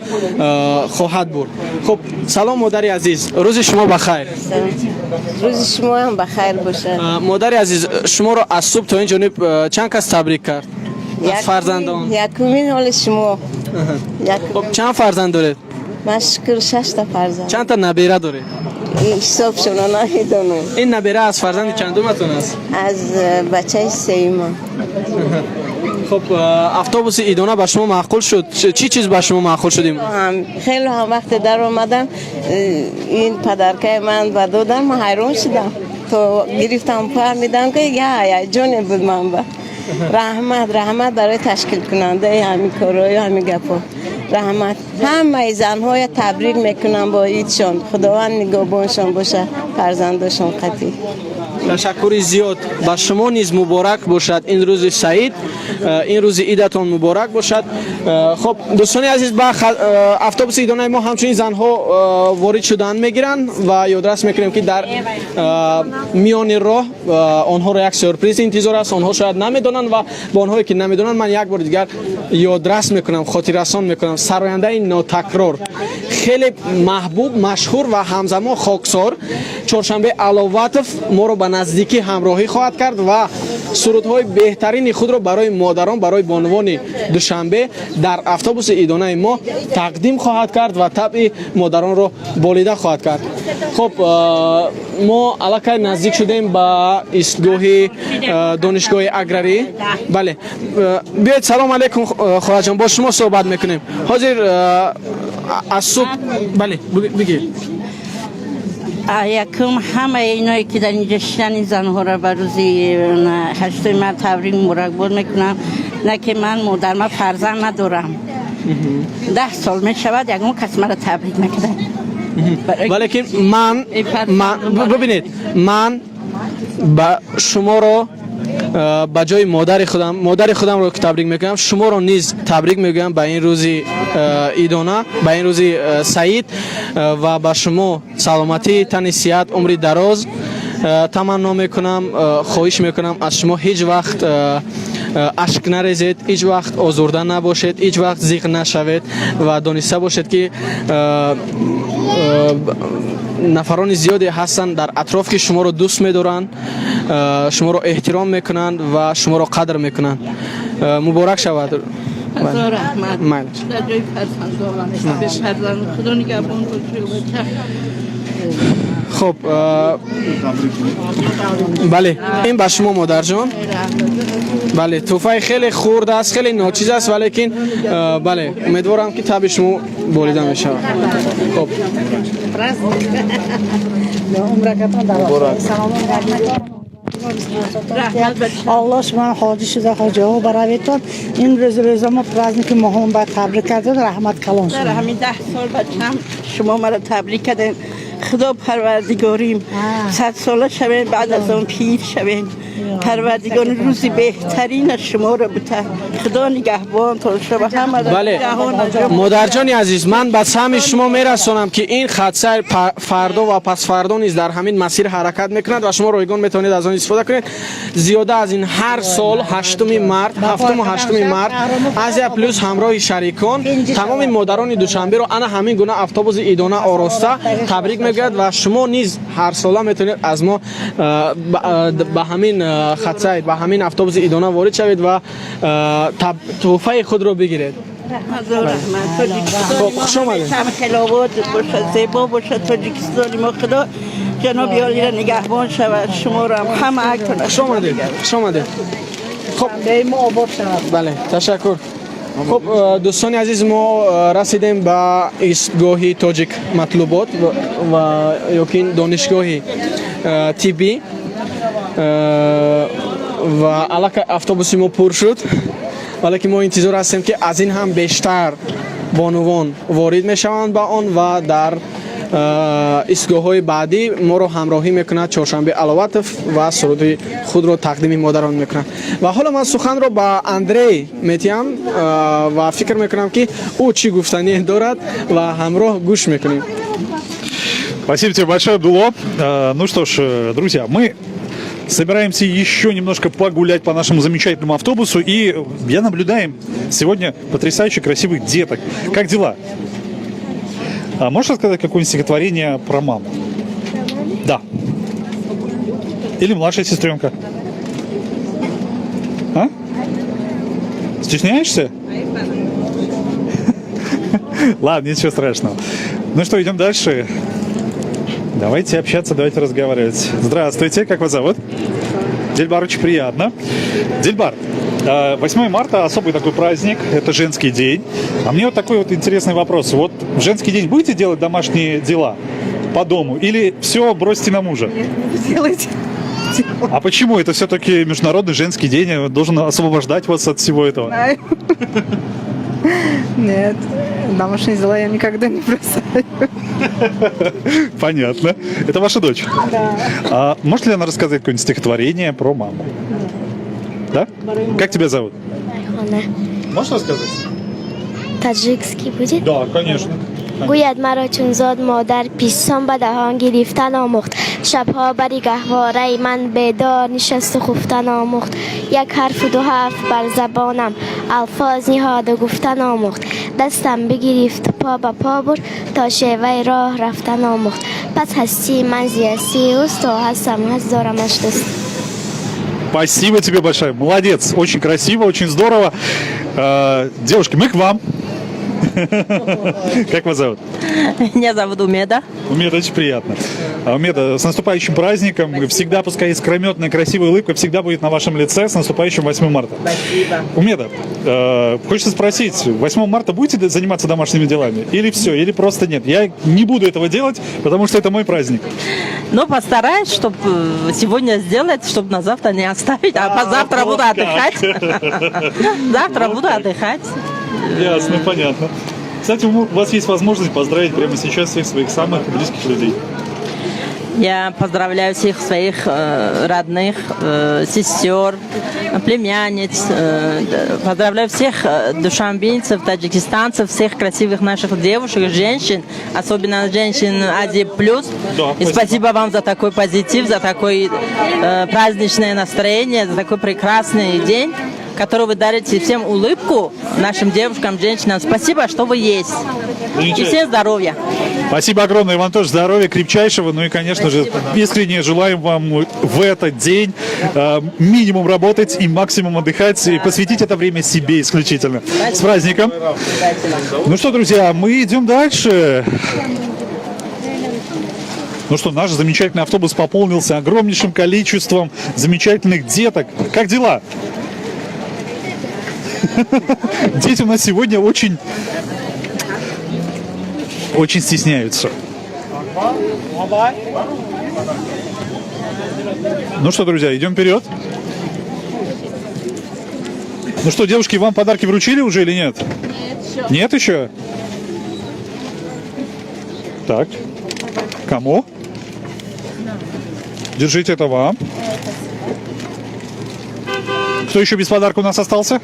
خواهد برد. خب سلام مادری عزیز، روز شما بخیر. روز شما هم بخیر باشه. مادری عزیز، شما را از صبح تا این جانب چند کس تبریک کرد؟ از فرزندان؟ یکمین حال شما. خب چند فرزند دارید؟ من شکر 6 تا فرزند. چند تا نبیره دارید؟ حساب شما نمیدونم. این نبیره از فرزند چندمتون است؟ از بچه سیما. خب автобус ایدانه به شما معقول شد؟ چی چیز به شما معقول شدیم؟ خیلی هم وقت در اومدم این پدرکه من و دادم، من حیران شدم تو گرفتم فهمیدم که یا جون بود من با رحمت برای تشکیل کننده همین کارهای همین گپا. رحمت همه زنهای تبریک میکنم با ایدشان، خداوند نگهبانشان باشه، فرزندشان قطعی. تشکر زیاد. با شما نیز مبارک باشد این روز سعید، این روز عیدتان مبارک باشد. خب دوستان عزیز، با автобус ایدانه ما همچنین زنها وارد شدن میگیرن و یادداشت میکنیم که در میان راه آنها را یک سورپرایز انتظار است. آنها شاید نمیدونن و با آنهایی که نمیدونن من یک بار دیگر یادداشت میکنم، خاطر رسان میکنم. سراینده ناتکرار، خیلی محبوب، مشهور و همزمان خاکسار چهارشنبه علاوتف ما رو به наздикӣ ҳамроҳӣ хоҳад кард ва сурудҳои беҳтарини худро барои модарон, барои бонувони душанбе дар автобуси идонаи мо тақдим хоҳад кард ва табъи модаронро болида хоҳад кард. Хуб, мо аллакай наздик шудем ба истгоҳи донишгоҳи аграрӣ. Бале, биёед. Салом алейкум хоҳаҷон, бо шумо суҳбат мекунем. Ҳозир аз субҳ, бале, бигир. Якум ҳамаи иное ки дар инҷо шидани занҳоро ба рӯзи 8 март табрик муборакбод мекунам. Не ки ман модарма фарзанд надорам. 10 сол мешавад ягон кас маро табрик накард. Валекин ман бибинед, ман ба шуморо ба ҷои модари худамро ки табрик мекунам, шуморо низ табрик мегӯям ба ин рӯзи идона, ба ин рӯзи саид ва ба шумо саломатӣ, тани сиҳат, умри дароз таманно мекунам. хоҳиш мекунам аз шумо ҳеҷ вақт ашк нарезед, ҳеҷ вақт озурда набошед, ҳеҷ вақт зиқ нашавед ва дониста бошед ки нафарони зиёде ҳастанд дар атроф ки шуморо дӯст медоранд, шуморо эҳтиром мекунанд ва шуморо қадр мекунанд. муборак шавад. ҳазор раҳмат. дар ҷои фарзандонам фарзанд худо нигаҳбонтон шуда. خب بله این به شما مادر جان. بله توفای خیلی خورد است، خیلی ناچیز است، ولیکن بله امیدوارم که تب شما بریده میشه. خب الله شما حاجی شده حاجی ها براویتون این روز ما پرازنیک مهم با تبریک کردن رحمت کلان شما. در همین 10 سال بچم شما مرا تبریک کردین. خدا پروردگاریم 100 ساله شوین، بعد از اون پیر شوین. پروردگار روزی بهترین شما رو بده. خدا نگهبان تو شما همه بله مادر جان عزیز، من به سهم شما میرسونم که این خدسه فردا و پس فردا نیز در همین مسیر حرکت میکند و شما رایگان میتونید از آن استفاده کنید. زیاده از این هر سال 8 مارت، 7 و 8 مارت آزیا پلوس همراه شریکان تمام مادران دوشنبه رو انا همین گونه اتوبوس ایدونه آراسته تبریک میگوید و شما نیز هر ساله میتونید از ما به همین خدسه با همین اتوبوس ایدونه وارد شوید و تحفه خود رو بگیرید. ҳазор раҳмат. тоҷикистони ҳам хеловот бошад, зебо бошад тоҷикистони мо. худо ҷаноби олиро нигоҳбон шавад, шуморо ҳам ҳамаак кунад. خوش آمدید. خب بله تشکر. خب دوستان عزیز، ما رسیدیم به ایستگاهی تاجیک مطلوبات و یکین دانشگاهی طبی و علاقه اتوبوسی ما پر شد، ولی که ما انتظار هستیم که از این هم بیشتر بانوان وارد میشوند به آن و در ایستگاه‌های بعدی ما رو همراهی میکند. چهارشنبه علواتف و سرود خود رو تقدیم مادران میکنند. و حالا من سخن رو با اندری میتیم و فکر میکنم که او چی گفتنی دارد و همراه گوش میکنیم. Спасибо тебе большое, Абдулло. Ну что ж, друзья, мы собираемся еще немножко погулять по нашему замечательному автобусу, и я наблюдаю сегодня потрясающе красивых деток. Как дела? А можешь рассказать какое-нибудь стихотворение про маму? Да. Или младшая сестренка? А? Стесняешься? Ладно, ничего страшного. Ну что, идем дальше. Давайте общаться, давайте разговаривать. Здравствуйте, как вас зовут? Дильбар, очень приятно. Дильбар, 8 марта особый такой праздник, это женский день. А мне вот такой вот интересный вопрос. Вот в женский день будете делать домашние дела по дому или все бросьте на мужа? Делайте. А почему? Это все-таки международный женский день, должен освобождать вас от всего этого. Нет, домашние дела я никогда не бросаю. Понятно. Это ваша дочь? Да. А может ли она рассказать какое-нибудь стихотворение про маму? Да? Как тебя зовут? Можешь рассказать? Таджикский будет? Да, конечно. گوید مرا چون زاد مادر پیشم به دهان گرفتن آموخت شبها بری گهواره من بیدار نشست و خفتن آموخت یک حرف و 2 حرف بر زبانم الفاظ نهاد و گفتن آموخت دستم بگرفت پا به پا برد تا شیوه راه رفتن آموخت Спасибо тебе большое. Молодец. Очень красиво, очень здорово. Девушки, мы к вам. Как вас зовут? Меня зовут Умеда. Умеда, очень приятно. Умеда, с наступающим праздником. Всегда, пускай искрометная, красивая улыбка всегда будет на вашем лице. С наступающим 8 марта. Спасибо. Умеда, хочется спросить, 8 марта будете заниматься домашними делами? Или все, или просто нет? Я не буду этого делать, потому что это мой праздник. Но постараюсь, чтобы сегодня сделать, чтобы на завтра не оставить. А позавтра буду отдыхать. Завтра буду отдыхать. Ясно, понятно. Кстати, у вас есть возможность поздравить прямо сейчас всех своих самых близких людей. Я поздравляю всех своих родных, сестер, племянниц. Поздравляю всех душанбинцев, таджикистанцев, всех красивых наших девушек, женщин, особенно женщин Азии Плюс. Да, и спасибо вам за такой позитив, за такое праздничное настроение, за такой прекрасный день, который вы дарите всем улыбку, нашим девушкам, женщинам. Спасибо, что вы есть. И всем здоровья. Спасибо огромное, вам тоже здоровья крепчайшего. Ну и, конечно же, искренне желаем вам в этот день минимум работать и максимум отдыхать, и посвятить это время себе исключительно. С праздником! Ну что, друзья, мы идем дальше. Ну что, наш замечательный автобус пополнился огромнейшим количеством замечательных деток. Как дела? Дети у нас сегодня очень стесняются. Ну что, друзья, идем вперед. Ну что, девушки, вам подарки вручили уже или нет? Нет еще? Так. Кому? Держите, это вам. Кто еще без подарка у нас остался?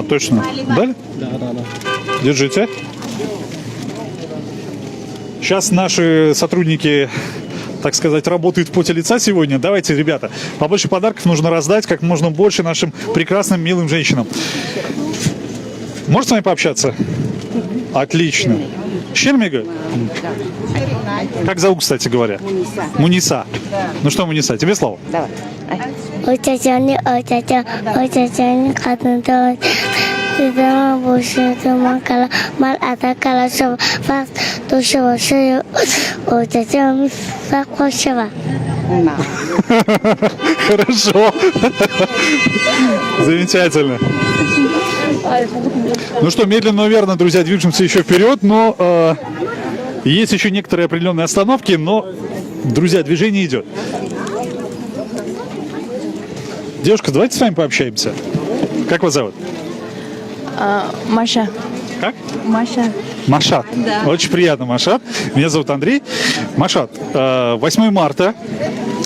Точно. Дали? Да. Держите. Сейчас наши сотрудники, так сказать, работают в поте лица сегодня. Давайте, ребята, побольше подарков нужно раздать как можно больше нашим прекрасным, милым женщинам. Можно с вами пообщаться? Отлично. Щермига? Как зовут, кстати говоря? Муниса. Ну что, Муниса, тебе слово. Давай. Хорошо. Замечательно. Ну что, медленно, но верно, друзья, движемся еще вперед, но есть еще некоторые определенные остановки, но, друзья, движение идет. Девушка, давайте с вами пообщаемся. Как вас зовут? Маша. Как? Маша. Машат. Да. Очень приятно, Машат. Меня зовут Андрей. Машат, 8 марта,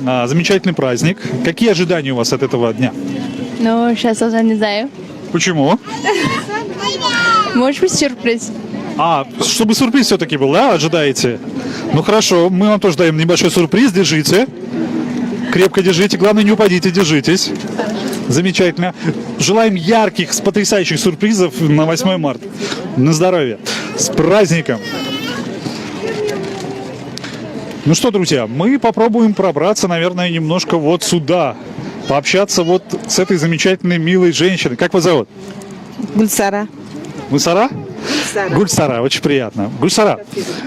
замечательный праздник. Какие ожидания у вас от этого дня? Ну, сейчас уже не знаю. Почему? Может быть, сюрприз. Чтобы сюрприз все-таки был, да, ожидаете? Ну хорошо, мы вам тоже даем небольшой сюрприз, держите. Крепко держите, главное не упадите, держитесь. Замечательно. Желаем ярких, потрясающих сюрпризов на 8 марта. На здоровье. С праздником. Ну что, друзья, мы попробуем пробраться, наверное, немножко вот сюда. Пообщаться вот с этой замечательной, милой женщиной. Как вас зовут? Гульсара. Гульсара? Гульсара, очень приятно. Гульсара,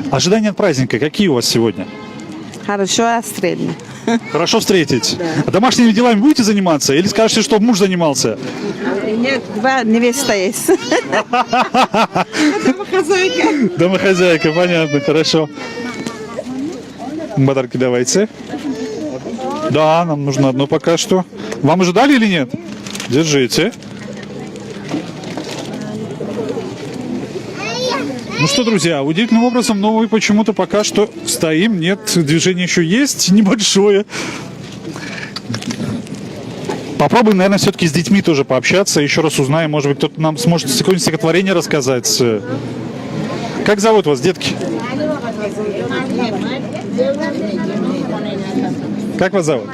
ожидания от праздника какие у вас сегодня? Хорошо, а средне. Хорошо встретить. А домашними делами будете заниматься? Или скажете, что муж занимался? Нет, 2 невеста есть. Домохозяйка. Домохозяйка, понятно, хорошо. Подарки давайте. Да, нам нужно одно пока что. Вам уже дали или нет? Держите. Ну что, друзья, удивительным образом, но мы почему-то пока что стоим. Нет, движение еще есть, небольшое. Попробуем, наверное, все-таки с детьми тоже пообщаться. Еще раз узнаем, может быть, кто-то нам сможет какое-нибудь стихотворение рассказать. Как зовут вас, детки? Как вас зовут?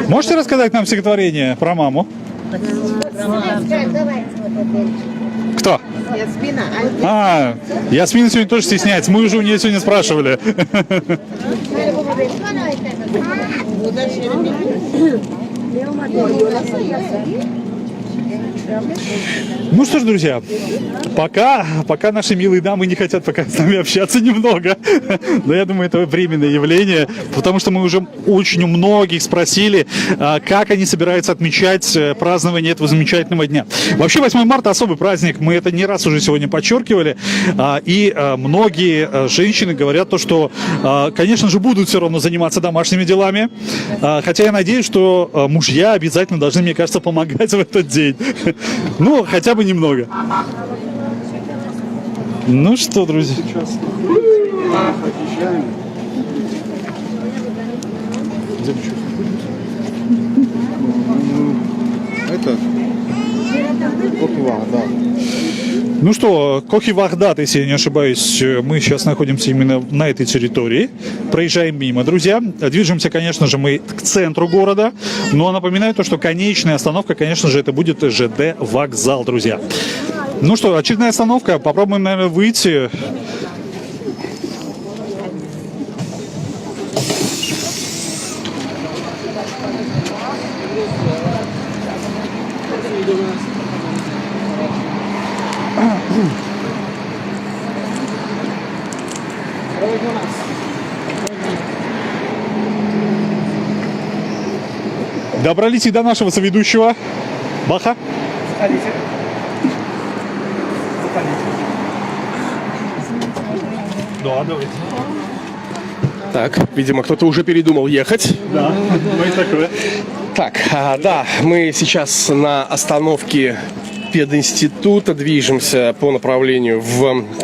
Можете рассказать нам стихотворение про маму? Кто? Ясмина сегодня тоже стесняется. Мы уже у нее сегодня спрашивали. Ну что ж, друзья, пока наши милые дамы не хотят пока с нами общаться немного, но я думаю, это временное явление, потому что мы уже очень у многих спросили, как они собираются отмечать празднование этого замечательного дня. Вообще 8 марта особый праздник, мы это не раз уже сегодня подчеркивали, и многие женщины говорят то, что, конечно же, будут все равно заниматься домашними делами, хотя я надеюсь, что мужья обязательно должны, мне кажется, помогать в этот день. Ну, хотя бы немного. Ну что, друзья. Это Ну что, Кохи Вахдат, если я не ошибаюсь, мы сейчас находимся именно на этой территории. Проезжаем мимо, друзья. Движемся, конечно же, мы к центру города. Но напоминаю то, что конечная остановка, конечно же, это будет ЖД вокзал, друзья. Ну что, очередная остановка. Попробуем, наверное, выйти. Добрались и до нашего соведущего. Баха. Да, давайте. Так, видимо, кто-то уже передумал ехать. Да, мы такое. Так, да, мы сейчас на остановке пединститута движемся по направлению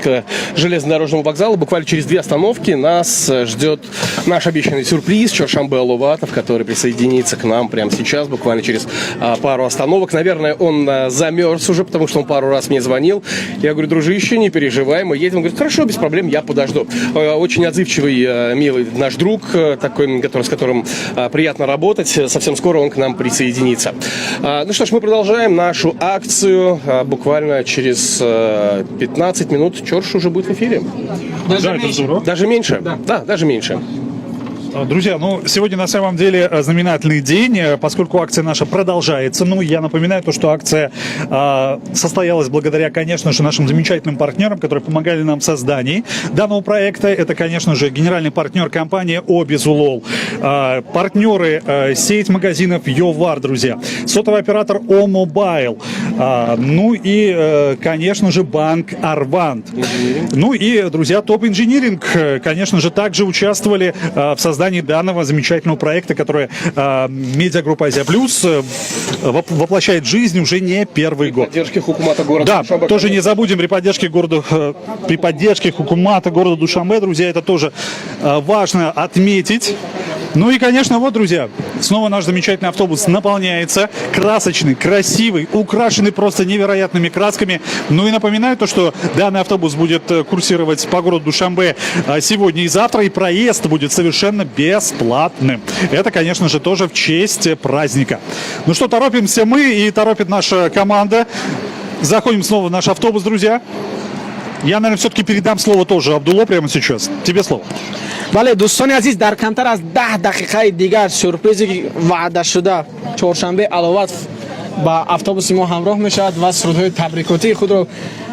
к железнодорожному вокзалу. Буквально через 2 остановки нас ждет наш обещанный сюрприз Чоршанбе Алуватов, который присоединится к нам прямо сейчас, буквально через пару остановок. Наверное, он замерз уже, потому что он пару раз мне звонил. Я говорю: дружище, не переживай, мы едем. Он говорит: хорошо, без проблем, я подожду. Очень отзывчивый, милый наш друг, такой, с которым приятно работать. Совсем скоро он к нам присоединится. Ну что ж, мы продолжаем нашу акцию. Буквально через 15 минут Чорш уже будет в эфире. Даже меньше? Да, даже меньше. Друзья, ну, сегодня на самом деле знаменательный день, поскольку акция наша продолжается. Ну, я напоминаю то, что акция состоялась благодаря, конечно же, нашим замечательным партнерам, которые помогали нам в создании данного проекта. Это, конечно же, генеральный партнер компании Обезулол, партнеры сеть магазинов Йовар, друзья, сотовый оператор О-Мобайл, ну и, конечно же, банк Арвант. Ну и, друзья, Топ Инжиниринг, конечно же, также участвовали в создании данного замечательного проекта, который медиагруппа Азия Плюс воплощает в жизнь уже не первый год. Поддержки Хукумата города. Да, тоже не забудем при поддержке Хукумата города Душанбе, друзья, это тоже важно отметить. Ну и, конечно, вот, друзья, снова наш замечательный автобус наполняется, красочный, красивый, украшенный просто невероятными красками. Ну и напоминаю то, что данный автобус будет курсировать по городу Душанбе сегодня и завтра, и проезд будет совершенно бесплатным. Это, конечно же, тоже в честь праздника. Ну что, торопимся мы и торопит наша команда. Заходим снова в наш автобус, друзья. Я, наверное, все-таки передам слово тоже Абдулло прямо сейчас. Тебе слово. бале дӯстони азиз, дар камтар аз 10 дақиқаи дигар сюрпризи ваъдашуда чоршанбе Аловат ба автобуси мо ҳамроҳ мешавад ва сурудҳои табрикотии худро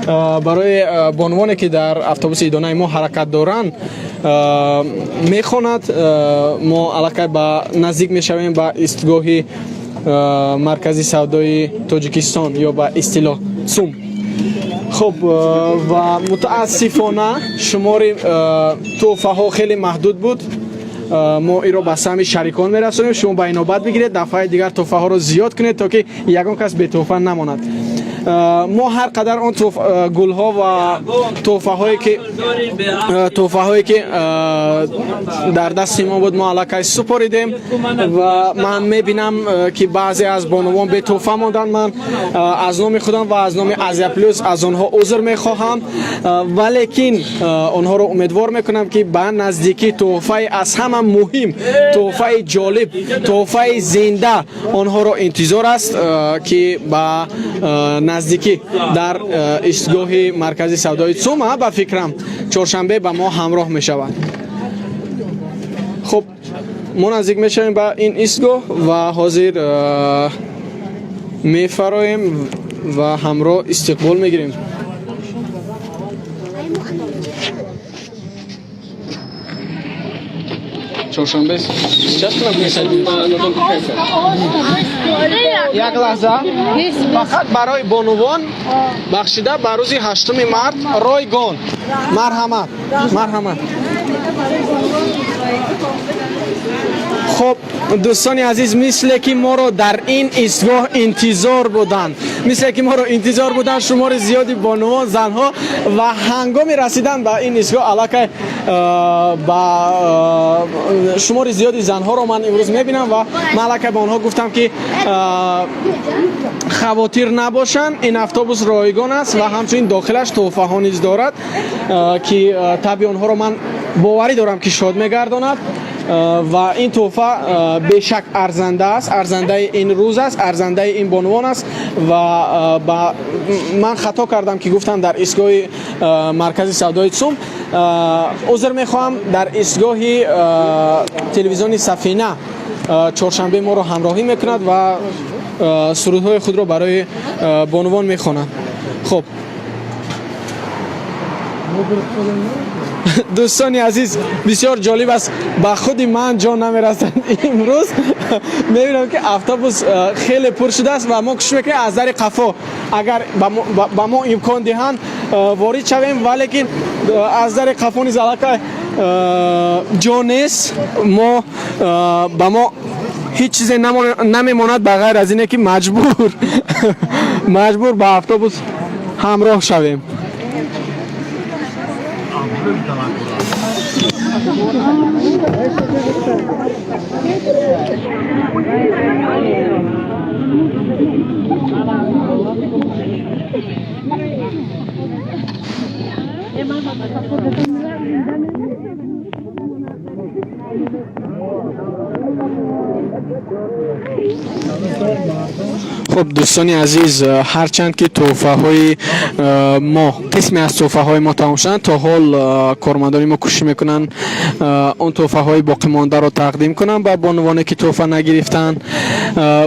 барои бонувоне ки дар автобуси идонаи мо ҳаракат доранд мехонад. мо аллакай ба наздик мешавем ба истгоҳи маркази савдои Тоҷикистон ё ба истилоҳ ЦУМ. خب و متاسفانه شمار تحفه ها خیلی محدود بود. ما این رو به سهم شریکان میرسونیم. شما با اینوبت بگیرید، دفعه دیگر تحفه ها رو زیاد کنید تا که یگان کس به تحفه نماند. ما هر قدر آن گل ها و تحفه هایی که در دست ما بود ما علاقه سپاریدیم و من میبینم که بعضی از بانوان به تحفه ماندن. من از نام خودم و از نام آزیا پلوس از آنها عذر میخواهم، ولیکن آنها رو امیدوار میکنم که به نزدیکی تحفه از همه مهم، تحفه جالب، تحفه زنده آنها رو انتظار است که با наздикӣ дар истгоҳи маркази савдои ЦУМ ба фикрам чоршанбе ба мо ҳамроҳ мешавад. хуб мо наздик мешавем ба ин истгоҳ ва ҳозир мефароем ва ҳамроҳ истиқбол мегирем. чоршанбе як лаҳза фақат барои бонувон бахшида ба рӯзи 8 март ройгон. марҳамат, марҳамат. خب دوستان عزیز مثل که ما رو در این ایستگاه انتظار بودند شمار زیادی بانوان زنها و هنگام رسیدن به این ایستگاه علاقه با شمار زیادی زنها رو من امروز میبینم و من علاقه به آنها گفتم که خواتیر نباشن. این اتوبوس رایگان است و همچنین داخلش تحفه ها نیز دارد که طبعا آنها رو من باوری دارم که شاد میگرداند و این تحفه بیشک ارزنده است، ارزنده این روز است، ارزنده این بانوان است و من خطا کردم که گفتم در ایستگاه مرکز سودای ЦУМ. عذر میخواهم. در ایستگاه تلویزیون سفینه چهارشنبه ما رو همراهی میکند و سرودهای خود رو برای بانوان میخواند. خب دوستان عزیز بسیار جالب است، با خود من جان نمیرسند. امروز میبینم که اتوبوس خیلی پر شده است و ما کوشش میکنیم از در قفا اگر با ما امکان دهند وارد شویم، ولی از در قفا نیز علاقه جا نیست. ما با ما هیچ چیزی نمیماند بغیر از اینه که مجبور با اتوبوس همراه شویم. خب دوستان عزیز، هرچند که تحفه های ما قسمی از تحفه های ما تمام شدن، تا حال کارمندان ما کوشش میکنن اون تحفه های باقی مانده رو تقدیم کنن به بانوانی که تحفه نگرفتن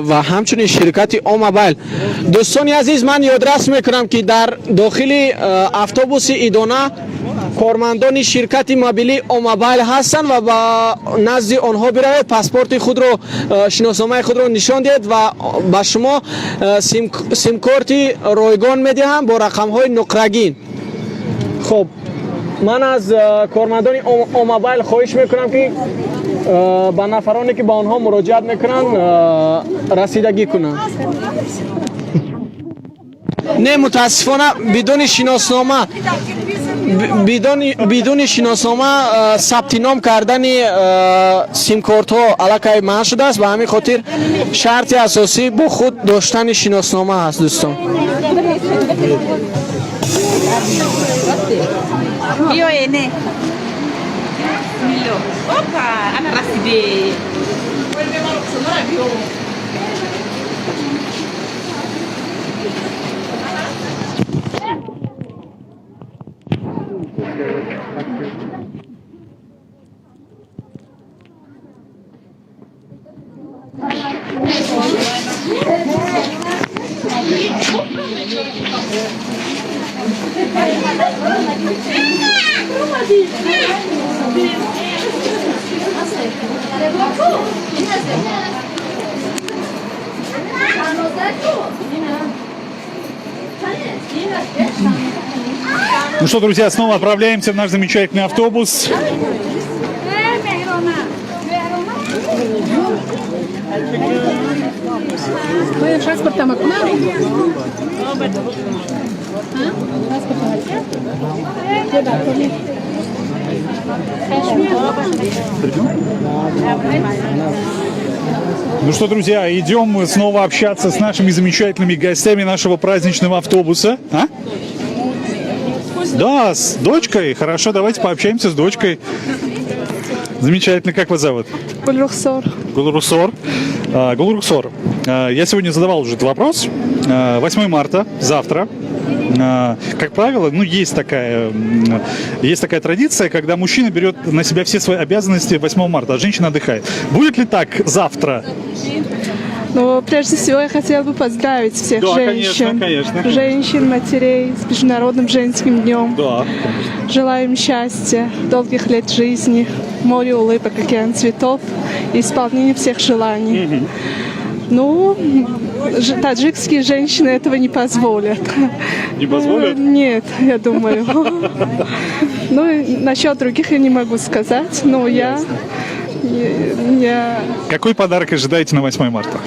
و همچنین شرکت اوموبایل. دوستان عزیز، من یادداشت میکنم که در داخل اتوبوس ایدانه کارمندان شرکت موبیلی اوموبایل هستند و با نزد آنها بروید، پاسپورت خود رو، شناسنامه خود رو نشان دهید و با شما سیم کارت رایگان میدهم با رقم های نقره‌گین. خب من از کارمندان اوموبایل خواهش میکنم که با نفرانی که با آنها مراجعت میکنن رسیدگی کنند. نه متاسفانه بدون شناسنامه ثبت نام کردن سیم کارت ها علاقه منع شده است. به همین خاطر شرط اساسی با خود داشتن شناسنامه هست دوستان. Ну что, друзья, снова отправляемся в наш замечательный автобус. Ну что, друзья, идем мы снова общаться с нашими замечательными гостями нашего праздничного автобуса. А? Да, с дочкой. Хорошо, давайте пообщаемся с дочкой. Замечательно. Как вас зовут? Гулрухсор. Гулрухсор. Гулрухсор, я сегодня задавал уже этот вопрос. 8 марта, завтра. Как правило, ну, есть такая традиция, когда мужчина берет на себя все свои обязанности 8 марта, а женщина отдыхает. Будет ли так завтра? Ну, прежде всего, я хотела бы поздравить всех женщин. Конечно. Женщин, матерей с Международным женским днем. Да. Желаю им счастья, долгих лет жизни, море улыбок, океан цветов и исполнения всех желаний. Ну, таджикские женщины этого не позволят. Не позволят? Нет, я думаю. Ну, насчет других я не могу сказать, но я... Какой подарок ожидаете на 8 марта?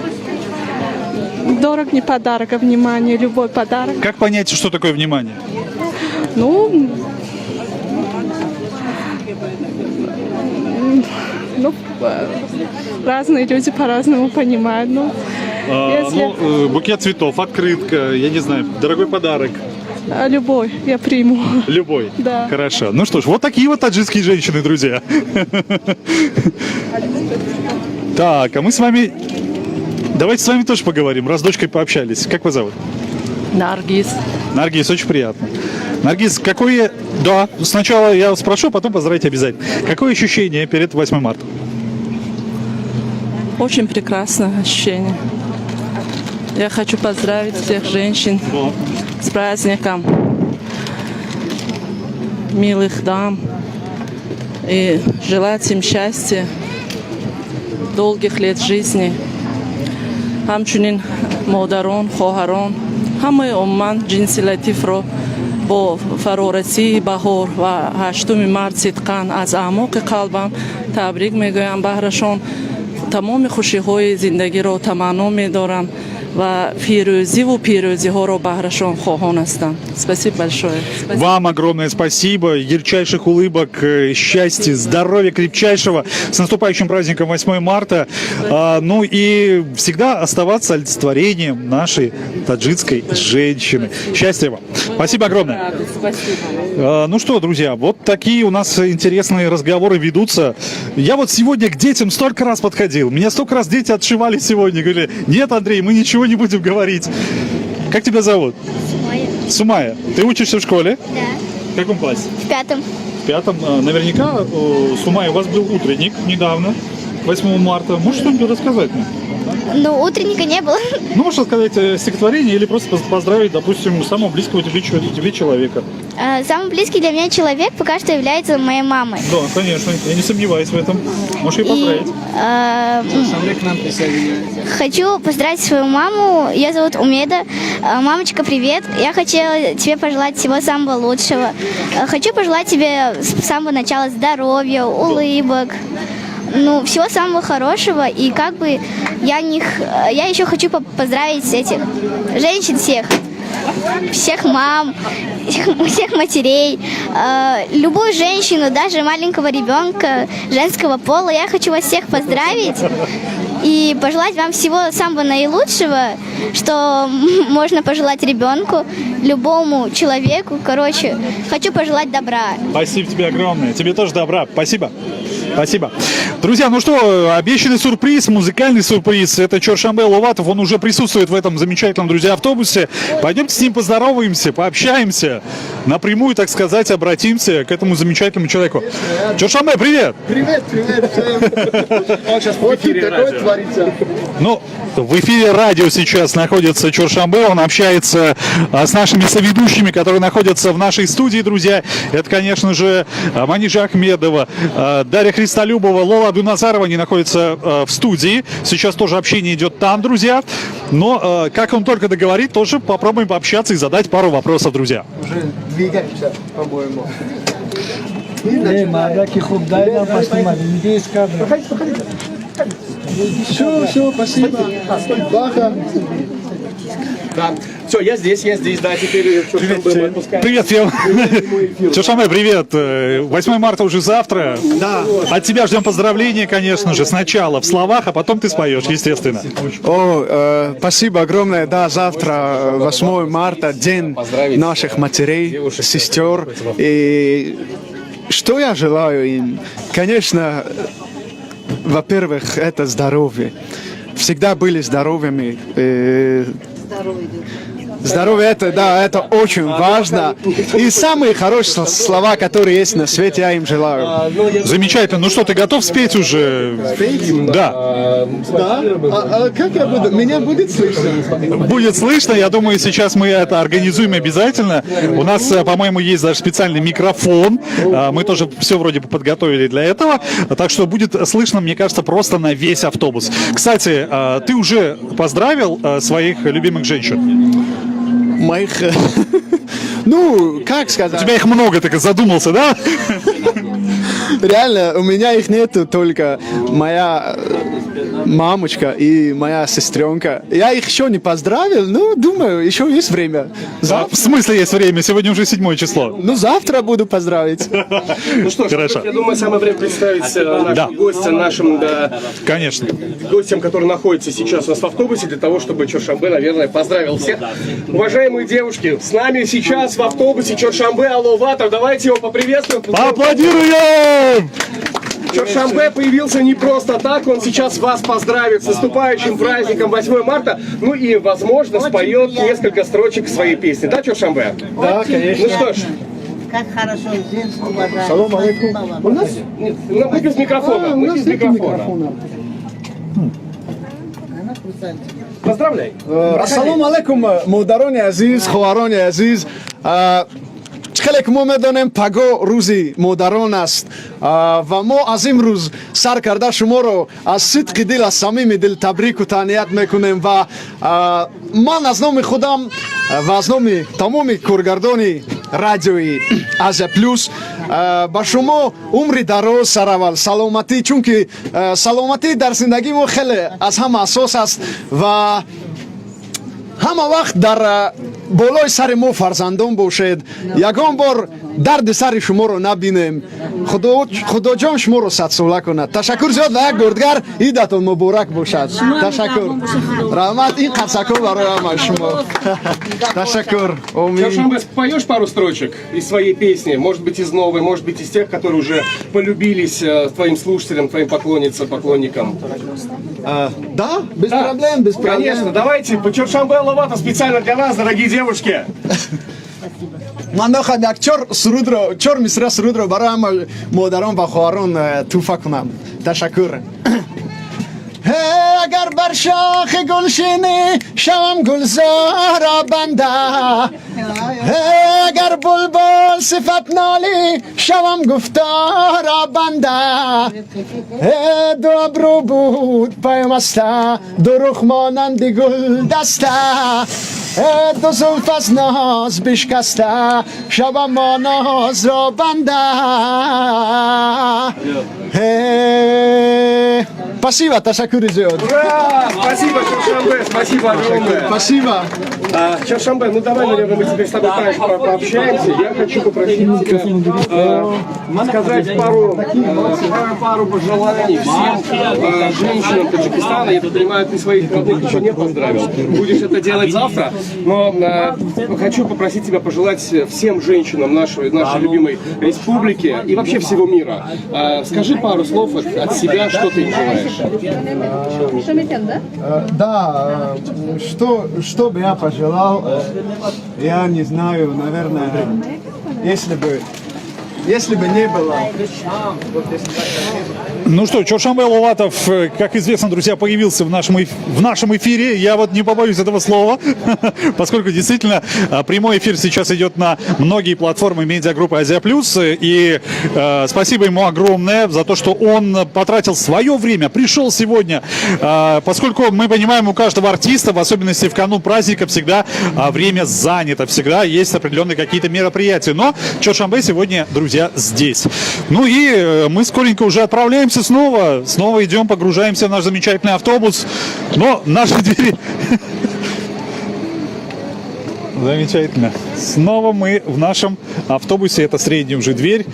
Дорог не подарок, а внимание, любой подарок. Как понять, что такое внимание? Ну, разные люди по-разному понимают. Букет цветов, открытка, я не знаю, дорогой подарок. Любой я приму. Любой? Да. Хорошо. Ну что ж, вот такие вот таджикские женщины, друзья. Так, а мы с вами... Давайте с вами тоже поговорим, раз с дочкой пообщались. Как вас зовут? Наргиз. Наргиз, очень приятно. Наргиз, какое... Да, сначала я вас спрошу, потом поздравите обязательно. Какое ощущение перед 8 марта? Очень прекрасное ощущение. Я хочу поздравить всех женщин с праздником, милых дам, и желать им счастья, долгих лет жизни. همچنین مادران، خواهران، همه عمان جنس لطیف رو با فرارسی بهار و 8 مارس صدقاً از اعماق قلبم تبریک میگویم بهرشان. تمام خوشی‌های زندگی رو تمنا می‌دارم و پیروزی ها رو بهرشان خواهان هستم. Спасибо большое. Вам огромное спасибо, ярчайших улыбок, счастья, здоровья крепчайшего. С наступающим праздником 8 марта. Ну и всегда оставаться олицетворением нашей таджикской женщины. Счастья вам. Спасибо огромное. Спасибо. Ну что, друзья, вот такие у нас интересные разговоры ведутся. Я вот сегодня к детям столько раз подходил. Меня столько раз дети отшивали сегодня. Говорили, нет, Андрей, мы ничего не будем говорить. Как тебя зовут? Сумая. Сумая. Ты учишься в школе? Да. В каком классе? В 5. В 5. Наверняка, Сумая, у вас был утренник недавно, 8 марта. Можешь что-нибудь рассказать мне? Ну, утренника не было. Ну, можешь сказать стихотворение или просто поздравить, допустим, самого близкого тебе человека. Самый близкий для меня человек пока что является моей мамой. Да, конечно, я не сомневаюсь в этом. Можешь ее поздравить. Хочу поздравить свою маму. Ее зовут Умеда. Мамочка, привет. Я хотела тебе пожелать всего самого лучшего. Хочу пожелать тебе с самого начала здоровья, улыбок. Ну, всего самого хорошего. И как бы я еще хочу поздравить этих женщин всех мам, всех матерей, любую женщину, даже маленького ребенка женского пола. Я хочу вас всех поздравить и пожелать вам всего самого наилучшего, что можно пожелать ребенку, любому человеку. Короче, хочу пожелать добра. Спасибо тебе огромное. Тебе тоже добра. Спасибо. Спасибо. Друзья, ну что, обещанный сюрприз, музыкальный сюрприз. Это Чоршанбе Луватов, он уже присутствует в этом замечательном, друзья, автобусе. Пойдемте с ним поздороваемся, пообщаемся, напрямую, так сказать, обратимся к этому замечательному человеку. Чоршанбе, привет! Привет! Сейчас в эфире радио. Творится. Ну, в эфире радио сейчас находится Чоршанбе, он общается с нашими соведущими, которые находятся в нашей студии, друзья. Это, конечно же, Манижа Ахмедова, Дарья Христолюбова, Лола Абдуназарова, они находятся в студии. Сейчас тоже общение идет там, друзья. Но, как он только договорит, тоже попробуем пообщаться и задать пару вопросов, друзья. Уже двигаемся, по-моему. Все, спасибо. Баха. Да. Все, я здесь, да, теперь Чоршанбе отпускаем. Привет, Фил. Чоршанбе, привет. 8 марта уже завтра. Да. От тебя ждем поздравления, конечно же, сначала в словах, а потом ты споешь, естественно. Спасибо огромное. Да, завтра, 8 марта, день наших матерей, сестер. И что я желаю им? Конечно, во-первых, это здоровье. Всегда были здоровыми. Здоровье это, да, это очень важно. И самые хорошие слова, которые есть на свете, я им желаю. Замечательно. Ну что, ты готов спеть уже? Да. Да? Как я буду? Меня будет слышно? Будет слышно. Я думаю, сейчас мы это организуем обязательно. У нас, по-моему, есть даже специальный микрофон. Мы тоже все вроде бы подготовили для этого. Так что будет слышно, мне кажется, просто на весь автобус. Кстати, ты уже поздравил своих любимых женщин? Моих... Ну, как сказать? У тебя их много, ты задумался, да? Реально, у меня их нету, только моя мамочка и моя сестренка. Я их еще не поздравил, но думаю, еще есть время. В смысле есть время? Сегодня уже 7 число. Ну, завтра буду поздравить. Ну что ж, хорошо. Я думаю, самое время представить наших гостя, нашим конечно. гостям, которые находятся сейчас у нас в автобусе, для того, чтобы Чоршанбе, наверное, поздравил всех. Уважаемые девушки, с нами сейчас в автобусе Чоршанбе Аловатов. Давайте его поприветствуем. Аплодируем! Чоршанбе появился не просто так, он сейчас вас поздравит с наступающим праздником 8 марта, ну и, возможно, споет несколько строчек своей песни. Да, Чоршанбе? Да, конечно. Ну что ж. Как хорошо, женский уважаю. Салам алейкум. У нас? Нет, мы без микрофона. Мы без микрофона. Поздравляй. Ассалам алейкум, мударони азиз, хуарони азиз. خیلی ما میدانیم پگاه روزی مادران است و ما از این روز سر کرده شما رو از صدق دل از صمیم دل تبریک و تهنیت میکنیم و من از نام خودم و از نام تمام کارگردان رادیوی آزیا پلوس با شما عمر دراز سرول سلامتی، چون که سلامتی در زندگی ما خیلی از هم اساس است و همه وقت در بالای سر ما فرزندان باشد. یگان بار درد سر شما رو نبینیم. خدا جان شما رو 100 ساله کند. تشکر زیاد و یک گردگر عیدتون مبارک باشد. تشکر. رحمت این قصکو برای همه شما. تشکر. Чоршанбе, споешь пару строчек из своей песни? Может быть, из новой, может быть, из тех, которые уже полюбились твоим слушателям, твоим поклонницам, поклонникам? Да, без проблем, без проблем. Конечно, давайте по Чоршанбе Аловатов специально для вас, дорогие девушки. من نخواهم یک چهار مصرع سرود رو برای همه مادران و خواهران توفه کنم. تشکر. اگر بر شاخ گلشینی شوم گلزار بنده، اگر بلبل صفت نالی شوم گفتار بنده، دو ابرو بود پیمسته، دو رخ مانند گل دسته، دو زلف از ناز بشکسته، شبم ما ناز را بنده. Спасибо, ташакур зиёд. Ура! Спасибо, Чоршанбе, спасибо огромное. Спасибо. Чоршанбе, ну давай, наверное, мы теперь с тобой пообщаемся. Я хочу попросить тебя сказать пару пожеланий всем женщинам Таджикистана. Я понимаю, ты своих родных еще не поздравил. Будешь это делать завтра. Но хочу попросить тебя пожелать всем женщинам нашей любимой республики и вообще всего мира. Скажи пару слов от себя, что ты им желаешь. Да, что бы я пожелал, я не знаю, наверное, если бы не было. Ну что, Чоршанбе Аловатов, как известно, друзья, появился в нашем эфире. Я вот не побоюсь этого слова, поскольку действительно прямой эфир сейчас идет на многие платформы медиагруппы Азия Плюс. И спасибо ему огромное за то, что он потратил свое время, пришел сегодня. Поскольку мы понимаем, у каждого артиста, в особенности в канун праздника, всегда время занято, всегда есть определенные какие-то мероприятия. Но Чоршанбе сегодня, друзья, здесь. Ну и мы скоренько уже отправляемся снова идем, погружаемся в наш замечательный автобус. Но наши двери... Замечательно. Снова мы в нашем автобусе. Это средняя уже дверь.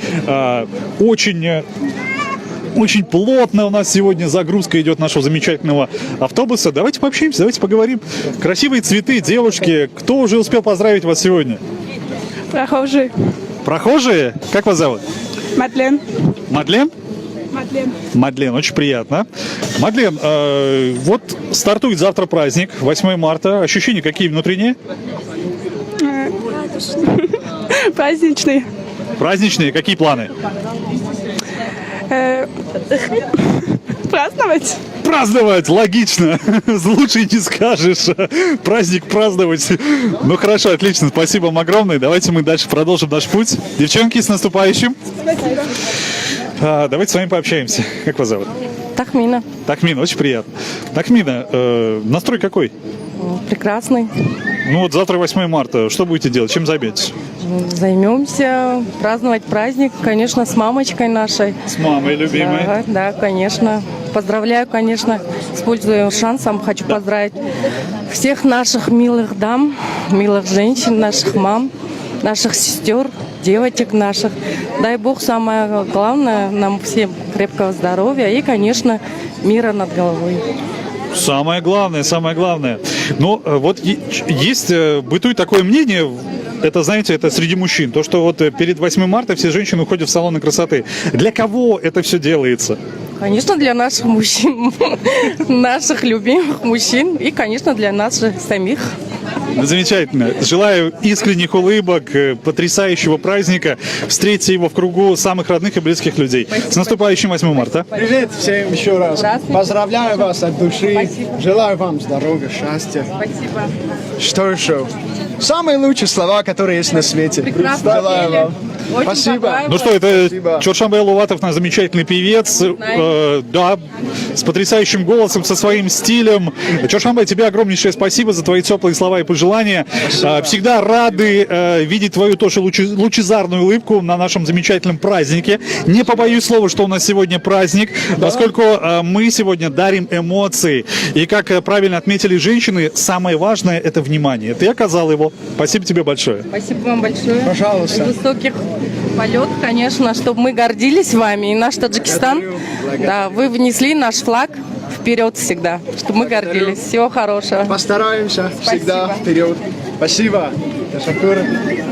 Очень плотно у нас сегодня загрузка идет нашего замечательного автобуса. Давайте пообщаемся, давайте поговорим. Красивые цветы, девушки. Кто уже успел поздравить вас сегодня? Прохожие. Прохожие? Как вас зовут? Мадлен. Мадлен? Мадлен, очень приятно. Мадлен, вот стартует завтра праздник, 8 марта. Ощущения какие внутренние? Праздничный. Праздничные, какие планы? Праздновать. Праздновать, логично. Лучше не скажешь. Праздник праздновать. Ну хорошо, отлично. Спасибо вам огромное. Давайте мы дальше продолжим наш путь. Девчонки, с наступающим. Давайте с вами пообщаемся. Как вас зовут? Тахмина. Тахмина, очень приятно. Тахмина, настрой какой? Прекрасный. Ну вот завтра 8 марта. Что будете делать? Чем займетесь? Займемся праздновать праздник, конечно, с мамочкой нашей. С мамой любимой. Да, да, конечно. Поздравляю, конечно, используя шансом, хочу поздравить всех наших милых дам, милых женщин, наших мам, наших сестер, девочек наших. Дай Бог, самое главное, нам всем крепкого здоровья и, конечно, мира над головой. Самое главное, самое главное. Но вот есть, бытует такое мнение, это, знаете, это среди мужчин, то, что вот перед 8 марта все женщины уходят в салоны красоты. Для кого это все делается? Конечно, для наших мужчин, наших любимых мужчин и, конечно, для нас же самих. Замечательно. Желаю искренних улыбок, потрясающего праздника. Встретьте его в кругу самых родных и близких людей. С наступающим 8 марта. Привет всем еще раз. Поздравляю вас от души. Спасибо. Желаю вам здоровья, счастья. Спасибо. Что еще? Самые лучшие слова, которые есть на свете. Прекрасно Желаю пели. вам. Очень Спасибо. Ну что, это Чоршанбе Алуватов, наш замечательный певец, да, с потрясающим голосом, со своим стилем. Чоршанбе, тебе огромнейшее спасибо за твои теплые слова и пожелания. Всегда рады видеть твою тоже лучезарную улыбку на нашем замечательном празднике. Не побоюсь слова, что у нас сегодня праздник, поскольку мы сегодня дарим эмоции. И как правильно отметили женщины, самое важное — это внимание. Ты оказал его. Спасибо тебе большое. Спасибо вам большое. Пожалуйста. Высоких полет, конечно, чтобы мы гордились вами и наш Таджикистан. Да, вы внесли наш флаг вперед всегда, чтобы мы гордились. Всего хорошего. Постараемся всегда Спасибо. вперед. Спасибо.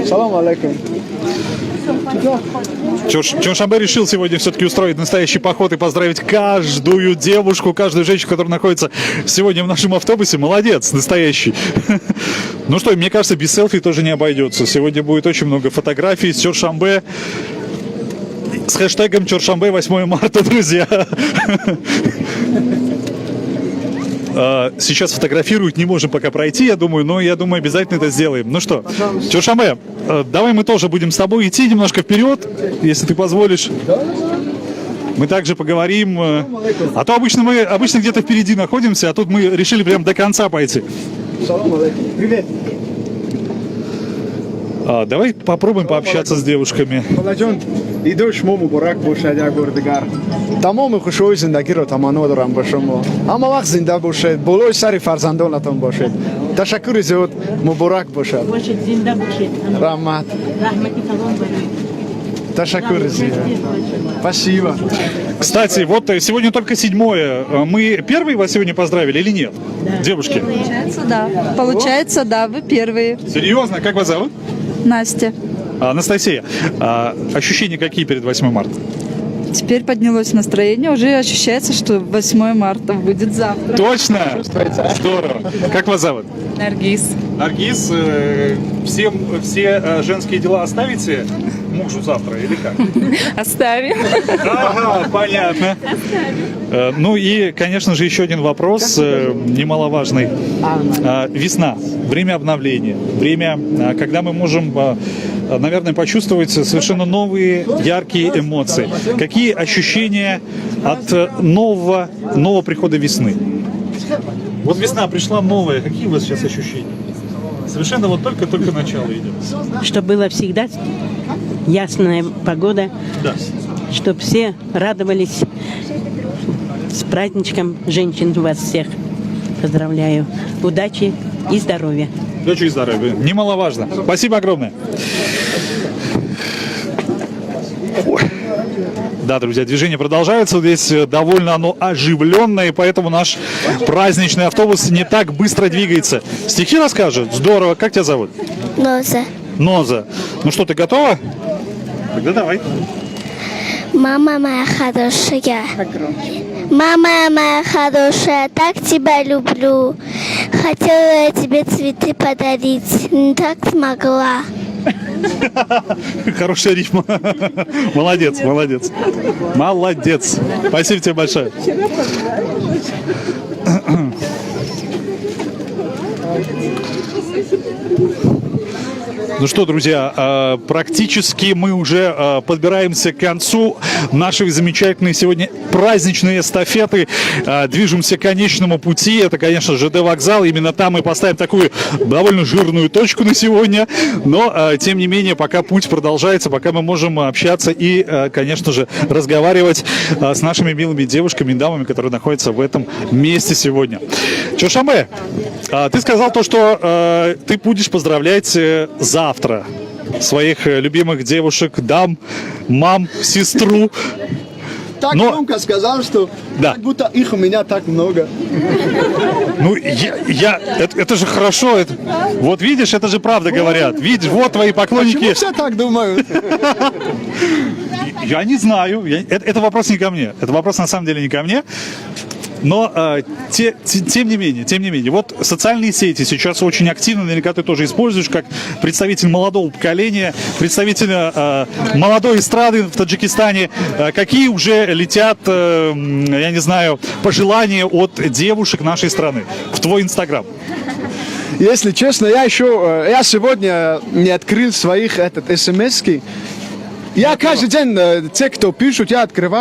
Салам алейкум. Чоршанбе решил сегодня все-таки устроить настоящий поход и поздравить каждую девушку, каждую женщину, которая находится сегодня в нашем автобусе. Молодец, настоящий. Ну что, мне кажется, без селфи тоже не обойдется. Сегодня будет очень много фотографий с Чоршанбе. С хэштегом Чоршанбе 8 марта, друзья. Сейчас фотографируют, не можем пока пройти, я думаю, но я думаю, обязательно это сделаем. Ну что, Чоршанбе, давай мы тоже будем с тобой идти немножко вперед, если ты позволишь. Мы также поговорим. А то обычно мы где-то впереди находимся, а тут мы решили прям до конца пойти. Привет. Давай попробуем пообщаться с девушками. Балаҷон, идои шумо муборак бошад як бор дигар. Тамоми хушҳои зиндагиро таманно дорам ба шумо. Ҳама вақт зинда бошед, болои сари фарзандонатон бошед. Ташаккури зиёд, муборак бошад. Бошед, зинда бошед. Раҳмат. Раҳмати талон баред. Ташаккури зиёд. Спасибо. Кстати, вот сегодня только 7-е. Мы первые вас сегодня поздравили или нет? Да. Девушки? Получается, да. Получается, да, вы первые. Серьезно? Как вас зовут? Настя. Анастасия, ощущения какие перед 8 марта? Теперь поднялось настроение, уже ощущается, что 8 марта будет завтра. Точно? Здорово. Как вас зовут? Наргиз. Наргиз, все женские дела оставите мужу завтра или как? Оставим. Ага, понятно. Ну и, конечно же, еще один вопрос, немаловажный. Весна, время обновления, время, когда мы можем, наверное, почувствовать совершенно новые, яркие эмоции. Какие ощущения от нового прихода весны? Вот весна пришла новая, какие у вас сейчас ощущения? Совершенно вот только начало идет. Чтобы была всегда ясная погода, да. Чтобы все радовались. С праздничком женщин вас всех поздравляю. Удачи и здоровья. Удачи и здоровья. Немаловажно. Спасибо огромное. Да, друзья, движение продолжается. Здесь довольно оно оживленное, и поэтому наш праздничный автобус не так быстро двигается. Стихи расскажет? Здорово. Как тебя зовут? Ноза. Ноза. Ну что, ты готова? Тогда давай. Мама моя хорошая. Мама моя хорошая, так тебя люблю. Хотела я тебе цветы подарить, не так смогла. Хорошая рифма. Молодец, молодец. Молодец. Спасибо тебе большое. Ну что, друзья, практически мы уже подбираемся к концу нашей замечательной сегодня праздничной эстафеты. Движемся к конечному пути. Это, конечно, ЖД вокзал. Именно там мы поставим такую довольно жирную точку на сегодня. Но, тем не менее, пока путь продолжается, пока мы можем общаться и, конечно же, разговаривать с нашими милыми девушками и дамами, которые находятся в этом месте сегодня. Чошамбе, ты сказал то, что ты будешь поздравлять завтра своих любимых девушек, дам, мам, сестру. Так громко сказал, что как будто их у меня так много. Ну, это же хорошо. Вот видишь, это же правда говорят. Видишь, вот твои поклонники. Почему все так думают? Я не знаю. Это вопрос не ко мне. Это вопрос на самом деле не ко мне. Но тем не менее, вот социальные сети сейчас очень активно, наверняка ты тоже используешь как представитель молодого поколения, представитель молодой эстрады в Таджикистане. Какие уже летят, я не знаю, пожелания от девушек нашей страны в твой Инстаграм? Если честно, я сегодня не открыл своих смс-ки. Я каждый день, те, кто пишут, я открываю.